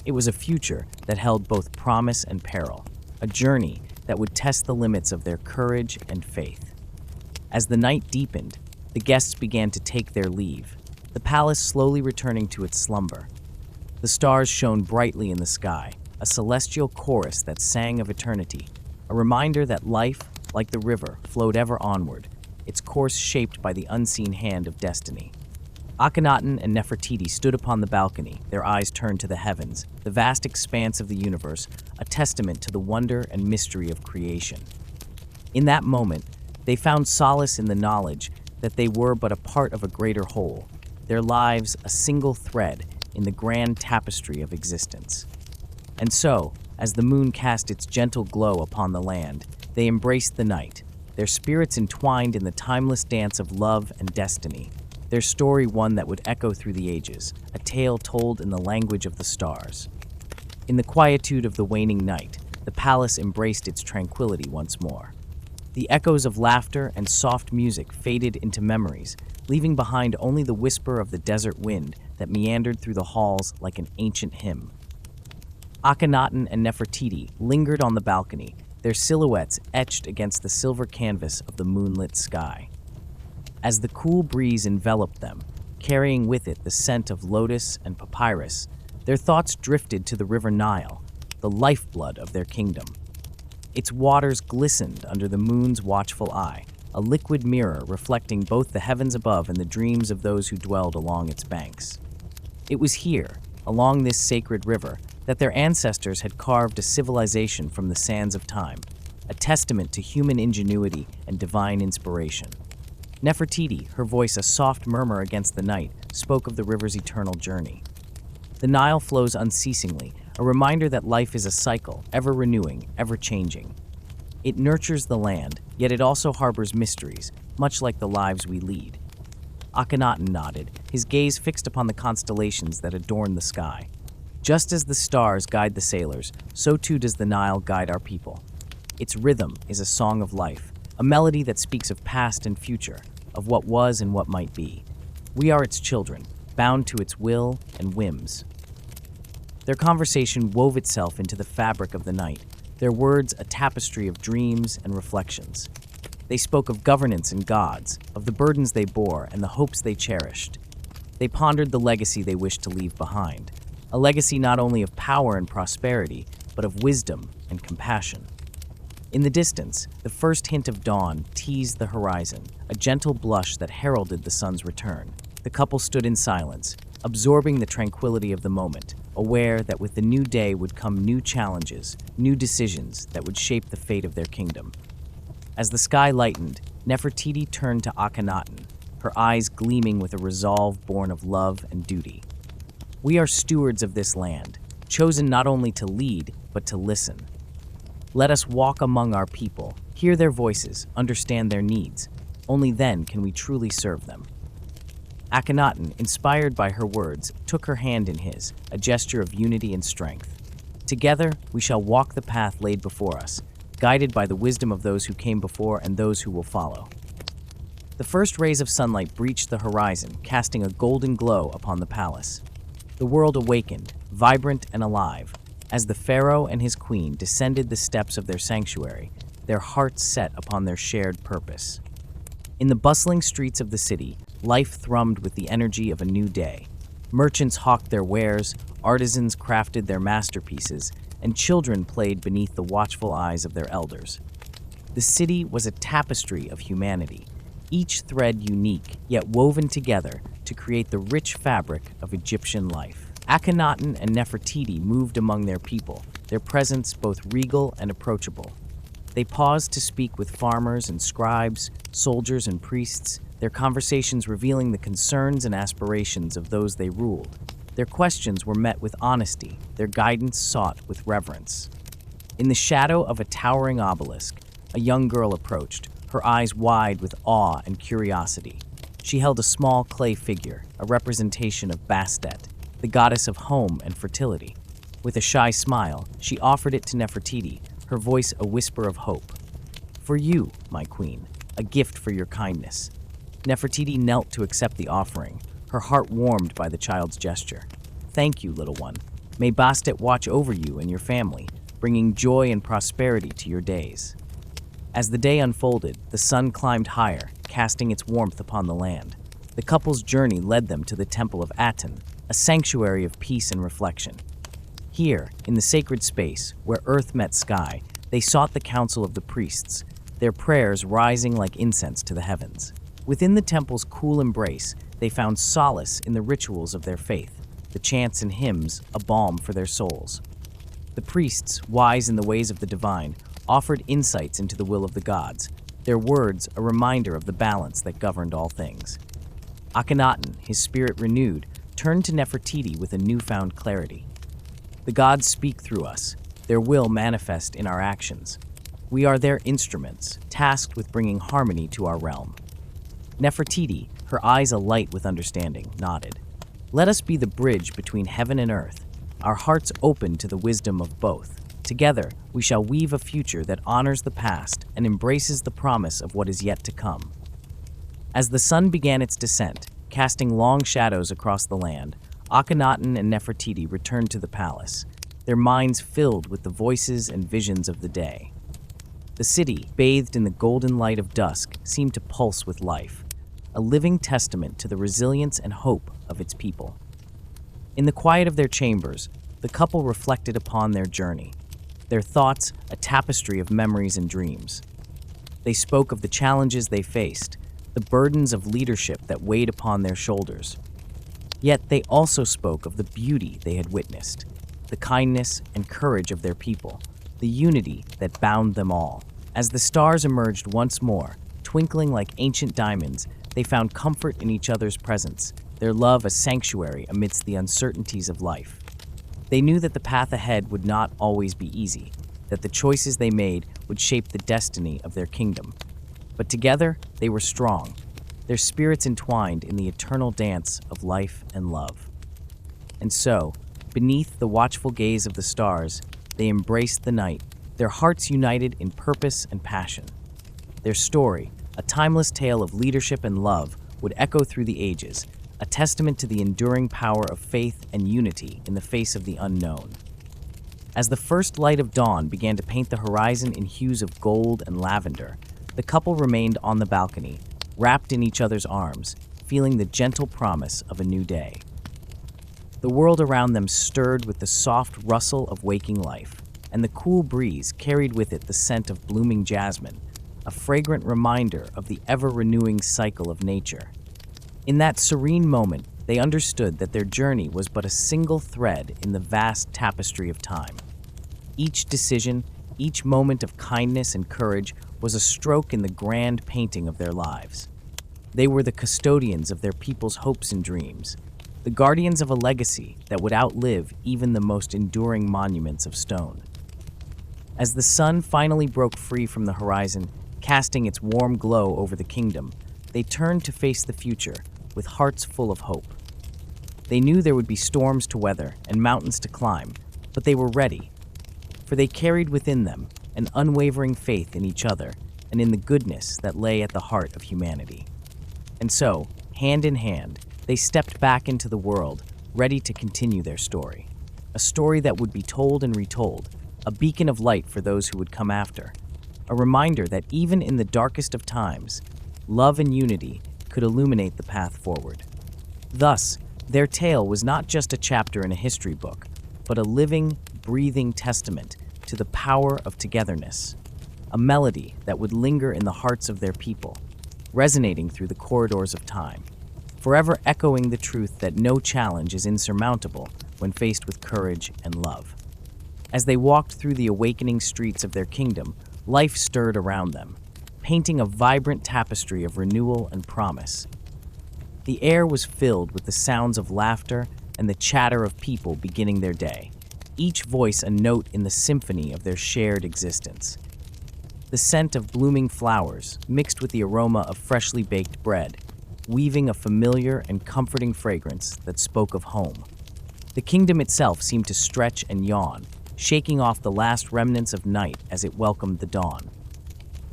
[SPEAKER 1] It was a future that held both promise and peril, a journey that would test the limits of their courage and faith. As the night deepened, the guests began to take their leave, the palace slowly returning to its slumber. The stars shone brightly in the sky, a celestial chorus that sang of eternity, a reminder that life, like the river, flowed ever onward, its course shaped by the unseen hand of destiny. Akhenaten and Nefertiti stood upon the balcony, their eyes turned to the heavens, the vast expanse of the universe, a testament to the wonder and mystery of creation. In that moment, they found solace in the knowledge that they were but a part of a greater whole, their lives a single thread in the grand tapestry of existence. And so, as the moon cast its gentle glow upon the land, they embraced the night, their spirits entwined in the timeless dance of love and destiny, their story one that would echo through the ages, a tale told in the language of the stars. In the quietude of the waning night, the palace embraced its tranquility once more. The echoes of laughter and soft music faded into memories, leaving behind only the whisper of the desert wind that meandered through the halls like an ancient hymn. Akhenaten and Nefertiti lingered on the balcony, their silhouettes etched against the silver canvas of the moonlit sky. As the cool breeze enveloped them, carrying with it the scent of lotus and papyrus, their thoughts drifted to the river Nile, the lifeblood of their kingdom. Its waters glistened under the moon's watchful eye, a liquid mirror reflecting both the heavens above and the dreams of those who dwelled along its banks. It was here, along this sacred river, that their ancestors had carved a civilization from the sands of time, a testament to human ingenuity and divine inspiration. Nefertiti, her voice a soft murmur against the night, spoke of the river's eternal journey. The Nile flows unceasingly, a reminder that life is a cycle, ever renewing, ever changing. It nurtures the land, yet it also harbors mysteries, much like the lives we lead. Akhenaten nodded, his gaze fixed upon the constellations that adorn the sky. Just as the stars guide the sailors, so too does the Nile guide our people. Its rhythm is a song of life, a melody that speaks of past and future, of what was and what might be. We are its children, bound to its will and whims. Their conversation wove itself into the fabric of the night, their words a tapestry of dreams and reflections. They spoke of governance and gods, of the burdens they bore and the hopes they cherished. They pondered the legacy they wished to leave behind, a legacy not only of power and prosperity, but of wisdom and compassion. In the distance, the first hint of dawn teased the horizon, a gentle blush that heralded the sun's return. The couple stood in silence, absorbing the tranquility of the moment, aware that with the new day would come new challenges, new decisions that would shape the fate of their kingdom. As the sky lightened, Nefertiti turned to Akhenaten, her eyes gleaming with a resolve born of love and duty. We are stewards of this land, chosen not only to lead, but to listen. Let us walk among our people, hear their voices, understand their needs. Only then can we truly serve them. Akhenaten, inspired by her words, took her hand in his, a gesture of unity and strength. Together, we shall walk the path laid before us, guided by the wisdom of those who came before and those who will follow. The first rays of sunlight breached the horizon, casting a golden glow upon the palace. The world awakened, vibrant and alive, as the pharaoh and his queen descended the steps of their sanctuary, their hearts set upon their shared purpose. In the bustling streets of the city, life thrummed with the energy of a new day. Merchants hawked their wares, artisans crafted their masterpieces, and children played beneath the watchful eyes of their elders. The city was a tapestry of humanity, each thread unique, yet woven together to create the rich fabric of Egyptian life. Akhenaten and Nefertiti moved among their people, their presence both regal and approachable. They paused to speak with farmers and scribes, soldiers and priests, their conversations revealing the concerns and aspirations of those they ruled. Their questions were met with honesty, their guidance sought with reverence. In the shadow of a towering obelisk, a young girl approached, her eyes wide with awe and curiosity. She held a small clay figure, a representation of Bastet, the goddess of home and fertility. With a shy smile, she offered it to Nefertiti, her voice a whisper of hope. "For you, my queen, a gift for your kindness." Nefertiti knelt to accept the offering, her heart warmed by the child's gesture. "Thank you, little one. May Bastet watch over you and your family, bringing joy and prosperity to your days." As the day unfolded, the sun climbed higher, casting its warmth upon the land. The couple's journey led them to the Temple of Aten, a sanctuary of peace and reflection. Here, in the sacred space, where earth met sky, they sought the counsel of the priests, their prayers rising like incense to the heavens. Within the temple's cool embrace, they found solace in the rituals of their faith, the chants and hymns a balm for their souls. The priests, wise in the ways of the divine, offered insights into the will of the gods, their words a reminder of the balance that governed all things. Akhenaten, his spirit renewed, turned to Nefertiti with a newfound clarity. "The gods speak through us, their will manifest in our actions. We are their instruments, tasked with bringing harmony to our realm." Nefertiti, her eyes alight with understanding, nodded. "Let us be the bridge between heaven and earth, our hearts open to the wisdom of both. Together, we shall weave a future that honors the past and embraces the promise of what is yet to come." As the sun began its descent, casting long shadows across the land, Akhenaten and Nefertiti returned to the palace, their minds filled with the voices and visions of the day. The city, bathed in the golden light of dusk, seemed to pulse with life, a living testament to the resilience and hope of its people. In the quiet of their chambers, the couple reflected upon their journey, their thoughts a tapestry of memories and dreams. They spoke of the challenges they faced, the burdens of leadership that weighed upon their shoulders. Yet they also spoke of the beauty they had witnessed, the kindness and courage of their people, the unity that bound them all. As the stars emerged once more, twinkling like ancient diamonds, they found comfort in each other's presence, their love a sanctuary amidst the uncertainties of life. They knew that the path ahead would not always be easy, that the choices they made would shape the destiny of their kingdom. But together, they were strong, their spirits entwined in the eternal dance of life and love. And so, beneath the watchful gaze of the stars, they embraced the night, their hearts united in purpose and passion. Their story, a timeless tale of leadership and love, would echo through the ages, a testament to the enduring power of faith and unity in the face of the unknown. As the first light of dawn began to paint the horizon in hues of gold and lavender, the couple remained on the balcony, wrapped in each other's arms, feeling the gentle promise of a new day. The world around them stirred with the soft rustle of waking life, and the cool breeze carried with it the scent of blooming jasmine, a fragrant reminder of the ever-renewing cycle of nature. In that serene moment, they understood that their journey was but a single thread in the vast tapestry of time. Each decision, each moment of kindness and courage was a stroke in the grand painting of their lives. They were the custodians of their people's hopes and dreams, the guardians of a legacy that would outlive even the most enduring monuments of stone. As the sun finally broke free from the horizon, casting its warm glow over the kingdom, they turned to face the future with hearts full of hope. They knew there would be storms to weather and mountains to climb, but they were ready, for they carried within them an unwavering faith in each other and in the goodness that lay at the heart of humanity. And so, hand in hand, they stepped back into the world, ready to continue their story. A story that would be told and retold, a beacon of light for those who would come after, a reminder that even in the darkest of times, love and unity could illuminate the path forward. Thus, their tale was not just a chapter in a history book, but a living, breathing testament to the power of togetherness, a melody that would linger in the hearts of their people, resonating through the corridors of time, forever echoing the truth that no challenge is insurmountable when faced with courage and love. As they walked through the awakening streets of their kingdom, life stirred around them, painting a vibrant tapestry of renewal and promise. The air was filled with the sounds of laughter and the chatter of people beginning their day, each voice a note in the symphony of their shared existence. The scent of blooming flowers mixed with the aroma of freshly baked bread, weaving a familiar and comforting fragrance that spoke of home. The kingdom itself seemed to stretch and yawn, shaking off the last remnants of night as it welcomed the dawn.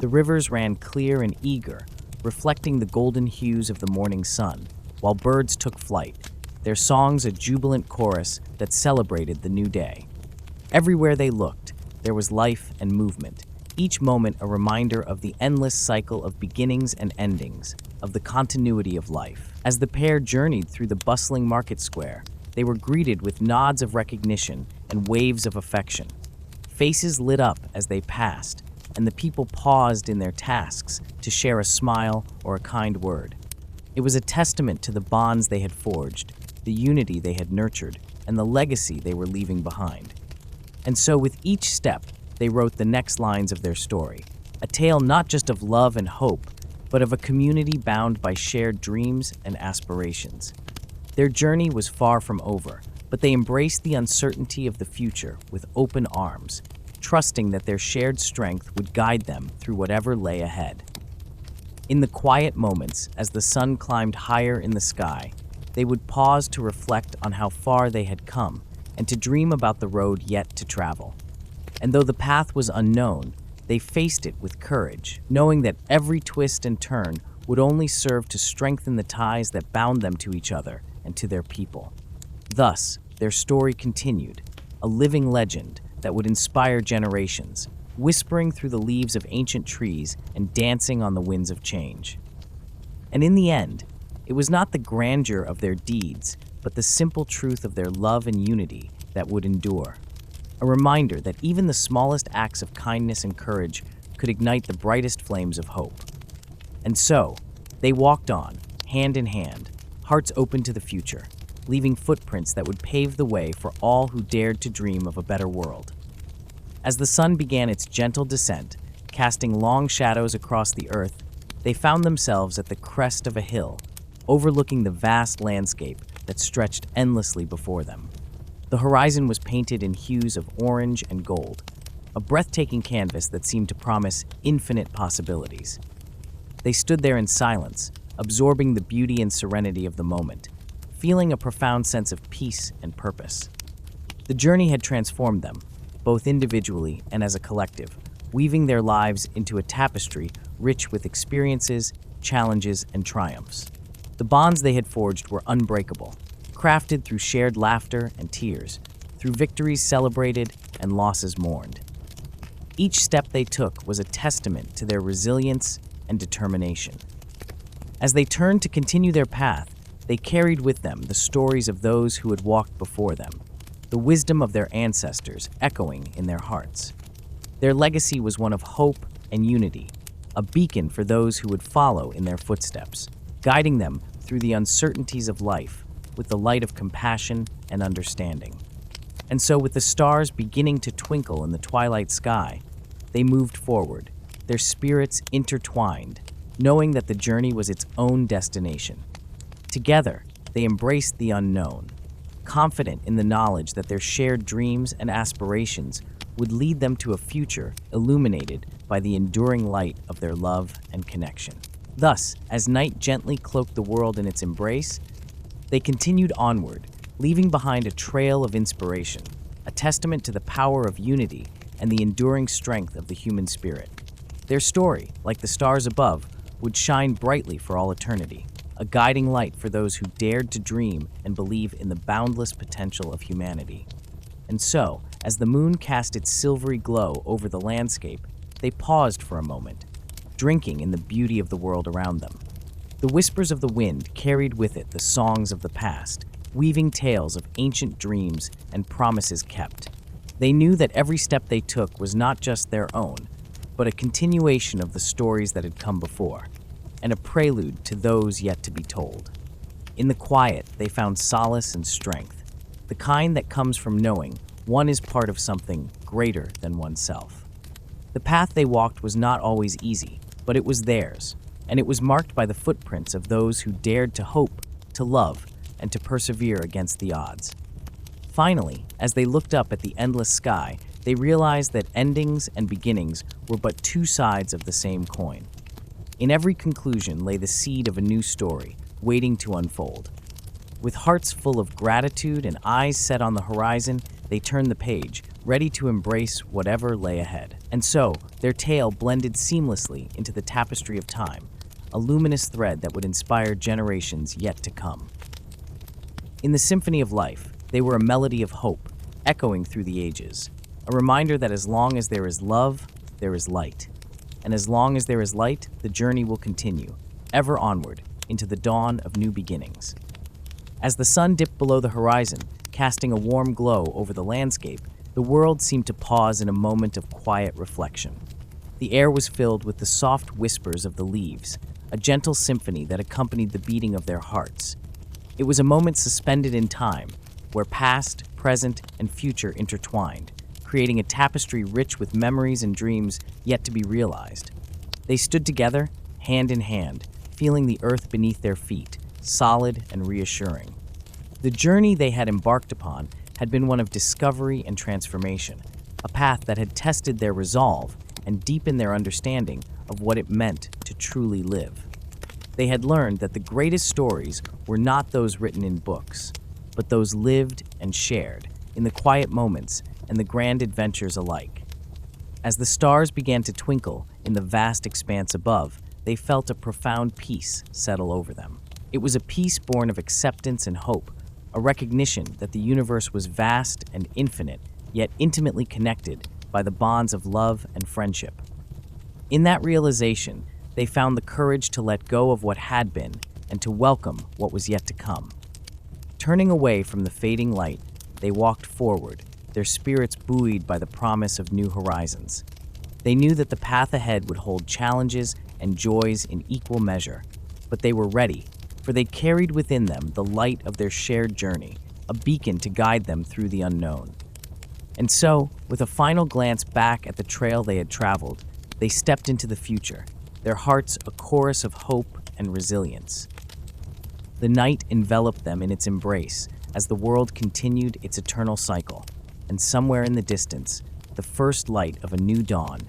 [SPEAKER 1] The rivers ran clear and eager, reflecting the golden hues of the morning sun, while birds took flight, their songs a jubilant chorus that celebrated the new day. Everywhere they looked, there was life and movement, each moment a reminder of the endless cycle of beginnings and endings, of the continuity of life. As the pair journeyed through the bustling market square, they were greeted with nods of recognition and waves of affection. Faces lit up as they passed, and the people paused in their tasks to share a smile or a kind word. It was a testament to the bonds they had forged, the unity they had nurtured, and the legacy they were leaving behind. And so with each step, they wrote the next lines of their story, a tale not just of love and hope, but of a community bound by shared dreams and aspirations. Their journey was far from over, but they embraced the uncertainty of the future with open arms, trusting that their shared strength would guide them through whatever lay ahead. In the quiet moments, as the sun climbed higher in the sky, they would pause to reflect on how far they had come and to dream about the road yet to travel. And though the path was unknown, they faced it with courage, knowing that every twist and turn would only serve to strengthen the ties that bound them to each other and to their people. Thus, their story continued, a living legend that would inspire generations, whispering through the leaves of ancient trees and dancing on the winds of change. And in the end, it was not the grandeur of their deeds, but the simple truth of their love and unity that would endure. A reminder that even the smallest acts of kindness and courage could ignite the brightest flames of hope. And so, they walked on, hand in hand, hearts open to the future, leaving footprints that would pave the way for all who dared to dream of a better world. As the sun began its gentle descent, casting long shadows across the earth, they found themselves at the crest of a hill, overlooking the vast landscape that stretched endlessly before them. The horizon was painted in hues of orange and gold, a breathtaking canvas that seemed to promise infinite possibilities. They stood there in silence, absorbing the beauty and serenity of the moment, feeling a profound sense of peace and purpose. The journey had transformed them, both individually and as a collective, weaving their lives into a tapestry rich with experiences, challenges, and triumphs. The bonds they had forged were unbreakable, crafted through shared laughter and tears, through victories celebrated and losses mourned. Each step they took was a testament to their resilience and determination. As they turned to continue their path, they carried with them the stories of those who had walked before them, the wisdom of their ancestors echoing in their hearts. Their legacy was one of hope and unity, a beacon for those who would follow in their footsteps, guiding them through the uncertainties of life with the light of compassion and understanding. And so, with the stars beginning to twinkle in the twilight sky, they moved forward, their spirits intertwined, knowing that the journey was its own destination. Together, they embraced the unknown, confident in the knowledge that their shared dreams and aspirations would lead them to a future illuminated by the enduring light of their love and connection. Thus, as night gently cloaked the world in its embrace, they continued onward, leaving behind a trail of inspiration, a testament to the power of unity and the enduring strength of the human spirit. Their story, like the stars above, would shine brightly for all eternity, a guiding light for those who dared to dream and believe in the boundless potential of humanity. And so, as the moon cast its silvery glow over the landscape, they paused for a moment, drinking in the beauty of the world around them. The whispers of the wind carried with it the songs of the past, weaving tales of ancient dreams and promises kept. They knew that every step they took was not just their own, but a continuation of the stories that had come before, and a prelude to those yet to be told. In the quiet, they found solace and strength, the kind that comes from knowing one is part of something greater than oneself. The path they walked was not always easy, but it was theirs, and it was marked by the footprints of those who dared to hope, to love, and to persevere against the odds. Finally, as they looked up at the endless sky, they realized that endings and beginnings were but two sides of the same coin. In every conclusion lay the seed of a new story, waiting to unfold. With hearts full of gratitude and eyes set on the horizon, they turned the page, ready to embrace whatever lay ahead. And so, their tale blended seamlessly into the tapestry of time, a luminous thread that would inspire generations yet to come. In the symphony of life, they were a melody of hope, echoing through the ages, a reminder that as long as there is love, there is light. And as long as there is light, the journey will continue, ever onward, into the dawn of new beginnings. As the sun dipped below the horizon, casting a warm glow over the landscape, the world seemed to pause in a moment of quiet reflection. The air was filled with the soft whispers of the leaves, a gentle symphony that accompanied the beating of their hearts. It was a moment suspended in time, where past, present, and future intertwined, creating a tapestry rich with memories and dreams yet to be realized. They stood together, hand in hand, feeling the earth beneath their feet, solid and reassuring. The journey they had embarked upon had been one of discovery and transformation, a path that had tested their resolve and deepened their understanding of what it meant to truly live. They had learned that the greatest stories were not those written in books, but those lived and shared in the quiet moments and the grand adventures alike. As the stars began to twinkle in the vast expanse above, they felt a profound peace settle over them. It was a peace born of acceptance and hope, a recognition that the universe was vast and infinite, yet intimately connected by the bonds of love and friendship. In that realization, they found the courage to let go of what had been and to welcome what was yet to come. Turning away from the fading light, they walked forward, their spirits buoyed by the promise of new horizons. They knew that the path ahead would hold challenges and joys in equal measure, but they were ready, for they carried within them the light of their shared journey, a beacon to guide them through the unknown. And so, with a final glance back at the trail they had traveled, they stepped into the future, their hearts a chorus of hope and resilience. The night enveloped them in its embrace as the world continued its eternal cycle, and somewhere in the distance, the first light of a new dawn